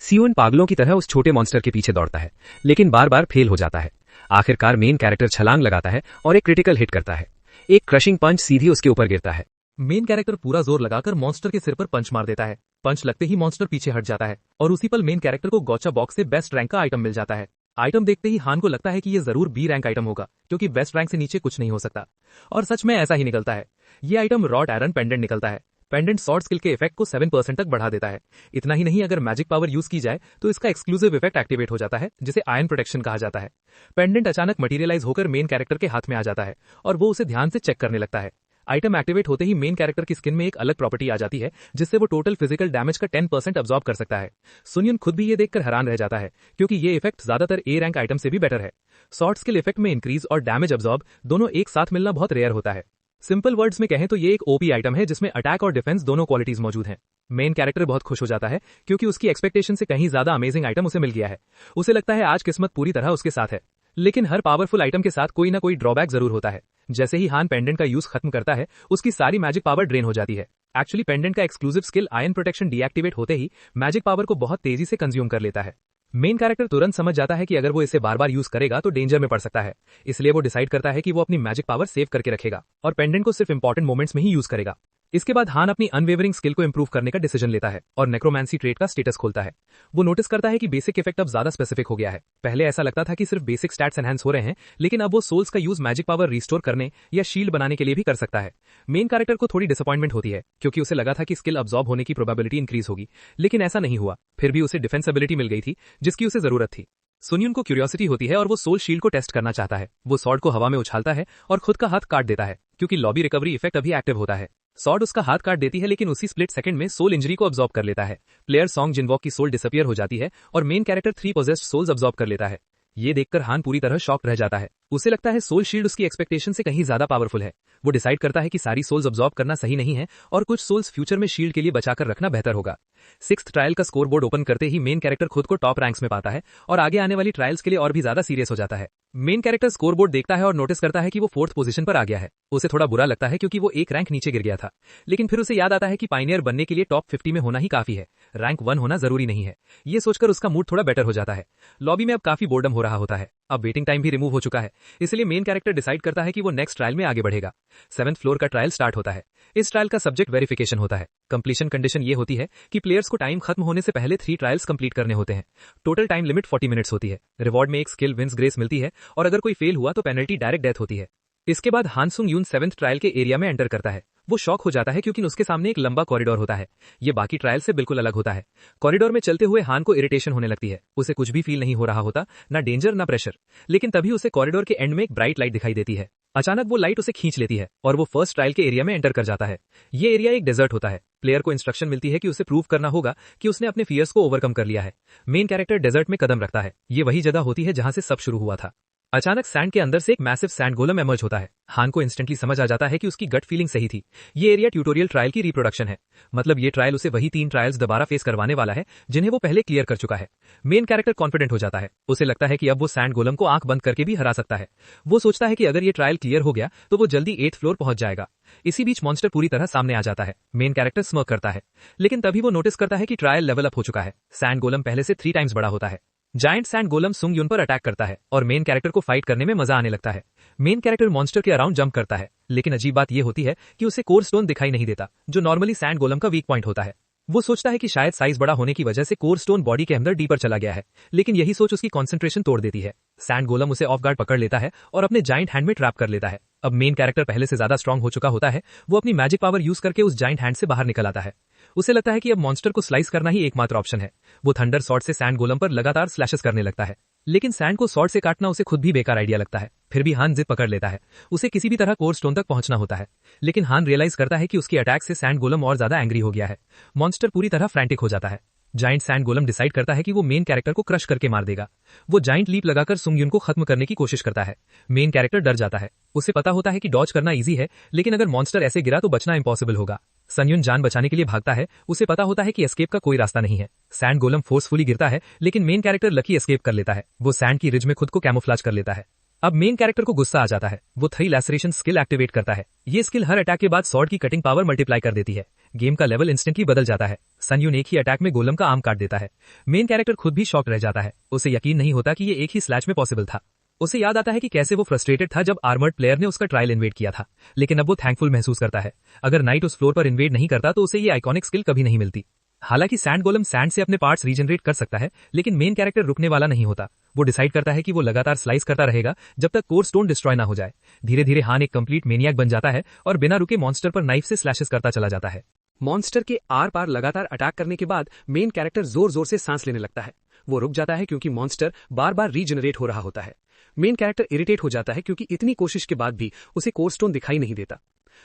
सियोन पागलों की तरह उस छोटे मॉन्स्टर के पीछे दौड़ता है, लेकिन बार बार फेल हो जाता है। आखिरकार मेन कैरेक्टर छलांग लगाता है और एक क्रिटिकल हिट करता है। एक क्रशिंग पंच सीधी उसके ऊपर गिरता है। मेन कैरेक्टर पूरा जोर लगाकर मॉन्स्टर के सिर पर पंच मार देता है। पंच लगते ही मॉन्स्टर पीछे हट जाता है और उसी पल मेन कैरेक्टर को गॉचा बॉक्स से बेस्ट रैंक का आइटम मिल जाता है। आइटम देखते ही हान को लगता है कि ये जरूर B रैंक आइटम होगा क्योंकि बेस्ट रैंक से नीचे कुछ नहीं हो सकता। और सच में ऐसा ही निकलता है। ये आइटम रॉट आयरन पेंडेंट निकलता है। पेंडेंट शॉर्ट स्किल के इफेक्ट को 7% तक बढ़ा देता है। इतना ही नहीं, अगर मैजिक पावर यूज की जाए तो इसका एक्सक्लूसिव इफेक्ट एक्टिवेट हो जाता है, जिसे आयरन प्रोटेक्शन कहा जाता है। पेंडेंट अचानक मटेरियलाइज होकर मेन कैरेक्टर के हाथ में आ जाता है और वो उसे ध्यान से चेक करने लगता है। आइटम एक्टिवेट होते ही मेन कैरेक्टर की स्किन में एक अलग प्रॉपर्टी आ जाती है, जिससे वो टोटल फिजिकल डैमेज का 10% अब्सॉर्ब कर सकता है। सुनियन खुद भी ये देखकर हैरान रह जाता है क्योंकि ये इफेक्ट ज्यादातर A रैंक आइटम से भी बेटर है। शॉर्ट स्किल इफेक्ट में इंक्रीज और डैमेज अब्सॉर्ब दोनों एक साथ मिलना बहुत रेयर होता है। सिंपल वर्ड्स में कहें तो ये एक OP आइटम है जिसमें अटैक और डिफेंस दोनों क्वालिटीज मौजूद हैं। मेन कैरेक्टर बहुत खुश हो जाता है क्योंकि उसकी एक्सपेक्टेशन से कहीं ज्यादा अमेजिंग आइटम उसे मिल गया है। उसे लगता है आज किस्मत पूरी तरह उसके साथ है। लेकिन हर पावरफुल आइटम के साथ कोई ना कोई ड्रॉबैक जरूर होता है। जैसे ही हान पेंडेंट का यूज खत्म करता है, उसकी सारी मैजिक पावर ड्रेन हो जाती है। एक्चुअली पेंडेंट का exclusive skill iron protection deactivate होते ही मैजिक पावर को बहुत तेजी से कंज्यूम कर लेता है। मेन कैरेक्टर तुरंत समझ जाता है कि अगर वो इसे बार बार यूज करेगा तो डेंजर में पड़ सकता है। इसलिए वो डिसाइड करता है कि वो अपनी मैजिक पावर सेव करके रखेगा और पेंडेंट को सिर्फ इंपॉर्टेंट मोमेंट्स में ही यूज करेगा। इसके बाद हान अपनी अनवेवरिंग स्किल को इंप्रूव करने का डिसीजन लेता है और नेक्रोमेंसी ट्रेट का स्टेटस खोलता है। वो नोटिस करता है कि बेसिक इफेक्ट अब ज्यादा स्पेसिफिक हो गया है। पहले ऐसा लगता था कि सिर्फ बेसिक स्टैट्स एनहांस हो रहे हैं, लेकिन अब वो सोल्स का यूज मैजिक पावर रिस्टोर करने या शील्ड बनाने के लिए भी कर सकता है। मेन कैरेक्टर को थोड़ी डिसअपॉइंटमेंट होती है क्योंकि उसे लगा था कि स्किल अब्सॉर्ब होने की प्रोबेबिलिटी इंक्रीज होगी, लेकिन ऐसा नहीं हुआ। फिर भी उसे डिफेंस एबिलिटी मिल गई थी जिसकी उसे जरूरत थी। सुनियन को क्यूरियोसिटी होती है और वो सोल शील्ड को टेस्ट करना चाहता है। वो सॉर्ड को हवा में उछालता है और खुद का हाथ काट देता है क्योंकि लॉबी रिकवरी इफेक्ट अभी एक्टिव होता है। सॉर्ड उसका हाथ काट देती है, लेकिन उसी स्प्लिट सेकंड में सोल इंजरी को अब्सॉर्ब कर लेता है। प्लेयर सॉन्ग जिनवॉक की सोल डिसअपियर हो जाती है और main character 3 possessed souls absorb कर लेता है। ये देखकर हान पूरी तरह शॉक रह जाता है। उसे लगता है सोल शील्ड उसकी एक्सपेक्टेशन से कहीं ज्यादा पावरफुल है। वो डिसाइड करता है कि सारी सोल्स अब्सॉर्ब करना सही नहीं है और कुछ सोल्स फ्यूचर में शील्ड के लिए बचाकर रखना बेहतर होगा। 6th ट्रायल का स्कोर बोर्ड ओपन करते ही मेन कैरेक्टर खुद को टॉप रैंक्स में पाता है और आगे आने वाली ट्रायल्स के लिए और भी ज्यादा सीरियस हो जाता है। मेन कैरेक्टर स्कोर बोर्ड देखता है और नोटिस करता है कि वो 4th पोजीशन पर आ गया है। उसे थोड़ा बुरा लगता है क्योंकि वो एक रैंक नीचे गिर गया था, लेकिन फिर उसे याद आता है कि पायनियर बनने के लिए टॉप 50 में होना ही काफी है, रैंक 1 होना जरूरी नहीं है। ये सोचकर उसका मूड थोड़ा बेटर हो जाता है। लॉबी में अब काफी बोर्डम हो रहा होता है। अब वेटिंग टाइम भी रिमूव हो चुका है, इसलिए मेन कैरेक्टर डिसाइड करता है कि वो नेक्स्ट ट्रायल में आगे बढ़ेगा। 7th फ्लोर का ट्रायल स्टार्ट होता है। इस ट्रायल का सब्जेक्ट वेरिफिकेशन होता है। कंप्लीशन कंडीशन ये होती है कि प्लेयर्स को टाइम खत्म होने से पहले 3 ट्रायल्स कंप्लीट करने होते हैं। टोटल टाइम लिमिट 40 मिनट्स होती है। रिवॉर्ड में एक स्किल विंस ग्रेस मिलती है और अगर कोई फेल हुआ तो पेनल्टी डायरेक्ट डेथ होती है। इसके बाद हान सुंग यून 7th ट्रायल के एरिया में एंटर करता है। वो शॉक हो जाता है क्योंकि उसके सामने एक लंबा कॉरिडोर होता है। ये बाकी ट्रायल से बिल्कुल अलग होता है। कॉरिडोर में चलते हुए हान को इरिटेशन होने लगती है। उसे कुछ भी फील नहीं हो रहा होता, ना डेंजर ना प्रेशर। लेकिन तभी उसे कॉरिडोर के एंड में एक ब्राइट लाइट दिखाई देती है। अचानक वो लाइट उसे खींच लेती है और वो फर्स्ट ट्रायल के एरिया में एंटर कर जाता है। ये एरिया एक डेजर्ट होता है। प्लेयर को इंस्ट्रक्शन मिलती है कि उसे प्रूव करना होगा कि उसने अपने फियर्स को ओवरकम कर लिया है। मेन कैरेक्टर डेजर्ट में कदम रखता है। ये वही जगह होती है जहां से सब शुरू हुआ था। अचानक सैंड के अंदर से एक मैसिव सैंड गोलम एमर्ज होता है। हान को इंस्टेंटली समझ आ जाता है कि उसकी गट फीलिंग सही थी। ये एरिया ट्यूटोरियल ट्रायल की रिप्रोडक्शन है। मतलब ये ट्रायल उसे वही 3 ट्रायल्स दोबारा फेस करवाने वाला है जिन्हें वो पहले क्लियर कर चुका है। मेन कैरेक्टर कॉन्फिडेंट हो जाता है। उसे लगता है कि अब वो सैंड गोलम को आंख बंद करके भी हरा सकता है। वो सोचता है कि अगर ये ट्रायल क्लियर हो गया तो वो जल्दी 8th फ्लोर पहुंच जाएगा। इसी बीच मॉन्स्टर पूरी तरह सामने आ जाता है। मेन कैरेक्टर स्मर्क करता है, लेकिन तभी वो नोटिस करता है कि ट्रायल लेवल अप हो चुका है। सैंड गोलम पहले से 3 टाइम्स बड़ा होता है। जायंट सैंड गोलम सुंग यून पर अटैक करता है और मेन कैरेक्टर को फाइट करने में मजा आने लगता है। मेन कैरेक्टर मॉन्स्टर के अराउंड जंप करता है, लेकिन अजीब बात यह होती है कि उसे कोर स्टोन दिखाई नहीं देता, जो नॉर्मली सैंड गोलम का वीक पॉइंट होता है। वो सोचता है कि शायद साइज बड़ा होने की वजह से कोर स्टोन बॉडी के अंदर डीपर चला गया है, लेकिन यही सोच उसकी कंसंट्रेशन तोड़ देती है। सैंड गोलम उसे ऑफ गार्ड पकड़ लेता है और अपने जायंट हैंड में ट्रैप कर लेता है। अब मेन कैरेक्टर पहले से ज्यादा स्ट्रांग हो चुका होता है। वो अपनी मैजिक पावर यूज करके उस जायंट हैंड से बाहर निकल आता है। उसे लगता है कि अब मॉन्स्टर को स्लाइस करना ही एकमात्र ऑप्शन है। वो थंडर सॉर्ड से सैंड गोलम पर लगातार स्लैशेस करने लगता है, लेकिन सैंड को सॉर्ड से काटना उसे खुद भी बेकार आइडिया लगता है। फिर भी हान जिद पकड़ लेता है। उसे किसी भी तरह कोर स्टोन तक पहुंचना होता है, लेकिन हान रियलाइज करता है कि उसकी अटैक से सैंड गोलम और ज्यादा एंग्री हो गया है। मॉन्स्टर पूरी तरह फ्रैंटिक हो जाता है। जाइंट सैंड गोलम डिसाइड करता है कि वो मेन कैरेक्टर को क्रश करके मार देगा। वो जाइंट लीप लगाकर सुंग यून को खत्म करने की कोशिश करता है। मेन कैरेक्टर डर जाता है। उसे पता होता है कि डॉज करना इजी है, लेकिन अगर मॉन्स्टर ऐसे गिरा तो बचना इम्पॉसिबल होगा। सनयुन जान बचाने के लिए भागता है। उसे पता होता है कि एस्केप का कोई रास्ता नहीं है। सैंड गोलम फोर्सफुली गिरता है, लेकिन मेन कैरेक्टर लकी एस्केप कर लेता है। वो सैंड की रिज में खुद को कैमोफ्लेज कर लेता है। अब मेन कैरेक्टर को गुस्सा आ जाता है। वो 3 लैसरेशन स्किल एक्टिवेट करता है। ये स्किल हर अटैक के बाद सॉर्ड की कटिंग पावर मल्टीप्लाई कर देती है। गेम का लेवल इंस्टेंटली बदल जाता है। सनयुन एक ही अटैक में गोलम का आर्म काट देता है। मेन कैरेक्टर खुद भी शॉक रह जाता है। उसे यकीन नहीं होता कि ये एक ही स्लैश में पॉसिबल था। उसे याद आता है कि कैसे वो फ्रस्ट्रेटेड था जब आर्मर्ड प्लेयर ने उसका ट्रायल इन्वेड किया था, लेकिन अब वो थैंकफुल महसूस करता है। अगर नाइट उस फ्लोर पर इन्वेड नहीं करता तो उसे ये आइकॉनिक स्किल कभी नहीं मिलती। हालांकि सैंड गोलम सैंड से अपने पार्ट्स रीजनरेट कर सकता है, लेकिन मेन कैरेक्टर रुकने वाला नहीं होता। वो डिसाइड करता है कि वो लगातार स्लाइस करता रहेगा जब तक कोर स्टोन डिस्ट्रॉय ना हो जाए। धीरे धीरे हान एक कंप्लीट मेनियाक बन जाता है और बिना रुके मॉन्स्टर पर नाइफ से स्लैशेस करता चला जाता है। मॉन्स्टर के आर पार लगातार अटैक करने के बाद मेन कैरेक्टर जोर जोर से सांस लेने लगता है। वो रुक जाता है क्योंकि मॉन्स्टर बार बार रीजनरेट हो रहा होता है। मेन कैरेक्टर इरिटेट हो जाता है क्योंकि इतनी कोशिश के बाद भी उसे कोर स्टोन दिखाई नहीं देता।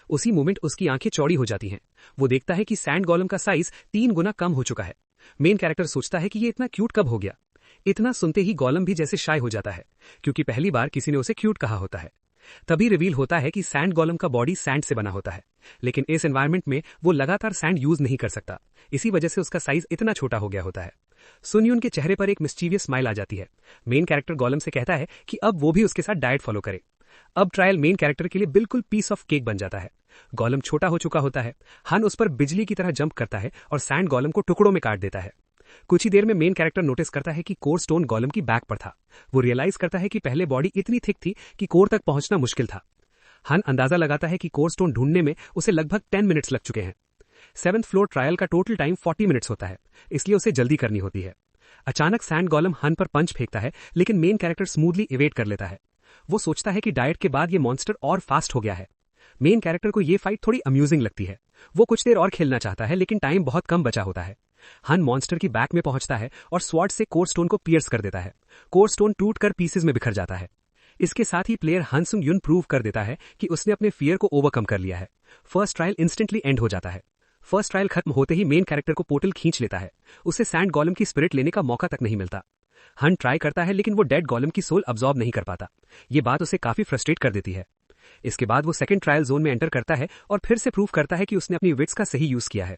उसी मोमेंट उसकी आंखें चौड़ी हो जाती हैं। वो देखता है कि सैंड गोलम का साइज 3 गुना कम हो चुका है। मेन कैरेक्टर सोचता है कि ये इतना क्यूट कब हो गया। इतना सुनते ही गोलम भी जैसे शाय हो जाता है, क्योंकि पहली बार किसी ने उसे क्यूट कहा होता है। तभी रिवील होता है कि सैंड गोलम का बॉडी सैंड से बना होता है, लेकिन इस एनवायरनमेंट में वो लगातार सैंड यूज नहीं कर सकता। इसी वजह से उसका साइज इतना छोटा हो गया होता है। सुनयुन के चेहरे पर एक मिस्चीवियस स्माइल आ जाती है। मेन कैरेक्टर गोलम से कहता है कि अब वो भी उसके साथ डाइट फॉलो करे। अब ट्रायल मेन कैरेक्टर के लिए बिल्कुल पीस ऑफ केक बन जाता है। गोलम छोटा हो चुका होता है। हन उस पर बिजली की तरह जंप करता है और सैंड गोलम को टुकड़ों में काट देता है। कुछ ही देर में मेन कैरेक्टर नोटिस करता है कि कोर स्टोन गोलम की बैक पर था। वो रियलाइज करता है कि पहले बॉडी इतनी थिक थी कि कोर तक पहुंचना मुश्किल था। हन अंदाजा लगाता है कि कोर स्टोन ढूंढने में उसे लगभग 10 मिनट्स लग चुके हैं। 7th फ्लोर ट्रायल का टोटल टाइम 40 मिनट्स होता है, इसलिए उसे जल्दी करनी होती है। अचानक सैंड गोलम हन पर पंच फेंकता है, लेकिन मेन कैरेक्टर स्मूथली इवेट कर लेता है। वो सोचता है कि डाइट के बाद ये मॉन्स्टर और फास्ट हो गया है। मेन कैरेक्टर को ये फाइट थोड़ी अम्यूजिंग लगती है। वो कुछ देर और खेलना चाहता है, लेकिन टाइम बहुत कम बचा होता है। हन मॉन्स्टर की बैक में पहुंचता है और स्वॉर्ड से कोर स्टोन को पियर्स कर देता है। कोर स्टोन टूटकर पीसेस में बिखर जाता है। इसके साथ ही प्लेयर हन सुंग यून प्रूव कर देता है कि उसने अपने फियर को ओवरकम कर लिया है। फर्स्ट ट्रायल इंस्टेंटली एंड हो जाता है। फर्स्ट ट्रायल खत्म होते ही मेन कैरेक्टर को पोर्टल खींच लेता है। उसे सैंड गोलम की स्पिरिट लेने का मौका तक नहीं मिलता। हन ट्राई करता है, लेकिन वो डेड गोलम की सोल अब्सॉर्ब नहीं कर पाता। ये बात उसे काफी फ्रस्ट्रेट कर देती है। इसके बाद वो सेकंड ट्रायल जोन में एंटर करता है और फिर से प्रूव करता है कि उसने अपनी विट्स का सही यूज किया है।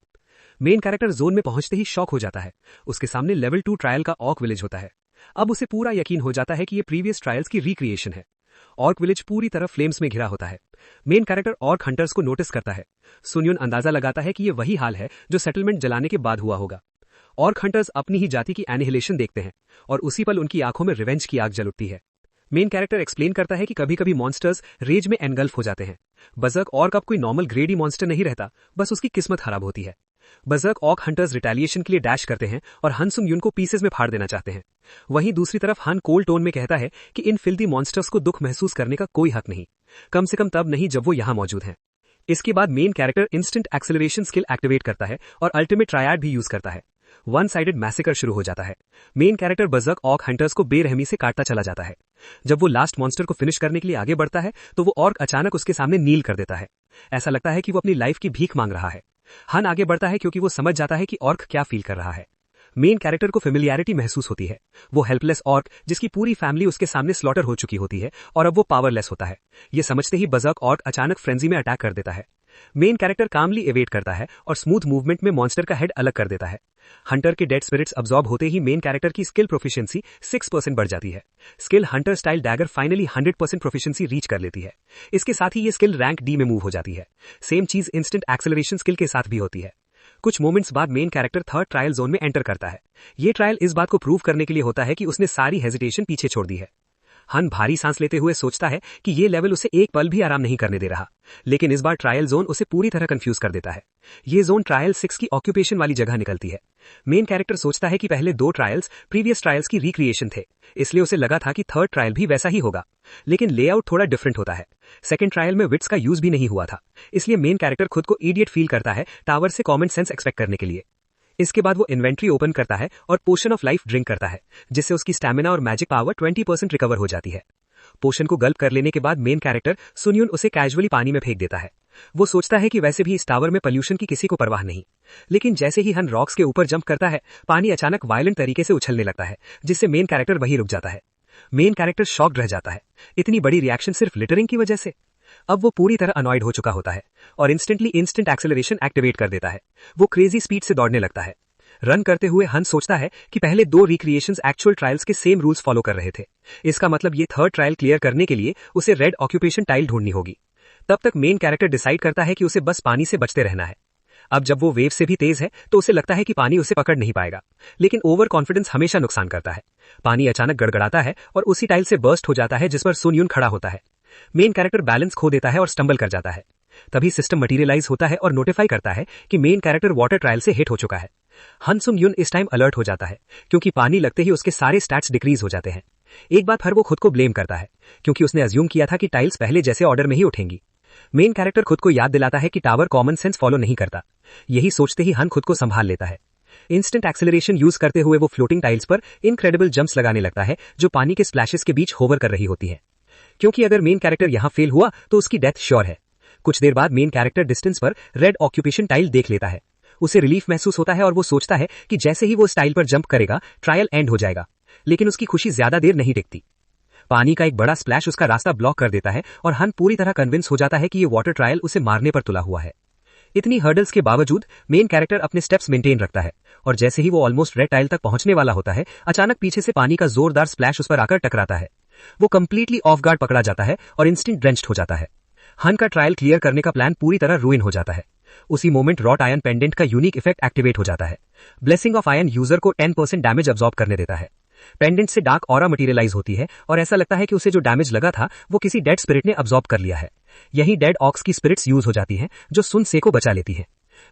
मेन कैरेक्टर जोन में पहुंचते ही शॉक हो जाता है। उसके सामने लेवल 2 ट्रायल का ऑर्क विलेज होता है। अब उसे पूरा यकीन हो जाता है कि ये प्रीवियस ट्रायल्स की रिक्रिएशन है। ऑर्क विलेज पूरी तरह फ्लेम्स में घिरा होता है। मेन कैरेक्टर ऑर्क हंटर्स को नोटिस करता है। सुनयुन अंदाजा लगाता है कि ये वही हाल है जो सेटलमेंट जलाने के बाद हुआ होगा। ऑर्क हंटर्स अपनी ही जाति की एनिहिलेशन देखते हैं और उसी पल उनकी आंखों में रिवेंज की आग जल उठती है। मेन कैरेक्टर एक्सप्लेन करता है कि कभी कभी मॉन्स्टर्स रेज में एनगल्फ हो जाते हैं। बजर्क ऑर्क अब कोई नॉर्मल ग्रेडी मॉन्स्टर नहीं रहता, बस उसकी किस्मत खराब होती है। बजर्क ऑर्क हंटर्स रिटेलिएशन के लिए डैश करते हैं और हन सुंग यून को पीसेस में फाड़ देना चाहते हैं। वहीं दूसरी तरफ हन कोल्ड टोन में कहता है कि इन फिल्दी मॉन्स्टर्स को दुख महसूस करने का कोई हक नहीं, कम से कम तब नहीं जब वो यहां मौजूद हैं। इसके बाद main character instant acceleration skill activate करता है और अल्टीमेट ट्रायड भी यूज करता है। वन साइडेड मैसेकर शुरू हो जाता है। मेन कैरेक्टर बर्ज़र्क ऑर्क हंटर्स को बेरहमी से काटता चला जाता है। जब वो लास्ट मॉन्स्टर को फिनिश करने के लिए आगे बढ़ता है तो वो ऑर्क अचानक उसके सामने नील कर देता है। ऐसा लगता है कि वो अपनी लाइफ की भीख मांग रहा है। हन आगे बढ़ता है क्योंकि वो समझ जाता है कि ऑर्क क्या फील कर रहा है। मेन कैरेक्टर को फेमिलियरिटी महसूस होती है। वो हेल्पलेस ऑर्क जिसकी पूरी फैमिली उसके सामने स्लॉटर हो चुकी होती है और अब वो पावरलेस होता है। ये समझते ही बर्ज़र्क ऑर्क अचानक फ्रेंजी में अटैक कर देता है। मेन कैरेक्टर कामली एवेट करता है और स्मूथ मूवमेंट में मॉन्स्टर का हेड अलग कर देता है। हंटर के डेड स्पिरिट्स अब्सॉर्ब होते ही मेन कैरेक्टर की स्किल प्रोफिशिएंसी 6% बढ़ जाती है। Skill Hunter style dagger finally 100% proficiency reach कर लेती है। इसके साथ ही ये स्किल रैंक डी में मूव हो जाती है। सेम चीज इंस्टेंट एक्सेलरेशन स्किल के साथ भी होती है। कुछ मोमेंट्स बाद main character third trial zone में एंटर करता है। ये ट्रायल इस बात को प्रूव करने के लिए होता है कि उसने सारी हेजिटेशन पीछे छोड़ दी है। हन भारी सांस लेते हुए सोचता है कि ये लेवल उसे एक पल भी आराम नहीं करने दे रहा, लेकिन इस बार ट्रायल जोन उसे पूरी तरह कंफ्यूज कर देता है। ये जोन ट्रायल 6 की ऑक्यूपेशन वाली जगह निकलती है। मेन कैरेक्टर सोचता है कि पहले 2 ट्रायल्स प्रीवियस ट्रायल्स की रिक्रिएशन थे, इसलिए उसे लगा था कि थर्ड ट्रायल भी वैसा ही होगा, लेकिन लेआउट थोड़ा डिफरेंट होता है। सेकंड ट्रायल में विट्स का यूज भी नहीं हुआ था, इसलिए मेन कैरेक्टर खुद को इडियट फील करता है टावर से कॉमन सेंस एक्सपेक्ट करने के लिए। इसके बाद वो इन्वेंट्री ओपन करता है और पोशन ऑफ लाइफ ड्रिंक करता है, जिससे उसकी स्टैमिना और मैजिक पावर 20% रिकवर हो जाती है। पोशन को गल्प कर लेने के बाद मेन कैरेक्टर सुनयुन उसे कैजुअली पानी में फेंक देता है। वो सोचता है कि वैसे भी इस टावर में पोल्यूशन की किसी को परवाह नहीं, लेकिन जैसे ही हन रॉक्स के ऊपर जंप करता है, पानी अचानक वायलेंट तरीके से उछलने लगता है, जिससे मेन कैरेक्टर वहीं रुक जाता है। मेन कैरेक्टर शॉक्ड रह जाता है। इतनी बड़ी रिएक्शन सिर्फ लिटरिंग की वजह से? अब वो पूरी तरह अनॉयड हो चुका होता है और इंस्टेंटली इंस्टेंट एक्सेलरेशन एक्टिवेट कर देता है। वो क्रेजी स्पीड से दौड़ने लगता है। रन करते हुए हन सोचता है कि पहले 2 रिक्रिएशंस एक्चुअल ट्रायल्स के सेम रूल्स फॉलो कर रहे थे। इसका मतलब ये थर्ड ट्रायल क्लियर करने के लिए उसे रेड ऑक्यूपेशन टाइल ढूंढनी होगी। तब तक मेन कैरेक्टर डिसाइड करता है कि उसे बस पानी से बचते रहना है। अब जब वो वेव से भी तेज है तो उसे लगता है कि पानी उसे पकड़ नहीं पाएगा, लेकिन ओवर कॉन्फिडेंस हमेशा नुकसान करता है। पानी अचानक गड़गड़ाता है और उसी टाइल से बर्स्ट हो जाता है जिस पर सुनयुन खड़ा होता है। मेन कैरेक्टर बैलेंस खो देता है और स्टंबल कर जाता है। तभी सिस्टम मटीरियलाइज होता है और नोटिफाई करता है कि मेन कैरेक्टर वाटर ट्रायल से हिट हो चुका है। हन सुन युन इस टाइम अलर्ट हो जाता है क्योंकि पानी लगते ही उसके सारे स्टैट्स डिक्रीज हो जाते हैं। एक बार फिर वो खुद को ब्लेम करता है क्योंकि उसने अज्यूम किया था कि टाइल्स पहले जैसे ऑर्डर में ही उठेंगी। मेन कैरेक्टर खुद को याद दिलाता है कि टावर कॉमन सेंस फॉलो नहीं करता। यही सोचते ही हन खुद को संभाल लेता है। इंस्टेंट एक्सेलरेशन यूज करते हुए वो फ्लोटिंग टाइल्स पर इनक्रेडिबल जंप्स लगाने लगता है जो पानी के स्प्लैशेस के बीच होवर कर रही होती है, क्योंकि अगर मेन कैरेक्टर यहां फेल हुआ तो उसकी डेथ श्योर है। कुछ देर बाद मेन कैरेक्टर डिस्टेंस पर रेड ऑक्यूपेशन टाइल देख लेता है। उसे रिलीफ महसूस होता है और वो सोचता है कि जैसे ही वो इस टाइल पर जंप करेगा ट्रायल एंड हो जाएगा, लेकिन उसकी खुशी ज्यादा देर नहीं टिकती। पानी का एक बड़ा स्प्लैश उसका रास्ता ब्लॉक कर देता है और हन पूरी तरह कन्विंस हो जाता है कि ये वाटर ट्रायल उसे मारने पर तुला हुआ है। इतनी हर्डल्स के बावजूद मेन कैरेक्टर अपने स्टेप्स मेंटेन रखता है और जैसे ही वो ऑलमोस्ट रेड टाइल तक पहुंचने वाला होता है, अचानक पीछे से पानी का जोरदार स्प्लैश उस पर आकर टकराता है। वो कंप्लीटली ऑफ गार्ड पकड़ा जाता है और इंस्टेंट ड्रेंच्ड हो जाता है। हन का ट्रायल क्लियर करने का प्लान पूरी तरह रूइन हो जाता है। उसी मोमेंट रॉट आयन पेंडेंट का यूनिक इफेक्ट एक्टिवेट हो जाता है। ब्लेसिंग ऑफ आयन यूजर को 10% डैमेज अब्सॉर्ब करने देता है। पेंडेंट से डार्क ऑरा मटेरियलाइज होती है और ऐसा लगता है कि उसे जो डैमेज लगा था वो किसी डेड स्पिरिट ने अब्सॉर्ब कर लिया है। यही डेड ऑक्स की स्पिरिट्स यूज हो जाती हैं जो सुन से को बचा लेती है।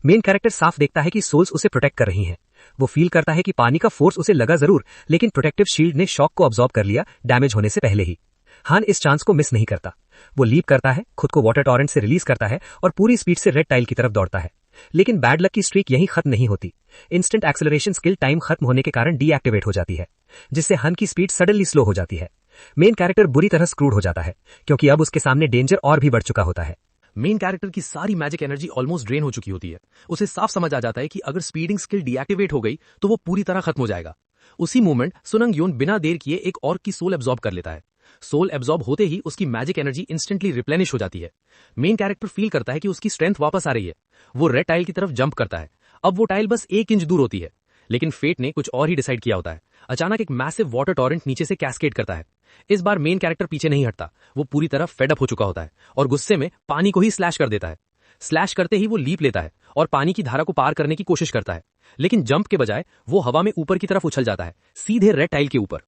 मेन कैरेक्टर साफ देखता है कि सोल्स उसे प्रोटेक्ट कर रही हैं। वो फील करता है कि पानी का फोर्स उसे लगा जरूर, लेकिन प्रोटेक्टिव शील्ड ने शॉक को अब्सॉर्ब कर लिया डैमेज होने से पहले ही। हान इस चांस को मिस नहीं करता। वो लीप करता है, खुद को वाटर टॉरेंट से रिलीज करता है और पूरी स्पीड से रेड टाइल की तरफ दौड़ता है। लेकिन बैड लक की स्ट्रीक यहीं खत्म नहीं होती। इंस्टेंट एक्सेलरेशन स्किल टाइम खत्म होने के कारण डीएक्टिवेट हो जाती है, जिससे हन की स्पीड सडनली स्लो हो जाती है। मेन कैरेक्टर बुरी तरह स्क्रूड हो जाता है क्योंकि अब उसके सामने डेंजर और भी बढ़ चुका होता है। मेन कैरेक्टर की सारी मैजिक एनर्जी ऑलमोस्ट ड्रेन हो चुकी होती है। उसे साफ समझ आ जाता है कि अगर स्पीडिंग स्किल डीएक्टिवेट हो गई तो वो पूरी तरह खत्म हो जाएगा। उसी मोमेंट सुनंग योन बिना देर किए एक ऑर्क की सोल एब्सॉर्ब कर लेता है। सोल एब्सॉर्ब होते ही उसकी मैजिक एनर्जी इंस्टेंटली रिप्लेनिश हो जाती है। मेन कैरेक्टर फील करता है कि उसकी स्ट्रेंथ वापस आ रही है। वो रेड टाइल की तरफ जंप करता है। अब वो टाइल बस 1 इंच दूर होती है, लेकिन फेट ने कुछ और ही डिसाइड किया होता है। अचानक एक मैसिव वाटर टॉरेंट नीचे से कैस्केड करता है। इस बार मेन कैरेक्टर पीछे नहीं हटता। वो पूरी तरह फेड अप हो चुका होता है और गुस्से में पानी को ही स्लैश कर देता है। स्लैश करते ही वो लीप लेता है और पानी की धारा को पार करने की कोशिश करता है, लेकिन जंप के बजाय वो हवा में ऊपर की तरफ उछल जाता है, सीधे रेड टाइल के ऊपर।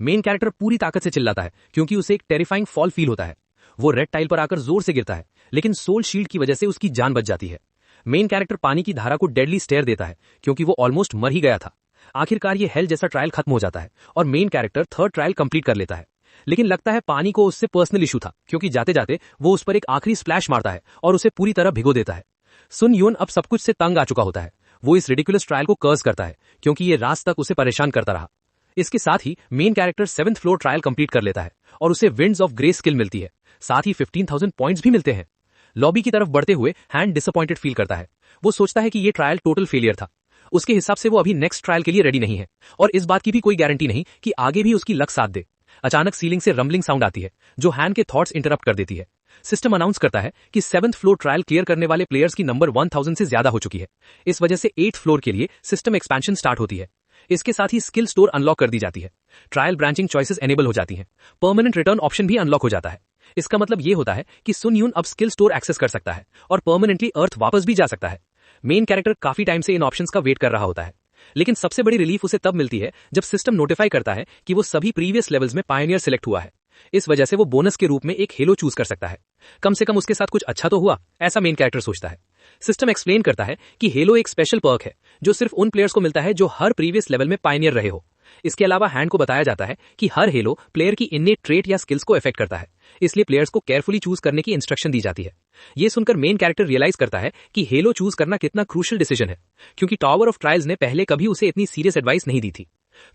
मेन कैरेक्टर पूरी ताकत से चिल्लाता है क्योंकि उसे एक टेरिफाइंग फॉल फील होता है। वो रेड टाइल पर आकर जोर से गिरता है, लेकिन सोल शील्ड की वजह से उसकी जान बच जाती है। मेन कैरेक्टर पानी की धारा को डेडली स्टेयर देता है क्योंकि वो ऑलमोस्ट मर ही गया था। आखिरकार ये हेल जैसा ट्रायल खत्म हो जाता है और main character third trial complete कर लेता है। लेकिन लगता है पानी को उससे पर्सनल इशू था, क्योंकि जाते जाते वो उस पर एक आखिरी स्प्लैश मारता है और उसे पूरी तरह भिगो देता है। सुन यून अब सब कुछ से तंग आ चुका होता है। वो इस रिडिकुलस ट्रायल को कर्स करता है, क्योंकि ये रात तक उसे परेशान करता रहा। इसके साथ ही main character 7th floor trial complete कर लेता है और उसे विंड्स ऑफ ग्रे स्किल मिलती है। साथ ही 15,000 पॉइंट्स भी मिलते हैं। लॉबी की तरफ बढ़ते हुए हैंड डिसअपॉइंटेड फील करता है। वो सोचता है कि ये ट्रायल टोटल फेलियर था। उसके हिसाब से वो अभी नेक्स्ट ट्रायल के लिए रेडी नहीं है और इस बात की भी कोई गारंटी नहीं कि आगे भी उसकी लक साथ दे। अचानक सीलिंग से रंबलिंग साउंड आती है जो हैन के थॉट्स इंटरप्ट कर देती है। सिस्टम अनाउंस करता है कि 7th फ्लोर ट्रायल क्लियर करने वाले प्लेयर्स की नंबर 1000 से ज्यादा हो चुकी है। इस वजह से 8th फ्लोर के लिए सिस्टम एक्सपेंशन स्टार्ट होती है। इसके साथ ही स्किल स्टोर अनलॉक कर दी जाती है। ट्रायल ब्रांचिंग चॉइसेस एनेबल हो जाती हैं। परमानेंट रिटर्न ऑप्शन भी अनलॉक हो जाता है। इसका मतलब ये होता है कि सुन यून अब स्किल स्टोर एक्सेस कर सकता है और परमानेंटली अर्थ वापस भी जा सकता है। मेन कैरेक्टर काफी टाइम से इन ऑप्शंस का वेट कर रहा होता है, लेकिन सबसे बड़ी रिलीफ उसे तब मिलती है जब सिस्टम नोटिफाई करता है कि वो सभी प्रीवियस लेवल्स में पायनियर सिलेक्ट हुआ है। इस वजह से वो बोनस के रूप में एक हेलो चूज कर सकता है। कम से कम उसके साथ कुछ अच्छा तो हुआ, ऐसा मेन कैरेक्टर सोचता है। सिस्टम एक्सप्लेन करता है कि हेलो एक स्पेशल पर्क है जो सिर्फ उन प्लेयर्स को मिलता है जो हर प्रीवियस लेवल में पायनियर रहे हो। इसके अलावा हैंड को बताया जाता है कि हर हेलो प्लेयर की इन्नेट ट्रेट या स्किल्स को इफेक्ट करता है, इसलिए प्लेयर्स को केयरफुली चूज करने की इंस्ट्रक्शन दी जाती है। ये सुनकर मेन कैरेक्टर रियलाइज करता है कि हेलो चूज करना कितना क्रूशियल डिसीजन है, क्योंकि टावर ऑफ ट्रायल्स ने पहले कभी उसे इतनी सीरियस एडवाइस नहीं दी थी।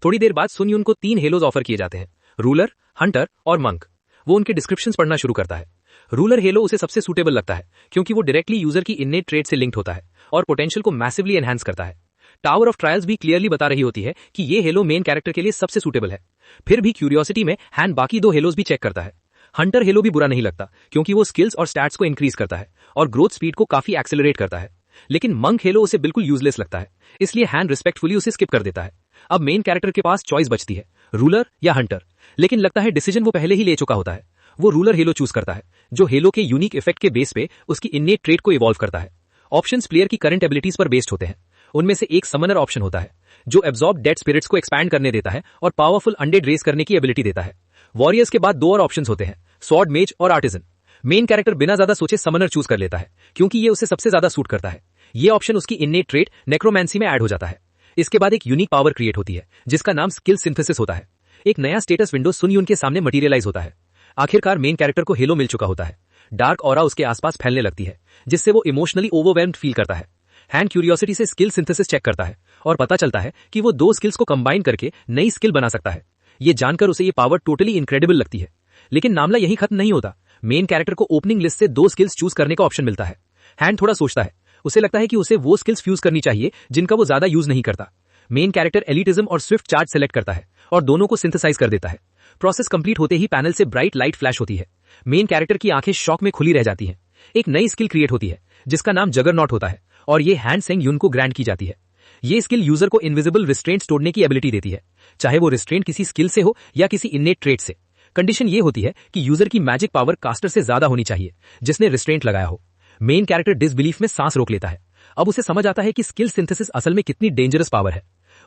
थोड़ी देर बाद सुन यून को 3 हेलोज ऑफर किए जाते हैं, रूलर, हंटर और मंक। वो उनके डिस्क्रिप्शंस पढ़ना शुरू करता है। रूलर हेलो उसे सबसे सूटेबल लगता है क्योंकि वो डायरेक्टली यूजर की इन्नेट ट्रेट से लिंक्ड होता है और पोटेंशियल को मैसिवली एनहांस करता है। टावर ऑफ ट्रायल्स भी क्लियरली बता रही होती है कि ये हेलो मेन कैरेक्टर के लिए सबसे सूटेबल है। फिर भी क्यूरियोसिटी में हैन बाकी 2 हेलोज भी चेक करता है। हंटर हेलो भी बुरा नहीं लगता क्योंकि वो स्किल्स और स्टैट्स को इंक्रीज करता है और ग्रोथ स्पीड को काफी एक्सेलरेट करता है। लेकिन मंक हेलो उसे बिल्कुल यूजलेस लगता है, इसलिए हैन रिस्पेक्टफुली उसे स्किप कर देता है। अब मेन कैरेक्टर के पास चॉइस बचती है, रूलर या हंटर, लेकिन लगता है डिसीजन वो पहले ही ले चुका होता है। वो रूलर हेलो चूज करता है जो हेलो के यूनिक इफेक्ट के बेस पे उसकी इन्नेट ट्रेट को इवॉल्व करता है। ऑप्शंस प्लेयर की करंट एबिलिटीज पर बेस्ड होते हैं। उनमें से एक समनर ऑप्शन होता है जो एब्जॉर्ब डेड स्पिरिट्स को एक्सपैंड करने देता है और पावरफुल अनडेड रेस करने की एबिलिटी देता है। वॉरियर्स के बाद 2 और ऑप्शंस होते हैं, स्वॉर्ड मेज और आर्टिजन। मेन कैरेक्टर बिना ज्यादा सोचे समनर चूज कर लेता है क्योंकि ये उसे सबसे ज्यादा सूट करता है। ये ऑप्शन उसकी इन्नेट ट्रेट नेक्रोमैंसी में ऐड हो जाता है। इसके बाद एक यूनिक पावर क्रिएट होती है जिसका नाम स्किल सिंथेसिस होता है। एक नया स्टेटस विंडो सुन यून के सामने मटेरियलाइज होता है। आखिरकार मेन कैरेक्टर को हेलो मिल चुका होता है। डार्क ऑरा उसके आसपास फैलने लगती है जिससे वो इमोशनली ओवरवेल्म्ड फील करता है। हैंड क्यूरियोसिटी से स्किल सिंथेसिस चेक करता है और पता चलता है कि वो 2 स्किल्स को कंबाइन करके नई स्किल बना सकता है। ये जानकर उसे ये पावर टोटली इनक्रेडिबल लगती है। लेकिन मामला यही खत्म नहीं होता। मेन कैरेक्टर को ओपनिंग लिस्ट से 2 स्किल्स चूज करने का ऑप्शन मिलता है। हैंड थोड़ा सोचता है, उसे लगता है कि उसे वो स्किल्स फ्यूज करनी चाहिए जिनका वो ज्यादा यूज नहीं करता। मेन कैरेक्टर एलिटिज्म और स्विफ्ट चार्ज सेलेक्ट करता है और दोनों को सिंथेसाइज कर देता है। प्रोसेस कंप्लीट होते ही पैनल से ब्राइट लाइट फ्लैश होती है। मेन कैरेक्टर की आंखें शॉक में खुली रह जाती हैं। एक नई स्किल क्रिएट होती है जिसका नाम जगरनॉट होता है और ये हैंड सेंग यून को ग्रांट की जाती है। ये स्किल यूजर को इनविजिबल रिस्ट्रेंट्स तोड़ने की एबिलिटी देती है, चाहे वो रिस्ट्रेंट किसी स्किल से हो या किसी इन्नेट ट्रेट से। कंडीशन ये होती है कि यूजर की मैजिक पावर कास्टर से ज्यादा होनी चाहिए जिसने रिस्ट्रेंट लगाया हो। मेन कैरेक्टर डिसबिलीफ में सांस रोक लेता है। अब उसे समझ आता है कि स्किल सिंथेसिस असल में कितनी डेंजरस पावर है।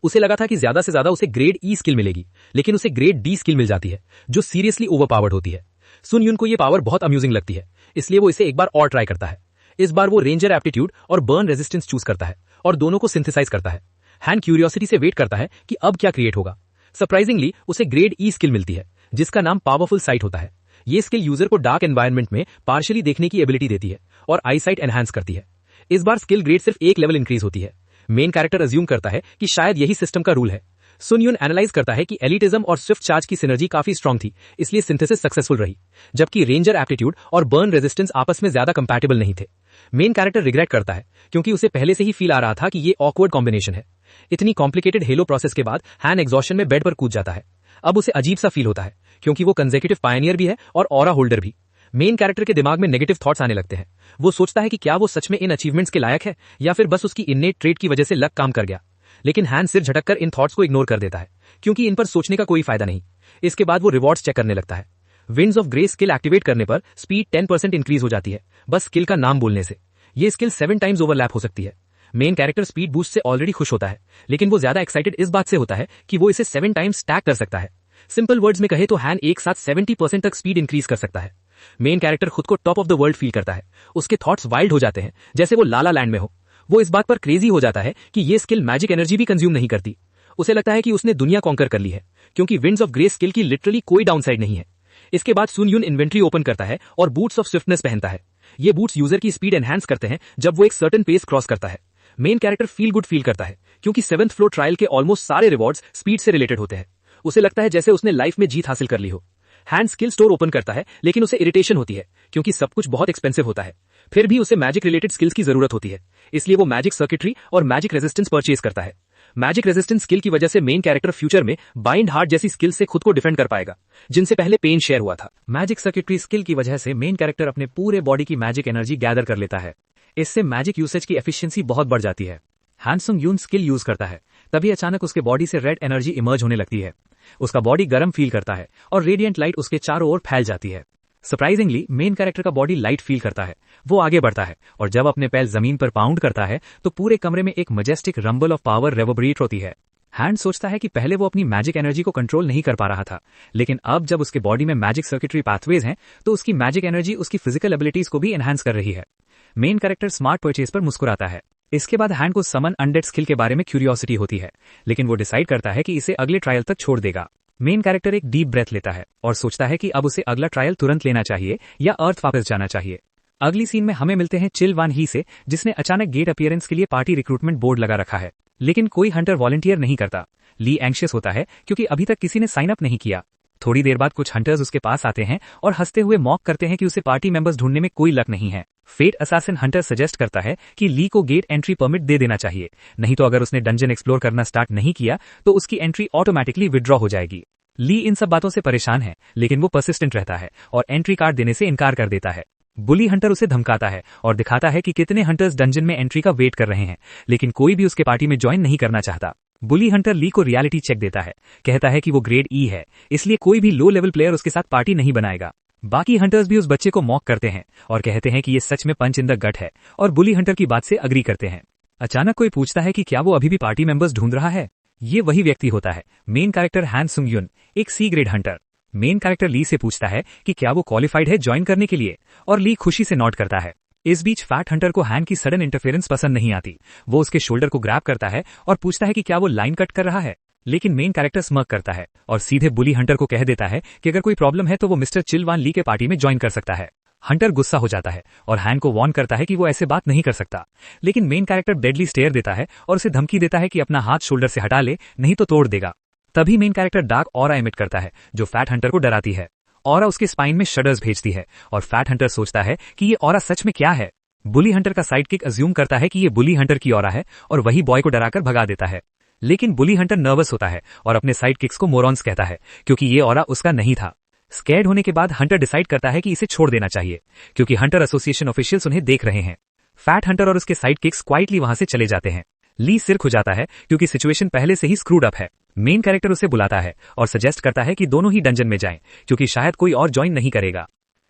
उसे लगा था कि ज्यादा से ज्यादा उसे ग्रेड ई स्किल मिलेगी, लेकिन उसे ग्रेड डी स्किल मिल जाती है जो सीरियसली ओवरपावर्ड होती है। सुन यून को ये पावर बहुत अम्यूजिंग लगती है, इसलिए वो इसे एक बार और ट्राई करता है। इस बार वो रेंजर एप्टीट्यूड और बर्न रेजिस्टेंस चूज करता है और दोनों को सिंथेसाइज करता है। हैंड क्यूरियोसिटी से वेट करता है कि अब क्या क्रिएट होगा। सरप्राइजिंगली उसे ग्रेड ई स्किल मिलती है जिसका नाम पावरफुल साइट होता है। ये स्किल यूजर को डार्क एनवायरनमेंट में पार्शियली देखने की एबिलिटी देती है और आई साइट एनहांस करती है। इस बार स्किल ग्रेड सिर्फ 1 लेवल इंक्रीज होती है। मेन कैरेक्टर अज्यूम करता है कि शायद यही सिस्टम का रूल है। सुन यून एनालाइज करता है कि एलिटिज्म और स्विफ्ट चार्ज की सिनर्जी काफी स्ट्रांग थी, इसलिए सिंथेसिस सक्सेसफुल रही, जबकि रेंजर एप्टीट्यूड और बर्न रेजिस्टेंस आपस में ज्यादा कंपैटिबल नहीं थे। मेन कैरेक्टर रिग्रेट करता है क्योंकि उसे पहले से ही फील आ रहा था कि ये ऑकवर्ड कॉम्बिनेशन है। इतनी कॉम्प्लिकेटेड हेलो प्रोसेस के बाद हैन एग्जॉशन में बेड पर कूद जाता है। अब उसे अजीब सा फील होता है क्योंकि वो कंसेक्यूटिव पायनियर भी है और ऑरा होल्डर भी। मेन कैरेक्टर के दिमाग में नेगेटिव थॉट्स आने लगते हैं। वो सोचता है कि क्या वो सच में इन अचीवमेंट्स के लायक है या फिर बस उसकी इन्नेट ट्रेट की वजह से लक काम कर गया। लेकिन हैन सिर झटककर इन थॉट्स को इग्नोर कर देता है क्योंकि इन पर सोचने का कोई फायदा नहीं। इसके बाद वो रिवॉर्ड्स चेक करने लगता है। Winds of grey skill activate करने पर स्पीड 10% इंक्रीज हो जाती है बस स्किल का नाम बोलने से। ये स्किल 7 टाइम्स ओवरलैप हो सकती है। मेन कैरेक्टर स्पीड बूस्ट से ऑलरेडी खुश होता है, लेकिन वो ज्यादा एक्साइटेड इस बात से होता है कि वो इसे 7 टाइम्स स्टैक कर सकता है। सिंपल वर्ड्स में कहे तो हैन एक साथ 70% तक स्पीड इंक्रीज कर सकता है। मेन कैरेक्टर खुद को top of the world feel करता है। उसके थॉट्स वाइल्ड हो जाते हैं जैसे वो लाला लैंड में हो। वो इस बात पर क्रेजी हो जाता है कि ये स्किल मैजिक एनर्जी भी कंज्यूम नहीं करती उसे लगता है कि उसने दुनिया कॉन्कर कर ली है, क्योंकि विंड्स ऑफ ग्रे स्किल की लिटरली कोई डाउनसाइड नहीं है। इसके बाद सुन यून इन्वेंट्री ओपन करता है और बूट्स ऑफ स्विफ्टनेस पहनता है। ये बूट्स यूजर की स्पीड एनहांस करते हैं जब वो एक सर्टेन पेस क्रॉस करता है। Main character feel good feel करता है, क्योंकि 7th फ्लोर ट्रायल के ऑलमोस्ट सारे रिवॉर्ड्स स्पीड से रिलेटेड होते हैं। उसे लगता है जैसे उसने लाइफ में जीत हासिल कर ली हो। हैंड स्किल स्टोर ओपन करता है, लेकिन उसे इरिटेशन होती है, क्योंकि सब कुछ बहुत एक्सपेंसिव होता है। फिर भी उसे मैजिक रिलेटेड स्किल्स की जरूरत होती है, इसलिए वो मैजिक सर्किटरी और मैजिक रेजिस्टेंस परचेज करता है। मैजिक रेजिस्टेंस स्किल की वजह से मेन कैरेक्टर फ्यूचर में बाइंड हार्ट जैसी स्किल से खुद को डिफेंड कर पाएगा, जिनसे पहले पेन शेयर हुआ था। मैजिक सर्किटरी स्किल की वजह से मेन कैरेक्टर अपने पूरे बॉडी की मैजिक एनर्जी गैदर कर लेता है। इससे मैजिक यूसेज की एफिशिएंसी बहुत बढ़ जाती है। हान सुंग यून स्किल यूज करता है, तभी अचानक उसके बॉडी से रेड एनर्जी इमर्ज होने लगती है। उसका बॉडी गर्म फील करता है और रेडिएंट लाइट उसके चारों ओर फैल जाती है। सरप्राइजिंगली मेन कैरेक्टर का बॉडी लाइट फील करता है। वो आगे बढ़ता है और जब अपने पैर जमीन पर पाउंड करता है तो पूरे कमरे में एक मजेस्टिक रंबल ऑफ पावर रेवोबरेट होती है। हैंड सोचता है कि पहले वो अपनी मैजिक एनर्जी को कंट्रोल नहीं कर पा रहा था, लेकिन अब जब उसके बॉडी में मैजिक सर्किटरी पाथवेज हैं तो उसकी मैजिक एनर्जी उसकी फिजिकल एबिलिटीज को भी एनहांस कर रही है। मेन कैरेक्टर स्मार्ट परचेज पर मुस्कुराता है। इसके बाद हैंड को समन अनडेड स्किल के बारे में क्यूरियोसिटी होती है, लेकिन वो डिसाइड करता है कि इसे अगले ट्रायल तक छोड़ देगा। मेन कैरेक्टर एक डीप ब्रेथ लेता है और सोचता है कि अब उसे अगला ट्रायल तुरंत लेना चाहिए या अर्थ वापस जाना चाहिए। अगली सीन में हमें मिलते हैं चिल वान ही से, जिसने अचानक गेट अपीयरेंस के लिए पार्टी रिक्रूटमेंट बोर्ड लगा रखा है, लेकिन कोई हंटर वॉलंटियर नहीं करता। ली एंशियस होता है क्योंकि अभी तक किसी ने साइन अप नहीं किया। थोड़ी देर बाद कुछ हंटर्स उसके पास आते हैं और हंसते हुए मॉक करते हैं कि उसे पार्टी मेंबर्स ढूंढने में कोई लक नहीं है। फेट असासिन हंटर सजेस्ट करता है कि ली को गेट एंट्री परमिट दे देना चाहिए, नहीं तो अगर उसने डंजन एक्सप्लोर करना स्टार्ट नहीं किया तो उसकी एंट्री ऑटोमेटिकली विड्रॉ हो जाएगी। ली इन सब बातों से परेशान है, लेकिन वो परसिस्टेंट रहता है और एंट्री कार्ड देने से इनकार कर देता है। बुली हंटर उसे धमकाता है और दिखाता है कि कितने हंटर्स डंजन में एंट्री का वेट कर रहे हैं, लेकिन कोई भी उसके पार्टी में ज्वाइन नहीं करना चाहता। बुली हंटर ली को रियलिटी चेक देता है, कहता है कि वो ग्रेड ई है, इसलिए कोई भी लो लेवल प्लेयर उसके साथ पार्टी नहीं बनाएगा। बाकी हंटर्स भी उस बच्चे को मॉक करते हैं और कहते हैं कि ये सच में पंच इन द गट है, और बुली हंटर की बात से अग्री करते हैं। अचानक कोई पूछता है कि क्या वो अभी भी पार्टी मेंबर्स ढूंढ रहा है। ये वही व्यक्ति होता है, मेन कैरेक्टर हान सुंग यून, एक C grade hunter. Main character Lee से पूछता है कि क्या वो क्वालिफाइड है ज्वाइन करने के लिए, और ली खुशी से नॉट करता है। इस बीच फैट हंटर को हैन की सडन इंटरफेरेंस पसंद नहीं आती। वो उसके शोल्डर को ग्रैब करता है और पूछता है कि क्या वो लाइन कट कर रहा है, लेकिन मेन कैरेक्टर स्मर्क करता है और सीधे बुली हंटर को कह देता है कि अगर कोई प्रॉब्लम है तो वो मिस्टर चिल वान ली के पार्टी में ज्वाइन कर सकता है। हंटर गुस्सा हो जाता है और हैन को वॉर्न करता है कि वो ऐसे बात नहीं कर सकता, लेकिन मेन कैरेक्टर डेडली स्टेयर देता है और उसे धमकी देता है कि अपना हाथ शोल्डर से हटा ले, नहीं तो तोड़ देगा। तभी main character dark aura emit करता है जो फैट हंटर को डराती है। ऑरा उसके स्पाइन में शडर्स भेजती है और फैट हंटर सोचता है कि ये ऑरा सच में क्या है। बुली हंटर का साइड किक अज्यूम करता है कि ये बुली हंटर की ऑरा है और वही बॉय को डराकर भगा देता है, लेकिन बुली हंटर नर्वस होता है और अपने साइड किक्स को मोरॉन्स कहता है, क्योंकि ये ऑरा उसका नहीं था। स्कैर्ड होने के बाद हंटर डिसाइड करता है कि इसे छोड़ देना चाहिए, क्योंकि हंटर एसोसिएशन ऑफिशियल्स उन्हें देख रहे हैं। फैट हंटर और उसके साइड किक्स क्वाइटली वहां से चले जाते हैं। ली सिर खुजाता है क्योंकि सिचुएशन पहले से ही स्क्रूड अप है। मेन कैरेक्टर उसे बुलाता है और सजेस्ट करता है कि दोनों ही डंजन में जाएं, क्योंकि शायद कोई और ज्वाइन नहीं करेगा।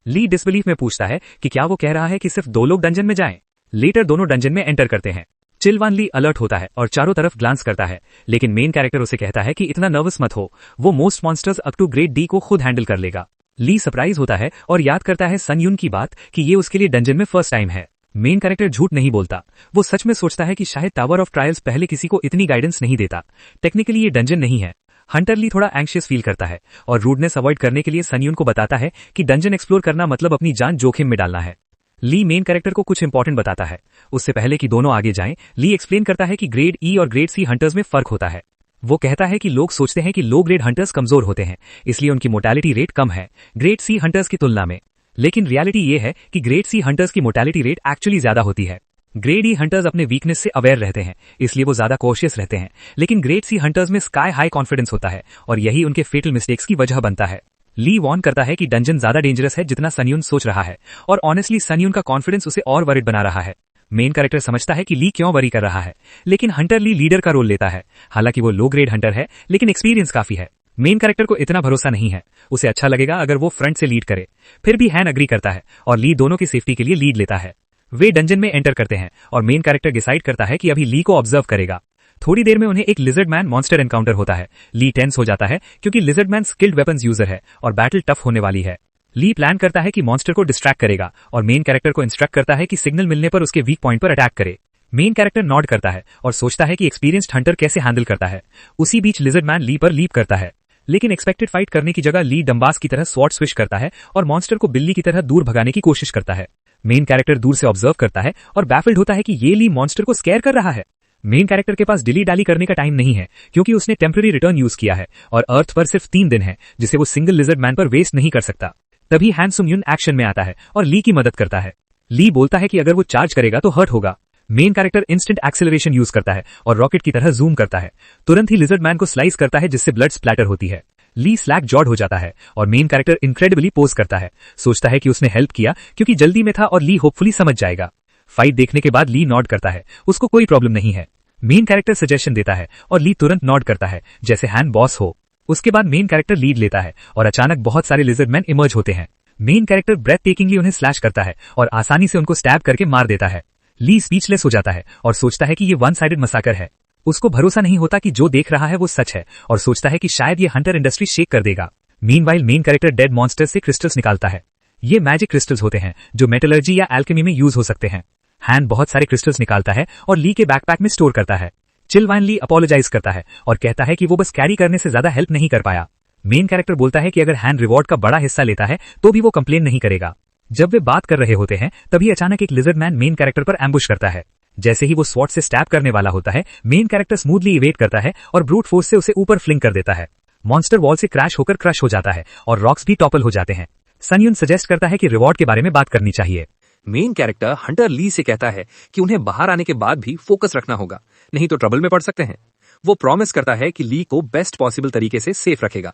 ली डिसबिलीफ में पूछता है कि क्या वो कह रहा है कि सिर्फ 2 लोग डंजन में जाएं। लेटर दोनों डंजन में एंटर करते हैं। चिलवान ली अलर्ट होता है और चारों तरफ ग्लांस करता है, लेकिन मेन कैरेक्टर उसे कहता है कि इतना नर्वस मत हो, वो most monsters up to grade D को खुद हैंडल कर लेगा। ली सरप्राइज होता है और याद करता है सन यून की बात कि ये उसके लिए डंजन में फर्स्ट टाइम है। मेन कैरेक्टर झूठ नहीं बोलता, वो सच में सोचता है कि शायद टावर ऑफ ट्रायल्स पहले किसी को इतनी गाइडेंस नहीं देता। टेक्निकली ये डंजन नहीं है। हंटर ली थोड़ा एंग्शियस फील करता है और रूडनेस अवॉइड करने के लिए सन यून को बताता है कि डंजन एक्सप्लोर करना मतलब अपनी जान जोखिम में डालना है। ली मेन कैरेक्टर को कुछ इंपॉर्टेंट बताता है। उससे पहले कि दोनों आगे जाएं, ली एक्सप्लेन करता है कि ग्रेड ई और ग्रेड सी हंटर्स में फर्क होता है। वो कहता है कि लोग सोचते हैं कि लो ग्रेड हंटर्स कमजोर होते हैं, इसलिए उनकी मोर्टेलिटी रेट कम है ग्रेड सी हंटर्स की तुलना में, लेकिन रियलिटी ये है कि ग्रेड सी हंटर्स की मोर्टेलिटी रेट एक्चुअली ज्यादा होती है। ग्रेड ई हंटर्स अपने वीकनेस से अवेयर रहते हैं, इसलिए वो ज्यादा कॉशियस रहते हैं, लेकिन ग्रेड सी हंटर्स में स्काई हाई कॉन्फिडेंस होता है और यही उनके फेटल मिस्टेक्स की वजह बनता है। ली वॉर्न करता है कि डंजन ज्यादा डेंजरस है जितना सन यून सोच रहा है, और ऑनेस्टली सन यून का कॉन्फिडेंस उसे और वरिड बना रहा है। मेन कैरेक्टर समझता है कि ली क्यों वरी कर रहा है, लेकिन हंटर ली लीडर का रोल लेता है। हालांकि वो लो ग्रेड हंटर है, लेकिन एक्सपीरियंस काफी है। मेन कैरेक्टर को इतना भरोसा नहीं है, उसे अच्छा लगेगा अगर वो फ्रंट से लीड करे। फिर भी हैन अग्री करता है और ली दोनों की सेफ्टी के लिए लीड लेता है। वे डंजन में एंटर करते हैं और मेन कैरेक्टर डिसाइड करता है कि अभी ली को ऑब्जर्व करेगा। थोड़ी देर में उन्हें एक लिजर्ड मैन मॉन्स्टर एनकाउंटर होता है। ली टेंस हो जाता है क्योंकि lizard man skilled weapons user है और बैटल टफ होने वाली है। ली प्लान करता है कि मॉन्स्टर को डिस्ट्रैक्ट करेगा और मेन कैरेक्टर को इंस्ट्रक्ट करता है कि सिग्नल मिलने पर उसके वीक पॉइंट पर अटैक करे। मेन कैरेक्टर नॉड करता है और सोचता है कि एक्सपीरियंस्ड हंटर कैसे हैंडल करता है। उसी बीच लिजर्ड मैन ली पर लीप करता है, लेकिन एक्सपेक्टेड फाइट करने की जगह ली डम्बास की तरह स्वॉर्ड स्विच करता है और मॉन्स्टर को बिल्ली की तरह दूर भगाने की कोशिश करता है। मेन कैरेक्टर दूर से ऑब्जर्व करता है और बैफल्ड होता है कि ये ली मॉन्स्टर को स्केयर कर रहा है। मेन कैरेक्टर के पास डिली डाली करने का टाइम नहीं है क्योंकि उसने टेम्पररी रिटर्न यूज किया है और अर्थ पर सिर्फ 3 दिन है जिसे वो सिंगल लिजर्ड मैन पर वेस्ट नहीं कर सकता। तभी Han Sung-yun एक्शन में आता है और ली की मदद करता है। ली बोलता है कि अगर वो चार्ज करेगा तो हर्ट होगा। Main character instant acceleration use करता है और रॉकेट की तरह जूम करता है। तुरंत ही लिजर्ड मैन को स्लाइस करता है जिससे ब्लड स्प्लैटर होती है। ली स्लैक जॉड हो जाता है और मेन कैरेक्टर इनक्रेडिबली पोज करता है। सोचता है कि उसने हेल्प किया क्योंकि जल्दी में था और ली होपफुली समझ जाएगा। फाइट देखने के बाद ली नॉड करता है, उसको कोई प्रॉब्लम नहीं है। मेन कैरेक्टर सजेशन देता है और ली तुरंत नॉड करता है जैसे Han बॉस हो। उसके बाद मेन कैरेक्टर लीड लेता है और अचानक बहुत सारे लिजर्ड मैन इमर्ज होते हैं। मेन कैरेक्टर ब्रेथ टेकिंगली उन्हें स्लैश करता है और आसानी से उनको स्टैब करके मार देता है। ली स्पीचलेस हो जाता है और सोचता है कि ये वन साइडेड मसाकर है। उसको भरोसा नहीं होता कि जो देख रहा है वो सच है और सोचता है कि शायद ये हंटर इंडस्ट्री शेक कर देगा। Meanwhile main character dead monster से क्रिस्टल्स निकालता है। ये मैजिक क्रिस्टल्स होते हैं जो मेटलर्जी या एल्केमी में यूज हो सकते हैं। Han बहुत सारे क्रिस्टल्स निकालता है और ली के बैकपैक में स्टोर करता है। चिलवाइन ली अपोलोजाइज करता है और कहता है कि वो बस कैरी करने से ज्यादा हेल्प नहीं कर पाया। मेन कैरेक्टर बोलता है कि अगर Han रिवॉर्ड का बड़ा हिस्सा लेता है तो भी वो कंप्लेन नहीं करेगा। जब वे बात कर रहे होते हैं तभी अचानक एक लिजर्ड मैन मेन कैरेक्टर पर एम्बुश करता है। जैसे ही वो स्वॉर्ड से स्टैब करने वाला होता है, मेन कैरेक्टर स्मूथली इवेट करता है और ब्रूट फोर्स से उसे ऊपर फ्लिंग कर देता है। मॉन्स्टर वॉल से क्रैश होकर क्रश हो जाता है और रॉक्स भी टॉपल हो जाते हैं। सनयुन सजेस्ट करता है कि रिवॉर्ड के बारे में बात करनी चाहिए। मेन कैरेक्टर हंटर ली से कहता है कि उन्हें बाहर आने के बाद भी फोकस रखना होगा, नहीं तो ट्रबल में पड़ सकते हैं। वो प्रॉमिस करता है कि ली को बेस्ट पॉसिबल तरीके से सेफ रखेगा।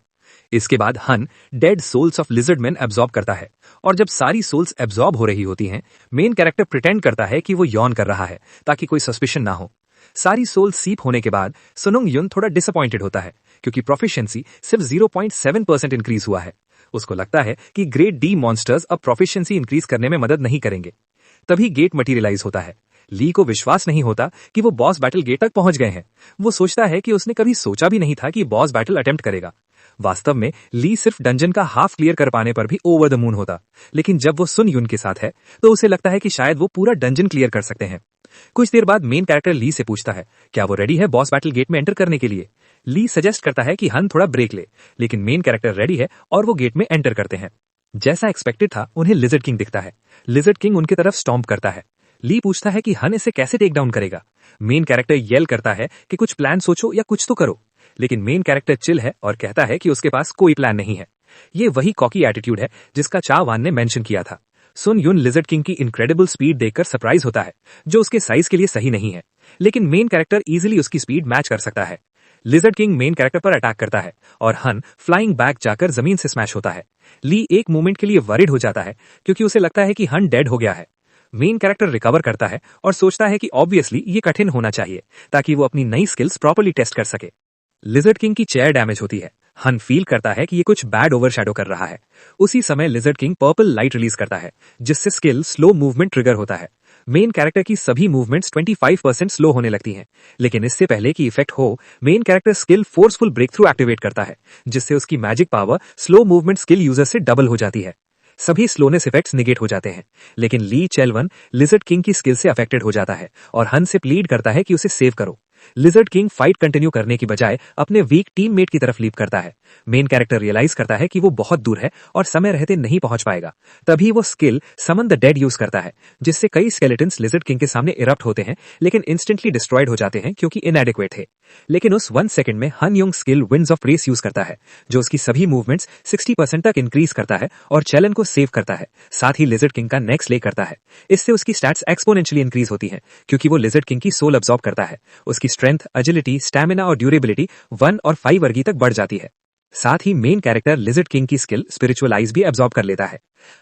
इसके बाद Han dead souls of lizard man absorb करता है और जब सारी सोल्स एब्जॉर्ब हो रही होती हैं, मेन कैरेक्टर प्रिटेंड करता है कि वो यॉन कर रहा है ताकि कोई सस्पिशन ना हो। सारी सोल सीप होने के बाद सुनुंग युन थोड़ा डिसअपॉइंटेड होता है क्योंकि प्रोफिशिएंसी सिर्फ 0.7% इंक्रीज हुआ है। उसको लगता है कि ग्रेड डी मॉन्स्टर्स अब प्रोफिशिएंसी इंक्रीज करने में मदद नहीं करेंगे। तभी गेट मटेरियलाइज होता है। ली को विश्वास नहीं होता कि वो बॉस बैटल गेट तक पहुंच गए हैं। वो सोचता है कि उसने कभी सोचा भी नहीं था कि बॉस बैटल अटेम्प्ट करेगा। वास्तव में ली सिर्फ डंजन का हाफ क्लियर कर पाने पर भी ओवर द मून होता, लेकिन जब वो सुन युन के साथ है तो उसे लगता है कि शायद वो पूरा डंजन क्लियर कर सकते हैं। कुछ देर बाद मेन कैरेक्टर ली से पूछता है क्या वो रेडी है बॉस बैटल गेट में एंटर करने के लिए। ली सजेस्ट करता है कि हन थोड़ा ब्रेक ले, लेकिन मेन कैरेक्टर रेडी है और वो गेट में एंटर करते हैं। जैसा एक्सपेक्टेड था, उन्हें लिजर्ड किंग दिखता है। लिजर्ड किंग उनकी तरफ स्टॉम्प करता है। ली पूछता है कि हन इसे कैसे टेक डाउन करेगा। मेन कैरेक्टर येल करता है कि कुछ प्लान सोचो या कुछ तो करो, लेकिन मेन कैरेक्टर चिल है और कहता है कि उसके पास कोई प्लान नहीं है। ये वही कॉकी एटीट्यूड है जिसका चा वान ने मेंशन किया था। सुन युन लिजर्ड किंग की इनक्रेडिबल स्पीड देखकर सरप्राइज होता है, जो उसके साइज के लिए सही नहीं है, लेकिन मेन कैरेक्टर इजीली उसकी स्पीड मैच कर सकता है। लिजर्ड किंग मेन कैरेक्टर पर अटैक करता है और हन फ्लाइंग बैक जाकर जमीन से स्मैश होता है। ली एक मोमेंट के लिए वरिड हो जाता है क्योंकि उसे लगता है कि हन डेड हो गया है। मेन कैरेक्टर रिकवर करता है और सोचता है कि ऑब्वियसली ये कठिन होना चाहिए ताकि वो अपनी नई स्किल्स प्रॉपर्ली टेस्ट कर सके। लिजर्ड किंग की चेयर डैमेज होती है। हन फील करता है कि ये कुछ बैड ओवरशैडो कर रहा है। उसी समय lizard king purple light release करता है जिससे स्किल स्लो मूवमेंट ट्रिगर होता है। मेन कैरेक्टर की सभी मूवमेंट्स 25% स्लो होने लगती हैं, लेकिन इससे पहले कि इफेक्ट हो, main character skill forceful breakthrough activate करता है जिससे उसकी magic power slow movement skill user से डबल हो जाती है। सभी स्लोनेस इफेक्ट्स निगेट हो जाते हैं, लेकिन ली चेलवन लिजर्ड किंग की स्किल से अफेक्टेड हो जाता है और हन से प्लीड करता है कि उसे सेव करो। लिजर्ड किंग फाइट कंटिन्यू करने की बजाय अपने वीक टीममेट की तरफ लीप करता है। मेन कैरेक्टर रियलाइज करता है कि वो बहुत दूर है और समय रहते नहीं पहुंच पाएगा। तभी वो skill summon the dead use करता है, जिससे कई स्केलेटन्स लिजर्ड किंग के सामने इरप्ट होते हैं, लेकिन इंस्टेंटली डिस्ट्रॉयड हो जाते हैं क्योंकि इनएडिक्वेट थे। लेकिन उस 1 सेकंड में Han Yung skill winds of race use करता है, जो उसकी सभी मूवमेंट्स 60% तक इंक्रीज करता है और चैलन को सेव करता है। साथ ही लिजर्ड किंग का नेक स्ले करता है। इससे उसकी स्टैट्स एक्सपोनेंशियली इंक्रीज होती हैं क्योंकि वो लिजर्ड किंग की सोल अब्सॉर्ब करता है। उसकी स्ट्रेंथ, एजिलिटी, स्टैमिना और ड्यूरेबिलिटी 1 और 5 वर्गी तक बढ़ जाती है। साथ ही मेन कैरेक्टर लिजर्ड किंग की स्किल स्पिरिचुअल आइज भी एब्सॉर्ब कर लेता है।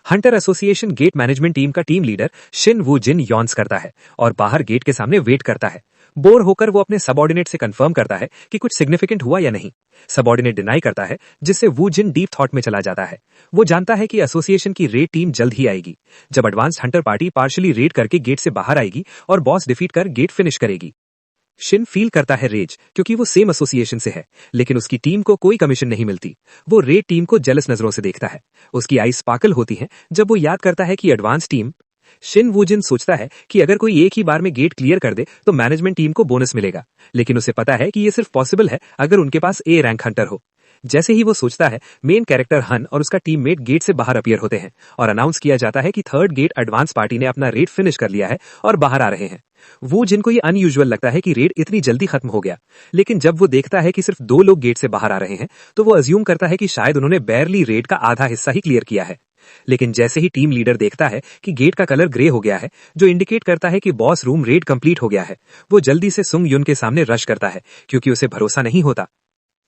Hunter association gate management team का team leader Shin Woo Jin यॉन्स करता है और बाहर गेट के सामने वेट करता है। बोर होकर वो अपने सबऑर्डिनेट से कंफर्म करता है कि कुछ सिग्निफिकेंट हुआ या नहीं। सबऑर्डिनेट डिनाई करता है, जिससे वू जिन डीप थॉट में चला जाता है। वो जानता है कि एसोसिएशन की रेड टीम जल्द ही आएगी, जब advanced Hunter party partially red करके गेट से बाहर आएगी और बॉस डिफीट कर गेट फिनिश करेगी। शिन फील करता है रेज क्योंकि वो सेम एसोसिएशन से है, लेकिन उसकी टीम को कोई कमीशन नहीं मिलती। वो रेड टीम को जेलस नजरों से देखता है। उसकी आईज स्पार्कल होती हैं जब वो याद करता है कि एडवांस टीम शिन वूजिन सोचता है कि अगर कोई एक ही बार में गेट क्लियर कर दे तो मैनेजमेंट टीम को बोनस मिलेगा, लेकिन उसे पता है कि ये सिर्फ पॉसिबल है अगर उनके पास ए रैंक हंटर हो। जैसे ही वो सोचता है, मेन कैरेक्टर हन और उसका टीममेट गेट से बाहर अपीयर होते हैं और अनाउंस किया जाता है कि थर्ड गेट एडवांस पार्टी ने अपना रेड फिनिश कर लिया है और बाहर आ रहे हैं। वो जिनको ये अनयूजुअल लगता है कि रेड इतनी जल्दी खत्म हो गया, लेकिन जब वो देखता है कि सिर्फ 2 लोग गेट से बाहर आ रहे हैं तो वो अज्यूम करता है कि शायद उन्होंने बैरली रेड का आधा हिस्सा ही क्लियर किया है। लेकिन जैसे ही टीम लीडर देखता है कि गेट का कलर ग्रे हो गया है, जो इंडिकेट करता है कि बॉस रूम रेड कंप्लीट हो गया है, वो जल्दी से सुंग युन के सामने रश करता है क्योंकि उसे भरोसा नहीं होता।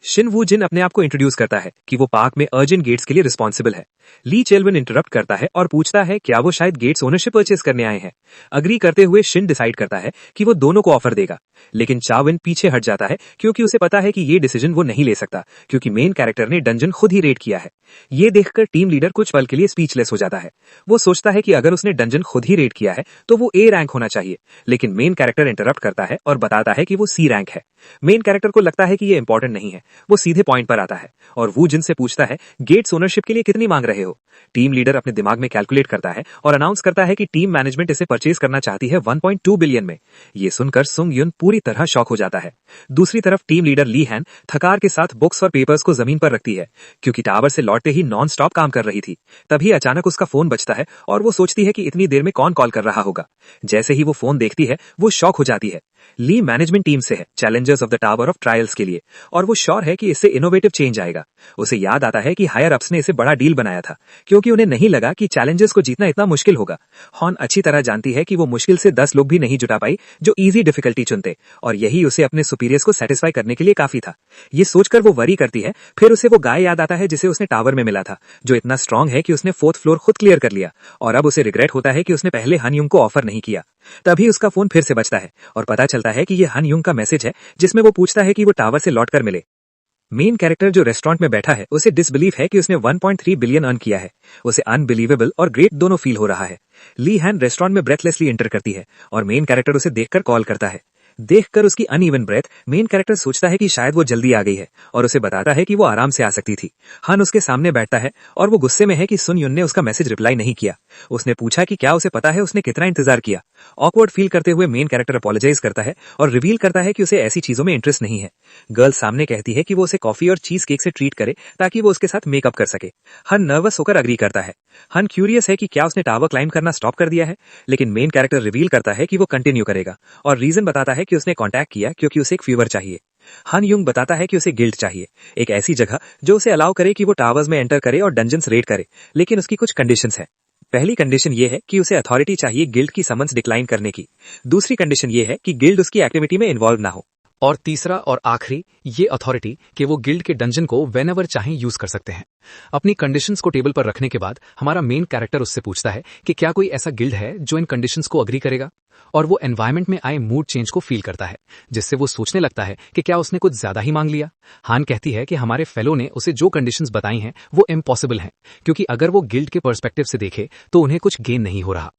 शिन वू जिन अपने आप को इंट्रोड्यूस करता है कि वो पार्क में अर्जेंट गेट्स के लिए रिस्पॉन्सिबल है। ली चेलविन इंटरप्ट करता है और पूछता है क्या वो शायद गेट्स ओनरशिप परचेस करने आए हैं। अग्री करते हुए शिन डिसाइड करता है कि वो दोनों को ऑफर देगा, लेकिन चाविन पीछे हट जाता है क्योंकि उसे पता है कि ये डिसीजन वो नहीं ले सकता क्योंकि मेन कैरेक्टर ने डंजन खुद ही रेड किया है। ये देखकर टीम लीडर कुछ पल के लिए स्पीचलेस हो जाता है। वो सोचता है कि अगर उसने डंजन खुद ही रेड किया है तो वो ए रैंक होना चाहिए, लेकिन मेन कैरेक्टर इंटरप्ट करता है और बताता है कि वो सी रैंक है। मेन कैरेक्टर को लगता है कि ये इंपॉर्टेंट नहीं है। वो सीधे पॉइंट पर आता है और वो जिनसे पूछता है गेट्स ओनरशिप के लिए कितनी मांग रहे हो। टीम लीडर अपने दिमाग में कैलकुलेट करता है और अनाउंस करता है कि टीम मैनेजमेंट इसे परचेज करना चाहती है 1.2 बिलियन में। ये सुनकर सुंग युन पूरी तरह शॉक हो जाता है। दूसरी तरफ टीम लीडर ली हैन थकार के साथ बुक्स और पेपर्स को जमीन पर रखती है क्योंकि टावर से लौटते ही नॉन स्टॉप काम कर रही थी। तभी अचानक उसका फोन बजता है और वो सोचती है कि इतनी देर में कौन कॉल कर रहा होगा। जैसे ही वो फोन देखती है वो शॉक हो जाती है। ली मैनेजमेंट टीम से है, Challengers of the tower of trials के लिए, और वो श्योर है कि इससे इनोवेटिव चेंज आएगा। उसे याद आता है कि हायर अप्स ने इसे बड़ा डील बनाया था क्योंकि उन्हें नहीं लगा कि चैलेंजर्स को जीतना इतना मुश्किल होगा। हॉन अच्छी तरह जानती है कि वो मुश्किल से 10 लोग भी नहीं जुटा पाई जो इजी डिफिकल्टी चुनते, और यही उसे अपने सुपीरियर्स को सेटिस्फाई करने के लिए काफी था। ये सोचकर वो वरी करती है। फिर उसे वो गाय याद आता है जिसे उसने टावर में मिला था, जो इतना स्ट्रांग है कि उसने 4th फ्लोर खुद क्लियर कर लिया, और अब उसे रिग्रेट होता है कि उसने पहले हन युंग को ऑफर नहीं किया। तभी उसका फोन फिर से बजता है और पता चलता है कि ये हन युंग का मैसेज है जिसमें वो पूछता है कि वो टावर से लौटकर मिले। मेन कैरेक्टर जो रेस्टोरेंट में बैठा है उसे डिसबिलीफ है कि उसने 1.3 बिलियन अर्न किया है। उसे अनबिलीवेबल और ग्रेट दोनों फील हो रहा है। ली हैन रेस्टोरेंट में ब्रेथलेसली एंटर करती है और मेन कैरेक्टर उसे देखकर कॉल करता है। देखकर उसकी अनइवन ब्रेथ, मेन कैरेक्टर सोचता है कि शायद वो जल्दी आ गई है और उसे बताता है कि वो आराम से आ सकती थी। हन उसके सामने बैठता है और वो गुस्से में है कि सुन युन ने उसका मैसेज रिप्लाई नहीं किया। उसने पूछा कि क्या उसे पता है उसने कितना इंतजार किया। ऑकवर्ड फील करते हुए मेन कैरेक्टर अपोलोजाइज करता है और रिवील करता है कि उसे ऐसी चीजों में इंटरेस्ट नहीं है। गर्ल सामने कहती है कि वो उसे कॉफी और चीज केक से ट्रीट करे ताकि वो उसके साथ मेकअप कर सके। हन नर्वस होकर अग्री करता है। हन क्यूरियस है कि क्या उसने टावर क्लाइंब करना स्टॉप कर दिया है, लेकिन मेन कैरेक्टर रिवील करता है कि वो कंटिन्यू करेगा और रीजन बताता है कि उसने कॉन्टैक्ट किया क्योंकि उसे एक फीवर चाहिए। हन युंग बताता है कि उसे गिल्ड चाहिए, एक ऐसी जगह जो उसे अलाउ करे कि वो टावर्स में एंटर करे और डंजन्स रेड करे, लेकिन उसकी कुछ कंडीशंस है। पहली कंडीशन ये है कि उसे अथॉरिटी चाहिए गिल्ड की समन्स डिक्लाइन करने की। दूसरी कंडीशन ये है कि गिल्ड उसकी एक्टिविटी में इन्वॉल्व ना हो। और तीसरा और आखिरी ये अथॉरिटी कि वो गिल्ड के डंजन को व्हेनेवर चाहें यूज कर सकते हैं। अपनी कंडीशंस को टेबल पर रखने के बाद हमारा मेन कैरेक्टर उससे पूछता है कि क्या कोई ऐसा गिल्ड है जो इन कंडीशंस को अग्री करेगा, और वो एनवायरमेंट में आए मूड चेंज को फील करता है, जिससे वो सोचने लगता है कि क्या उसने कुछ ज्यादा ही मांग लिया। हान कहती है कि हमारे फेलो ने उसे जो कंडीशंस बताई हैं वो इम्पॉसिबल हैं, क्योंकि अगर वो गिल्ड के पर्सपेक्टिव से देखे तो उन्हें कुछ गेन नहीं हो रहा।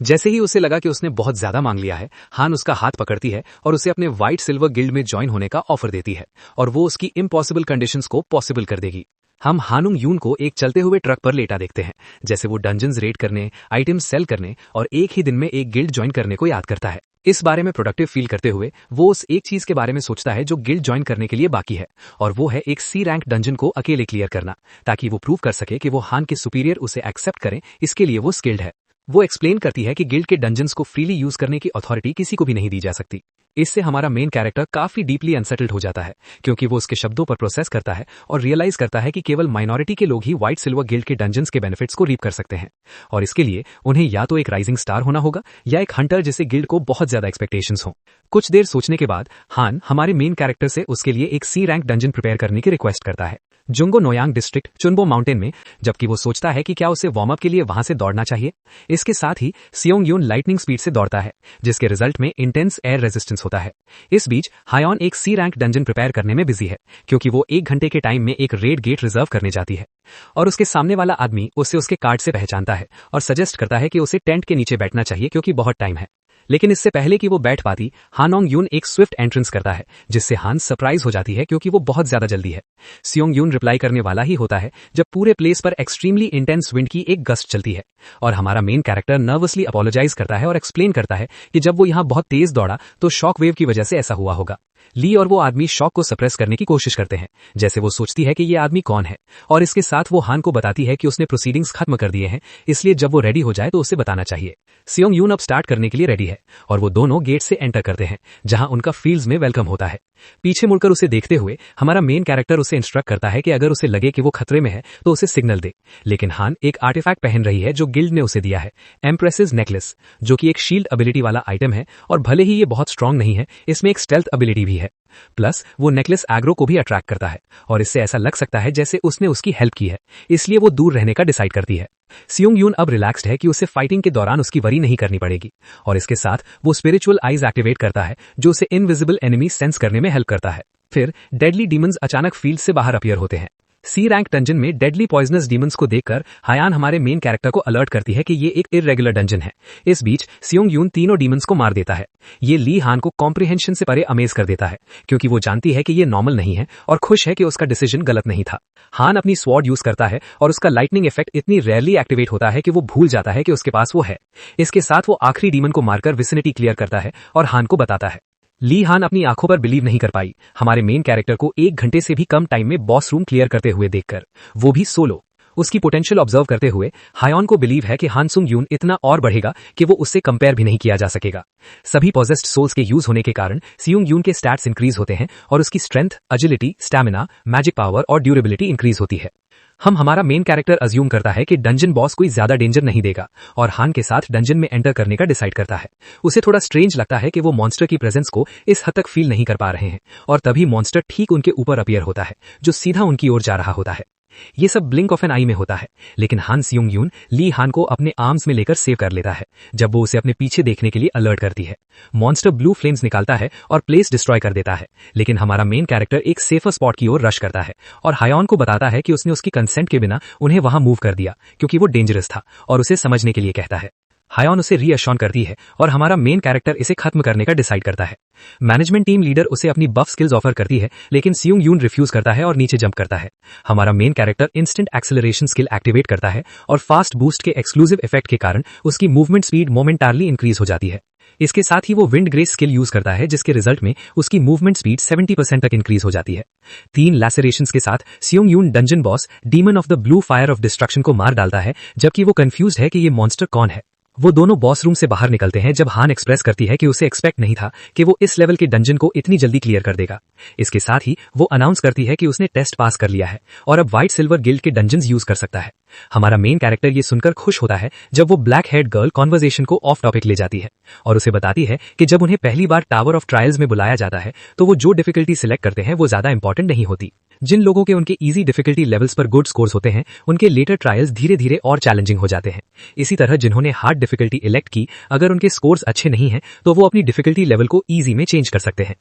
जैसे ही उसे लगा कि उसने बहुत ज्यादा मांग लिया है, हान उसका हाथ पकड़ती है और उसे अपने व्हाइट सिल्वर गिल्ड में ज्वाइन होने का ऑफर देती है, और वो उसकी इम्पॉसिबल कंडीशंस को पॉसिबल कर देगी। हम हानुंग यून को एक चलते हुए ट्रक पर लेटा देखते हैं, जैसे वो डंजन्स रेड करने, आइटम्स सेल करने और एक ही दिन में एक गिल्ड ज्वाइन करने को याद करता है। इस बारे में प्रोडक्टिव फील करते हुए वो उस एक चीज के बारे में सोचता है जो गिल्ड ज्वाइन करने के लिए बाकी है, और वो है एक सी रैंक डंजन को अकेले क्लियर करना, ताकि वो प्रूव कर सके कि वो हान के सुपीरियर उसे एक्सेप्ट करें, इसके लिए वो स्किल्ड है। वो एक्सप्लेन करती है कि गिल्ड के डंजन्स को फ्रीली यूज करने की अथॉरिटी किसी को भी नहीं दी जा सकती। इससे हमारा मेन कैरेक्टर काफी डीपली अनसेटल्ड हो जाता है, क्योंकि वो उसके शब्दों पर प्रोसेस करता है और रियलाइज करता है कि केवल माइनॉरिटी के लोग ही व्हाइट सिल्वर गिल्ड के डंजन्स के बेनिफिट्स को रीप कर सकते हैं, और इसके लिए उन्हें या तो एक राइजिंग स्टार होना होगा या एक हंटर जिसे गिल्ड को बहुत ज्यादा एक्सपेक्टेशंस हो। कुछ देर सोचने के बाद हान हमारे मेन कैरेक्टर से उसके लिए एक सी रैंक डंजन प्रिपेयर करने की रिक्वेस्ट करता है, जुंगो नोयांग डिस्ट्रिक्ट चुनबो माउंटेन में, जबकि वो सोचता है कि क्या उसे वार्म अप के लिए वहां से दौड़ना चाहिए। इसके साथ ही सियोंग यून लाइटनिंग स्पीड से दौड़ता है, जिसके रिजल्ट में इंटेंस एयर रेजिस्टेंस होता है। इस बीच हायोन एक सी रैंक डंजन प्रिपेयर करने में बिजी है, क्योंकि वो 1 घंटे के टाइम में एक रेड गेट रिजर्व करने जाती है, और उसके सामने वाला आदमी उसे उसके कार्ड से पहचानता है और सजेस्ट करता है कि उसे टेंट के नीचे बैठना चाहिए क्योंकि बहुत टाइम है। लेकिन इससे पहले कि वो बैठ पाती, हानोंग यून एक स्विफ्ट एंट्रेंस करता है, जिससे हान सरप्राइज हो जाती है क्योंकि वो बहुत ज्यादा जल्दी है। सियोंग यून रिप्लाई करने वाला ही होता है जब पूरे प्लेस पर एक्सट्रीमली इंटेंस विंड की एक गस्ट चलती है, और हमारा मेन कैरेक्टर नर्वसली अपोलोजाइज करता है और एक्सप्लेन करता है कि जब वो यहाँ बहुत तेज दौड़ा तो शॉक वेव की वजह से ऐसा हुआ होगा। ली और वो आदमी शॉक को सप्रेस करने की कोशिश करते हैं, जैसे वो सोचती है कि ये आदमी कौन है, और इसके साथ वो हान को बताती है कि उसने प्रोसीडिंग्स खत्म कर दिए हैं, इसलिए जब वो रेडी हो जाए तो उसे बताना चाहिए। सियोंग यून अब स्टार्ट करने के लिए रेडी है और वो दोनों गेट से एंटर करते हैं, जहां उनका फील्ड्स में वेलकम होता है। पीछे मुड़कर उसे देखते हुए हमारा मेन कैरेक्टर उसे इंस्ट्रक्ट करता है कि अगर उसे लगे कि वो खतरे में है तो उसे सिग्नल दे, लेकिन हान एक आर्टिफैक्ट पहन रही है जो गिल्ड ने उसे दिया है, एम्प्रेसेस नेकलेस, जो कि एक शील्ड एबिलिटी वाला आइटम है, और भले ही ये बहुत स्ट्रांग नहीं है, इसमें एक स्टेल्थ एबिलिटी भी है। प्लस वो नेकलेस एग्रो को भी अट्रैक्ट करता है और इससे ऐसा लग सकता है जैसे उसने उसकी हेल्प की है, इसलिए वो दूर रहने का डिसाइड करती है। सियोंग यून अब रिलैक्स्ड है कि उसे फाइटिंग के दौरान उसकी वरी नहीं करनी पड़ेगी, और इसके साथ वो स्पिरिचुअल आइज एक्टिवेट करता है जो उसे इनविजिबल एनिमी सेंस करने में हेल्प करता है। फिर डेडली डीमंस अचानक फील्ड से बाहर अपीयर होते हैं। सी रैंक डंजन में डेडली पॉइजनस डीमंस को देखकर हायान हमारे मेन कैरेक्टर को अलर्ट करती है कि ये एक इर्रेगुलर डंजन है। इस बीच सियोंग यून तीनों डीमंस को मार देता है। ये ली हान को कॉम्प्रिहेंशन से परे अमेज कर देता है, क्योंकि वो जानती है कि ये नॉर्मल नहीं है और खुश है कि उसका डिसीजन गलत नहीं था। हान अपनी स्वॉर्ड यूज करता है और उसका लाइटनिंग इफेक्ट इतनी रेयरली एक्टिवेट होता है कि वो भूल जाता है कि उसके पास वो है। इसके साथ वो आखिरी डीमन को मारकर विसिनिटी क्लियर करता है और हान को बताता है। ली हान अपनी आंखों पर बिलीव नहीं कर पाई हमारे मेन कैरेक्टर को 1 घंटे से भी कम टाइम में बॉस रूम क्लियर करते हुए देखकर, वो भी सोलो। उसकी पोटेंशियल ऑब्जर्व करते हुए हायोन को बिलीव है कि हानसुंग यून इतना और बढ़ेगा कि वो उससे कंपेयर भी नहीं किया जा सकेगा। सभी पॉजेस्ड सोल्स के यूज होने के कारण सियोंग यून के स्टैट्स इंक्रीज होते हैं और उसकी strength, agility, stamina, magic power और ड्यूरेबिलिटी इंक्रीज होती है। हमारा मेन कैरेक्टर अज्यूम करता है कि डंजन बॉस कोई ज्यादा डेंजर नहीं देगा और हान के साथ डंजन में एंटर करने का डिसाइड करता है। उसे थोड़ा स्ट्रेंज लगता है कि वो मॉन्स्टर की प्रेजेंस को इस हद तक फील नहीं कर पा रहे हैं, और तभी मॉन्स्टर ठीक उनके ऊपर अपीयर होता है, जो सीधा उनकी ओर जा रहा होता है। ये सब ब्लिंक ऑफ एन आई में होता है, लेकिन हान सियोंग यून ली हान को अपने आर्म्स में लेकर सेव कर लेता है जब वो उसे अपने पीछे देखने के लिए अलर्ट करती है। मॉन्स्टर ब्लू फ्लेम्स निकालता है और प्लेस डिस्ट्रॉय कर देता है, लेकिन हमारा मेन कैरेक्टर एक सेफर स्पॉट की ओर रश करता है और हायोन को बताता है कि उसने उसकी कंसेंट के बिना उन्हें वहां मूव कर दिया क्योंकि वो डेंजरस था, और उसे समझने के लिए कहता है। हायोन उसे रीअश्योर करती है और हमारा मेन कैरेक्टर इसे खत्म करने का डिसाइड करता है। मैनेजमेंट टीम लीडर उसे अपनी बफ स्किल्स ऑफर करती है, लेकिन सियोंग यून रिफ्यूज करता है और नीचे जंप करता है। हमारा main character instant acceleration skill activate करता है और फास्ट बूस्ट के एक्सक्लूसिव इफेक्ट के कारण उसकी मूवमेंट स्पीड मोमेंटारली इंक्रीज हो जाती है। इसके साथ ही वो विंड ग्रेस स्किल यूज करता है, जिसके रिजल्ट में उसकी मूवमेंट स्पीड 70% तक इंक्रीज हो जाती है। 3 लैसेरेशंस के साथ Seong Yoon dungeon boss demon of the blue fire of destruction को मार डालता है, जबकि वो कंफ्यूज है कि ये मॉन्स्टर कौन है। वो दोनों बॉस रूम से बाहर निकलते हैं जब हान एक्सप्रेस करती है कि उसे एक्सपेक्ट नहीं था कि वो इस लेवल के डंजन को इतनी जल्दी क्लियर कर देगा। इसके साथ ही वो अनाउंस करती है कि उसने टेस्ट पास कर लिया है और अब व्हाइट सिल्वर गिल्ड के डंजन्स यूज कर सकता है। हमारा मेन कैरेक्टर ये सुनकर खुश होता है जब वो ब्लैक हेड गर्ल कॉन्वर्सेशन को ऑफ टॉपिक ले जाती है और उसे बताती है कि जब उन्हें पहली बार टावर ऑफ ट्रायल्स में बुलाया जाता है तो वो जो डिफिकल्टी सिलेक्ट करते हैं वो ज्यादा इंपॉर्टेंट नहीं होती। जिन लोगों के उनके इजी डिफिकल्टी लेवल्स पर गुड स्कोर्स होते हैं उनके लेटर ट्रायल्स धीरे धीरे और चैलेंजिंग हो जाते हैं। इसी तरह जिन्होंने हार्ड डिफिकल्टी इलेक्ट की, अगर उनके स्कोर्स अच्छे नहीं हैं तो वो अपनी डिफिकल्टी लेवल को इजी में चेंज कर सकते हैं।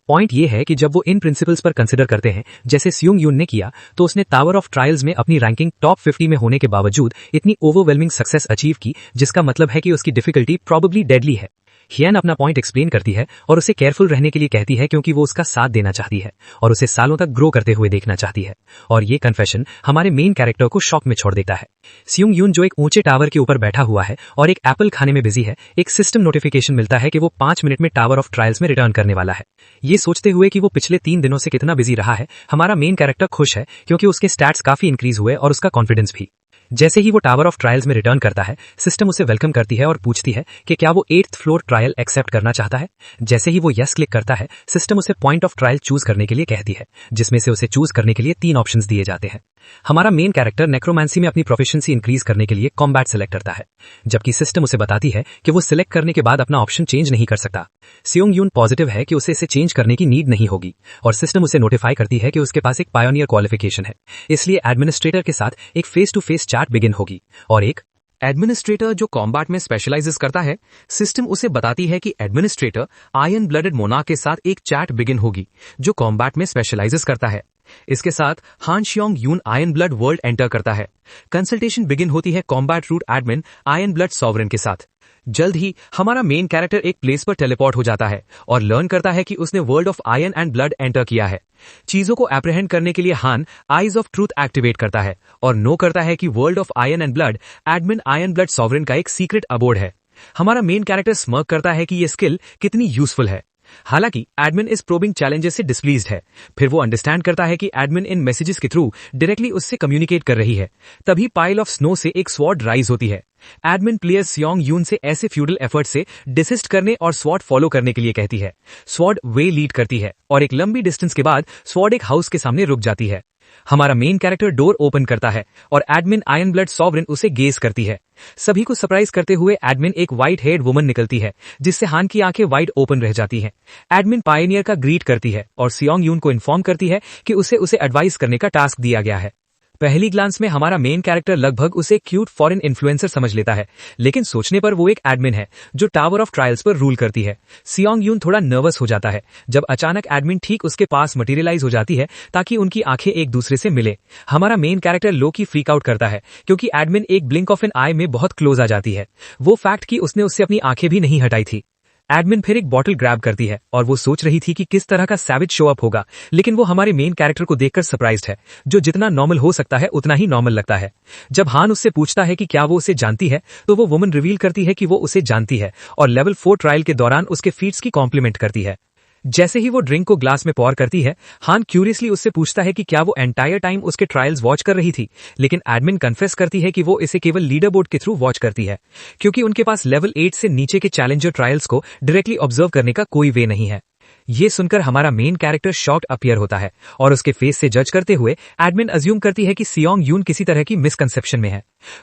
पॉइंट ये है कि जब वो इन प्रिंसिपल्स पर कंसिडर करते हैं जैसे सियोंग यून ने किया, तो उसने टावर ऑफ ट्रायल्स में अपनी रैंकिंग टॉप 50 में होने के बावजूद इतनी ओवरवेलमिंग सक्सेस अचीव की, जिसका मतलब है कि उसकी डिफिकल्टी प्रॉबेबली डेडली है। हियन अपना पॉइंट एक्सप्लेन करती है और उसे केयरफुल रहने के लिए कहती है क्योंकि वो उसका साथ देना चाहती है और उसे सालों तक ग्रो करते हुए देखना चाहती है। और ये कन्फेशन हमारे मेन कैरेक्टर को शॉक में छोड़ देता है। सियोंग यून जो एक ऊंचे टावर के ऊपर बैठा हुआ है और एक एप्पल खाने में बिजी है, एक सिस्टम नोटिफिकेशन मिलता है कि वो 5 मिनट में टावर ऑफ ट्रायल्स में रिटर्न करने वाला है। ये सोचते हुए कि वो पिछले 3 दिनों से कितना बिजी रहा है, हमारा मेन कैरेक्टर खुश है क्योंकि उसके स्टैट्स काफी इंक्रीज हुए और उसका कॉन्फिडेंस भी। जैसे ही वो टावर ऑफ ट्रायल्स में रिटर्न करता है, सिस्टम उसे वेलकम करती है और पूछती है कि क्या वो 8th फ्लोर ट्रायल एक्सेप्ट करना चाहता है। जैसे ही वो यस क्लिक करता है, सिस्टम उसे पॉइंट ऑफ ट्रायल चूज करने के लिए कहती है, जिसमें से उसे चूज करने के लिए 3 ऑप्शंस दिए जाते हैं। हमारा मेन कैरेक्टर नेक्रोमांसी में अपनी प्रोफिशिएंसी इंक्रीज करने के लिए कॉम्बैट सिलेक्ट करता है, जबकि सिस्टम उसे बताती है कि वो सिलेक्ट करने के बाद अपना ऑप्शन चेंज नहीं कर सकता। सियोंग यून पॉजिटिव है कि उसे इसे चेंज करने की नीड नहीं होगी और सिस्टम उसे नोटिफाई करती है कि उसके पास एक पायोनियर क्वालिफिकेशन है, इसलिए एडमिनिस्ट्रेटर के साथ एक face to face chat begin होगी। और एक एडमिनिस्ट्रेटर जो कॉम्बैट में स्पेशलाइजेस करता है, सिस्टम उसे बताती है कि एडमिनिस्ट्रेटर आयरन ब्लडेड मोना के साथ एक चैट बिगिन होगी जो कॉम्बैट में स्पेशलाइजेस करता है। इसके साथ हान शियोंग यून आयरन ब्लड वर्ल्ड एंटर करता है। कंसल्टेशन बिगिन होती है combat route admin iron blood sovereign के साथ। जल्द ही हमारा मेन कैरेक्टर एक प्लेस पर टेलीपोर्ट हो जाता है और लर्न करता है कि उसने world of iron and blood enter किया है। चीजों को एप्रीहेंड करने के लिए हान आईज ऑफ ट्रूथ एक्टिवेट करता है और नो करता है कि world of iron and blood admin iron blood sovereign का एक सीक्रेट अबोर्ड है। हमारा मेन कैरेक्टर स्मर्क करता है कि ये स्किल कितनी यूजफुल है। हालांकि एडमिन इस प्रोबिंग चैलेंजेस से डिस्प्लीज्ड है। फिर वो अंडरस्टैंड करता है कि एडमिन इन मैसेजेस के थ्रू डायरेक्टली उससे कम्युनिकेट कर रही है। तभी पाइल ऑफ स्नो से एक स्वॉर्ड राइज होती है। एडमिन प्लेयर सियोंग यून से ऐसे फ्यूडल एफर्ट से डिसिस्ट करने और स्वॉर्ड फॉलो करने के लिए कहती है। स्वॉर्ड वे लीड करती है और एक लंबी डिस्टेंस के बाद स्वॉर्ड एक हाउस के सामने रुक जाती है। हमारा मेन कैरेक्टर डोर ओपन करता है और एडमिन आयरन ब्लड सॉवरेन उसे गेज करती है। सभी को सरप्राइज करते हुए एडमिन एक व्हाइट हेयर्ड वुमन निकलती है, जिससे हान की आंखें वाइड ओपन रह जाती हैं। एडमिन पायनियर का ग्रीट करती है और सियोंग यून को इन्फॉर्म करती है कि उसे एडवाइस करने का टास्क दिया गया है। पहली ग्लांस में हमारा मेन कैरेक्टर लगभग उसे क्यूट फॉरेन इन्फ्लुएंसर समझ लेता है, लेकिन सोचने पर वो एक एडमिन है जो टावर ऑफ ट्रायल्स पर रूल करती है। सियोंग यून थोड़ा नर्वस हो जाता है जब अचानक एडमिन ठीक उसके पास मटेरियलाइज हो जाती है ताकि उनकी आंखें एक दूसरे से मिले। हमारा मेन कैरेक्टर लो की फ्रीक आउट करता है क्योंकि एडमिन एक ब्लिंक ऑफ एन आई में बहुत क्लोज आ जाती है। वो फैक्ट कि उसने उससे अपनी आंखें भी नहीं हटाई थी। एडमिन फिर एक बॉटल ग्रैब करती है और वो सोच रही थी कि किस तरह का सैविज शो अप होगा, लेकिन वो हमारे मेन कैरेक्टर को देखकर सरप्राइज्ड है, जो जितना नॉर्मल हो सकता है उतना ही नॉर्मल लगता है। जब हान उससे पूछता है कि क्या वो उसे जानती है, तो वो वुमन रिवील करती है कि वो उसे जानती है और लेवल 4 ट्रायल के दौरान उसके फीट्स की कॉम्प्लीमेंट करती है। जैसे ही वो ड्रिंक को ग्लास में पॉर करती है, हान क्यूरियसली उससे पूछता है कि क्या वो एंटायर टाइम उसके ट्रायल्स वॉच कर रही थी, लेकिन एडमिन कन्फेस करती है कि वो इसे केवल लीडर बोर्ड के थ्रू वॉच करती है, क्योंकि उनके पास लेवल 8 से नीचे के चैलेंजर ट्रायल्स को डायरेक्टली ऑब्जर्व करने का कोई वे नहीं है। ये सुनकर हमारा मेन कैरेक्टर शॉक्ड अपीयर होता है और उसके फेस से जज करते हुए एडमिन अज्यूम करती है कि सियोंग यून किसी तरह की मिसकंसेप्शन में है।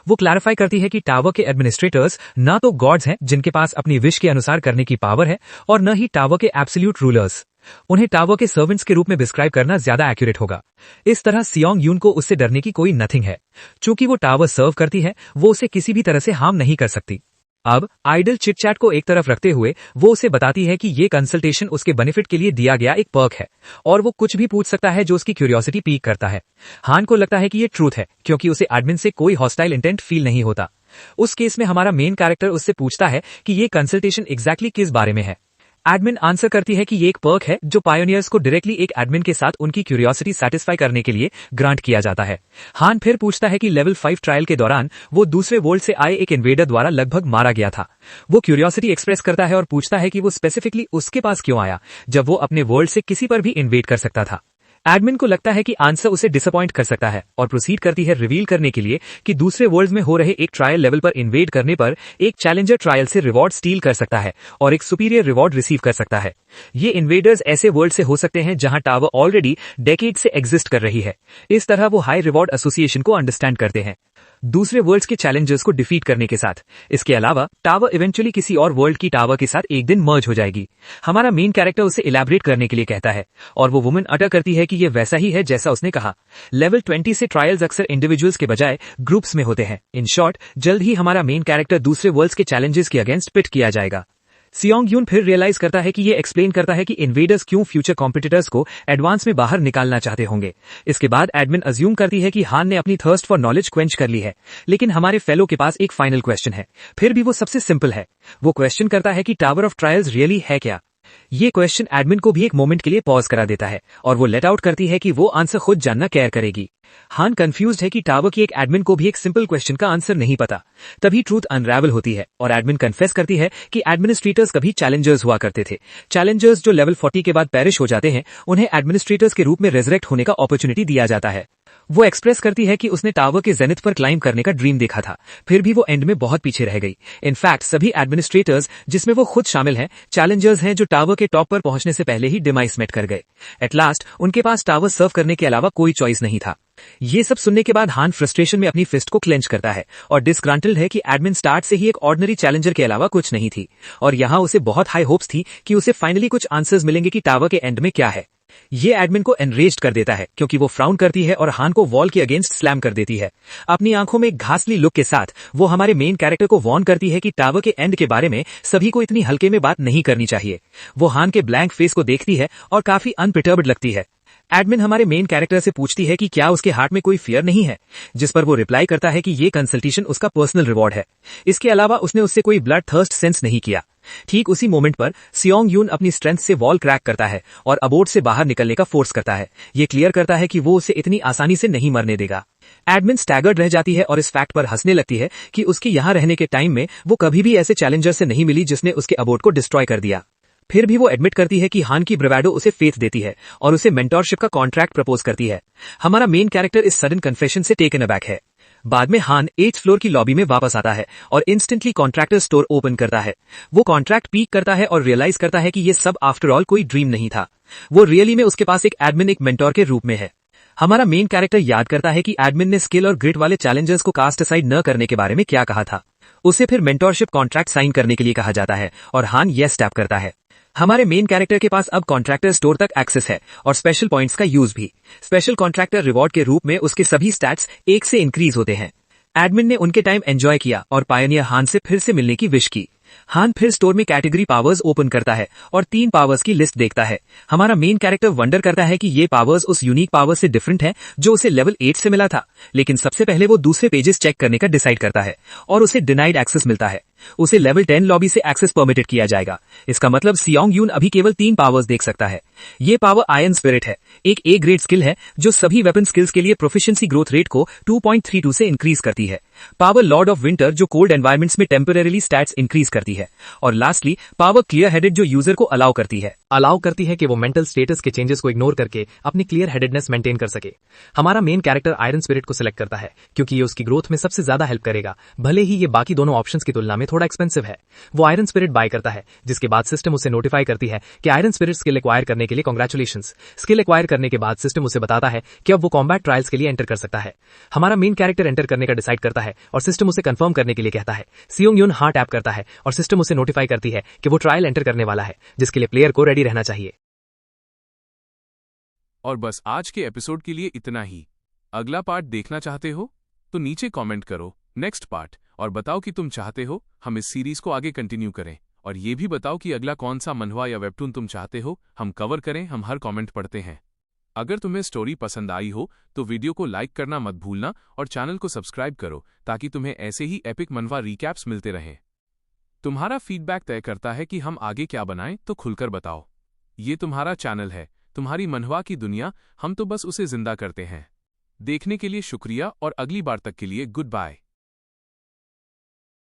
वो क्लैरिफाई करती है कि टावर के एडमिनिस्ट्रेटर्स ना तो गॉड्स हैं जिनके पास अपनी विश के अनुसार करने की पावर है, और न ही टावर के एब्सोल्यूट रूलर्स। उन्हें टावर के सर्वेंट्स के रूप में डिस्क्राइब करना ज्यादा एक्यूरेट होगा। इस तरह सियोंग यून को उससे डरने की कोई नथिंग है। चूंकि वो टावर सर्व करती है, वो उसे किसी भी तरह से हार्म नहीं कर सकती। अब आइडल चिटचैट को एक तरफ रखते हुए वो उसे बताती है कि ये कंसल्टेशन उसके बेनिफिट के लिए दिया गया एक पर्क है और वो कुछ भी पूछ सकता है जो उसकी क्यूरियोसिटी पीक करता है। हान को लगता है कि ये ट्रूथ है क्योंकि उसे एडमिन से कोई हॉस्टाइल इंटेंट फील नहीं होता। उस केस में हमारा मेन कैरेक्टर उससे पूछता है कि ये कंसल्टेशन एग्जैक्टली किस बारे में है। एडमिन आंसर करती है कि ये एक पर्क है जो पायोनियर्स को डायरेक्टली एक एडमिन के साथ उनकी क्यूरियोसिटी सेटिस्फाई करने के लिए ग्रांट किया जाता है। हान फिर पूछता है कि लेवल 5 ट्रायल के दौरान वो दूसरे वर्ल्ड से आए एक इन्वेडर द्वारा लगभग मारा गया था। वो क्यूरियोसिटी एक्सप्रेस करता है और पूछता है कि वो स्पेसिफिकली उसके पास क्यों आया जब वो अपने वर्ल्ड से किसी पर भी इन्वेड कर सकता था। एडमिन को लगता है कि आंसर उसे डिसअपॉइंट कर सकता है और प्रोसीड करती है रिवील करने के लिए कि दूसरे वर्ल्ड में हो रहे एक ट्रायल लेवल पर इन्वेड करने पर एक चैलेंजर ट्रायल से रिवॉर्ड स्टील कर सकता है और एक सुपीरियर रिवॉर्ड रिसीव कर सकता है। ये इन्वेडर्स ऐसे वर्ल्ड से हो सकते हैं जहां टावर ऑलरेडी डेकेड से एग्जिस्ट कर रही है। इस तरह वो हाई रिवॉर्ड एसोसिएशन को अंडरस्टैंड करते हैं दूसरे वर्ल्ड्स के चैलेंजर्स को डिफीट करने के साथ। इसके अलावा टावर इवेंचुअली किसी और वर्ल्ड की टावर के साथ एक दिन मर्ज हो जाएगी। हमारा मेन कैरेक्टर उसे इलैबोरेट करने के लिए कहता है और वो वुमन अटर करती है कि ये वैसा ही है जैसा उसने कहा। लेवल 20 से ट्रायल्स अक्सर इंडिविजुअल्स के बजाय ग्रुप्स में होते हैं। इन शॉर्ट, जल्द ही हमारा मेन कैरेक्टर दूसरे वर्ल्ड्स के चैलेंजेस के अगेंस्ट पिट किया जाएगा। सियोंग यून फिर रियलाइज करता है कि ये एक्सप्लेन करता है कि इन्वेडर्स क्यों फ्यूचर कॉम्पिटिटर्स को एडवांस में बाहर निकालना चाहते होंगे। इसके बाद एडमिन अज्यूम करती है कि हान ने अपनी थर्स्ट फॉर नॉलेज क्वेंच कर ली है, लेकिन हमारे फेलो के पास एक फाइनल क्वेश्चन है। फिर भी वो सबसे सिंपल है। वो क्वेश्चन करता है कि टावर ऑफ ट्रायल्स रियली है क्या। ये क्वेश्चन एडमिन को भी एक मोमेंट के लिए पॉज करा देता है और वो लेट आउट करती है कि वो आंसर खुद जानना केयर करेगी। हान कंफ्यूज्ड है कि टावर की एक एडमिन को भी एक सिंपल क्वेश्चन का आंसर नहीं पता। तभी ट्रूथ अनरेवल होती है और एडमिन कन्फेस करती है कि एडमिनिस्ट्रेटर्स कभी चैलेंजर्स हुआ करते थे। चैलेंजर्स जो लेवल 40 के बाद पेरिश हो जाते हैं, उन्हें एडमिनिस्ट्रेटर्स के रूप में रेजरेक्ट होने का अपॉर्चुनिटी दिया जाता है। वो एक्सप्रेस करती है कि उसने टावर के जेनिथ पर क्लाइंब करने का ड्रीम देखा था, फिर भी वो एंड में बहुत पीछे रह गई। इनफैक्ट सभी एडमिनिस्ट्रेटर्स, जिसमें वो खुद शामिल हैं, चैलेंजर्स हैं जो टावर के टॉप पर पहुंचने से पहले ही डिमाइस मेट कर गए। एट लास्ट उनके पास टावर सर्व करने के अलावा कोई चॉइस नहीं था। ये सब सुनने के बाद हान फ्रस्ट्रेशन में अपनी फिस्ट को क्लेंच करता है और डिसग्रांटल्ड है कि एडमिन स्टार्ट से ही एक ऑर्डिनरी चैलेंजर के अलावा कुछ नहीं थी और यहाँ उसे बहुत हाई होप्स थी कि उसे फाइनली कुछ आंसर्स मिलेंगे कि टावर के एंड में क्या है। ये एडमिन को एनरेज्ड कर देता है क्योंकि वो फ्राउन करती है और हान को वॉल के अगेंस्ट स्लैम कर देती है। अपनी आंखों में एक घासली लुक के साथ वो हमारे मेन कैरेक्टर को वॉर्न करती है कि टावर के एंड के बारे में सभी को इतनी हल्के में बात नहीं करनी चाहिए। वो हान के ब्लैंक फेस को देखती है और काफी अनप्रिटर्ब्ड लगती है। एडमिन हमारे मेन कैरेक्टर से पूछती है कि क्या उसके हार्ट में कोई फियर नहीं है, जिस पर वो रिप्लाई करता है कि ये कंसल्टेशन उसका पर्सनल रिवॉर्ड है। इसके अलावा उसने उससे कोई ब्लड थर्स्ट सेंस नहीं किया। ठीक उसी मोमेंट पर सियोंग यून अपनी स्ट्रेंथ से वॉल क्रैक करता है और अबोर्ड से बाहर निकलने का फोर्स करता है। ये क्लियर करता है कि वो उसे इतनी आसानी से नहीं मरने देगा। एडमिन स्टैगर्ड रह जाती है और इस फैक्ट पर हंसने लगती है कि उसके यहाँ रहने के टाइम में वो कभी भी ऐसे चैलेंजर से नहीं मिली जिसने उसके अबोर्ड को डिस्ट्रॉय कर दिया। फिर भी वो एडमिट करती है कि हान की ब्रेवाडो उसे फेथ देती है और उसे मेंटोरशिप का कॉन्ट्रैक्ट प्रपोज करती है। हमारा मेन कैरेक्टर इस सडन कन्फेशन से टेकन अबैक है। बाद में हान 8th फ्लोर की लॉबी में वापस आता है और इंस्टेंटली कॉन्ट्रैक्टर स्टोर ओपन करता है। वो कॉन्ट्रैक्ट पीक करता है और रियलाइज करता है कि ये सब आफ्टर ऑल कोई ड्रीम नहीं था। वो रियली में उसके पास एक एडमिन एक मेंटोर के रूप में है। हमारा मेन कैरेक्टर याद करता है कि एडमिन ने स्किल और ग्रिट वाले चैलेंजर्स को कास्ट असाइड न करने के बारे में क्या कहा था। उसे फिर मेंटोरशिप कॉन्ट्रैक्ट साइन करने के लिए कहा जाता है और हान यस टैप करता है। हमारे मेन कैरेक्टर के पास अब कॉन्ट्रैक्टर स्टोर तक एक्सेस है और स्पेशल पॉइंट्स का यूज भी। स्पेशल कॉन्ट्रैक्टर रिवॉर्ड के रूप में उसके सभी स्टैट्स 1 से इंक्रीज होते हैं। एडमिन ने उनके टाइम एंजॉय किया और पायनियर हान से फिर से मिलने की विश की। हान फिर स्टोर में कैटेगरी पावर्स ओपन करता है और 3 पावर्स की लिस्ट देखता है। हमारा मेन कैरेक्टर वंडर करता है कि ये पावर्स उस यूनिक पावर से डिफरेंट है जो उसे लेवल 8 से मिला था, लेकिन सबसे पहले वो दूसरे पेजेस चेक करने का डिसाइड करता है और उसे डिनाइड एक्सेस मिलता है। उसे लेवल 10 लॉबी से एक्सेस परमिटेड किया जाएगा। इसका मतलब सियोंग यून अभी केवल 3 पावर्स देख सकता है। ये पावर आयरन स्पिरिट है, एक ए ग्रेड स्किल है जो सभी वेपन स्किल्स के लिए प्रोफिशिएंसी ग्रोथ रेट को 2.32 से इंक्रीज करती है। पावर लॉर्ड ऑफ विंटर जो कोल्ड एनवायरमेंट्स में टेम्परेरीली स्टैट्स इंक्रीज करती है। और लास्टली पावर क्लियर हेडेड जो यूजर को अलाउ करती है कि वो मेंटल स्टेटस के चेंजेस को इग्नोर करके अपनी क्लियर हेडेडनेस मेंटेन कर सके। हमारा मेन कैरेक्टर आयरन स्पिरिट को सिलेक्ट करता है क्योंकि ये उसकी ग्रोथ में सबसे ज्यादा हेल्प करेगा, भले ही ये बाकी दोनों ऑप्शंस की तुलना में थोड़ा एक्सपेंसिव है। वो आयरन स्पिरिट बाय करता है, जिसके बाद सिस्टम उसे नोटिफाई करती है कि आयरन स्पिरिट स्किल एक्वायर करने के लिए कांग्रेचुलेशंस। स्किल एक्वायर करने के बाद सिस्टम उसे बताता है कि अब वो कॉम्बैट ट्रायल्स के लिए एंटर कर सकता है। हमारा मेन कैरेक्टर एंटर करने का डिसाइड करता है और सिस्टम उसे कंफर्म करने के लिए कहता है। सियोंग यून हां टैप करता है और सिस्टम उसे नोटिफाई करती है कि वो ट्रायल एंटर करने वाला है, जिसके लिए प्लेयर को रेडी रहना चाहिए। और बस आज के एपिसोड के लिए इतना ही। अगला पार्ट देखना चाहते हो तो नीचे कमेंट करो नेक्स्ट पार्ट और बताओ कि तुम चाहते हो हम इस सीरीज को आगे कंटिन्यू करें, और ये भी बताओ कि अगला कौन सा मनहवा या वेबटून तुम चाहते हो हम कवर करें। हम हर कमेंट पढ़ते हैं। अगर तुम्हें स्टोरी पसंद आई हो तो वीडियो को लाइक करना मत भूलना और चैनल को सब्सक्राइब करो ताकि तुम्हें ऐसे ही एपिक मनहवा रिकैप्स मिलते रहें। तुम्हारा फीडबैक तय करता है कि हम आगे क्या बनाएं, तो खुलकर बताओ। ये तुम्हारा चैनल है, तुम्हारी मनहवा की दुनिया, हम तो बस उसे जिंदा करते हैं। देखने के लिए शुक्रिया और अगली बार तक के लिए गुड बाय।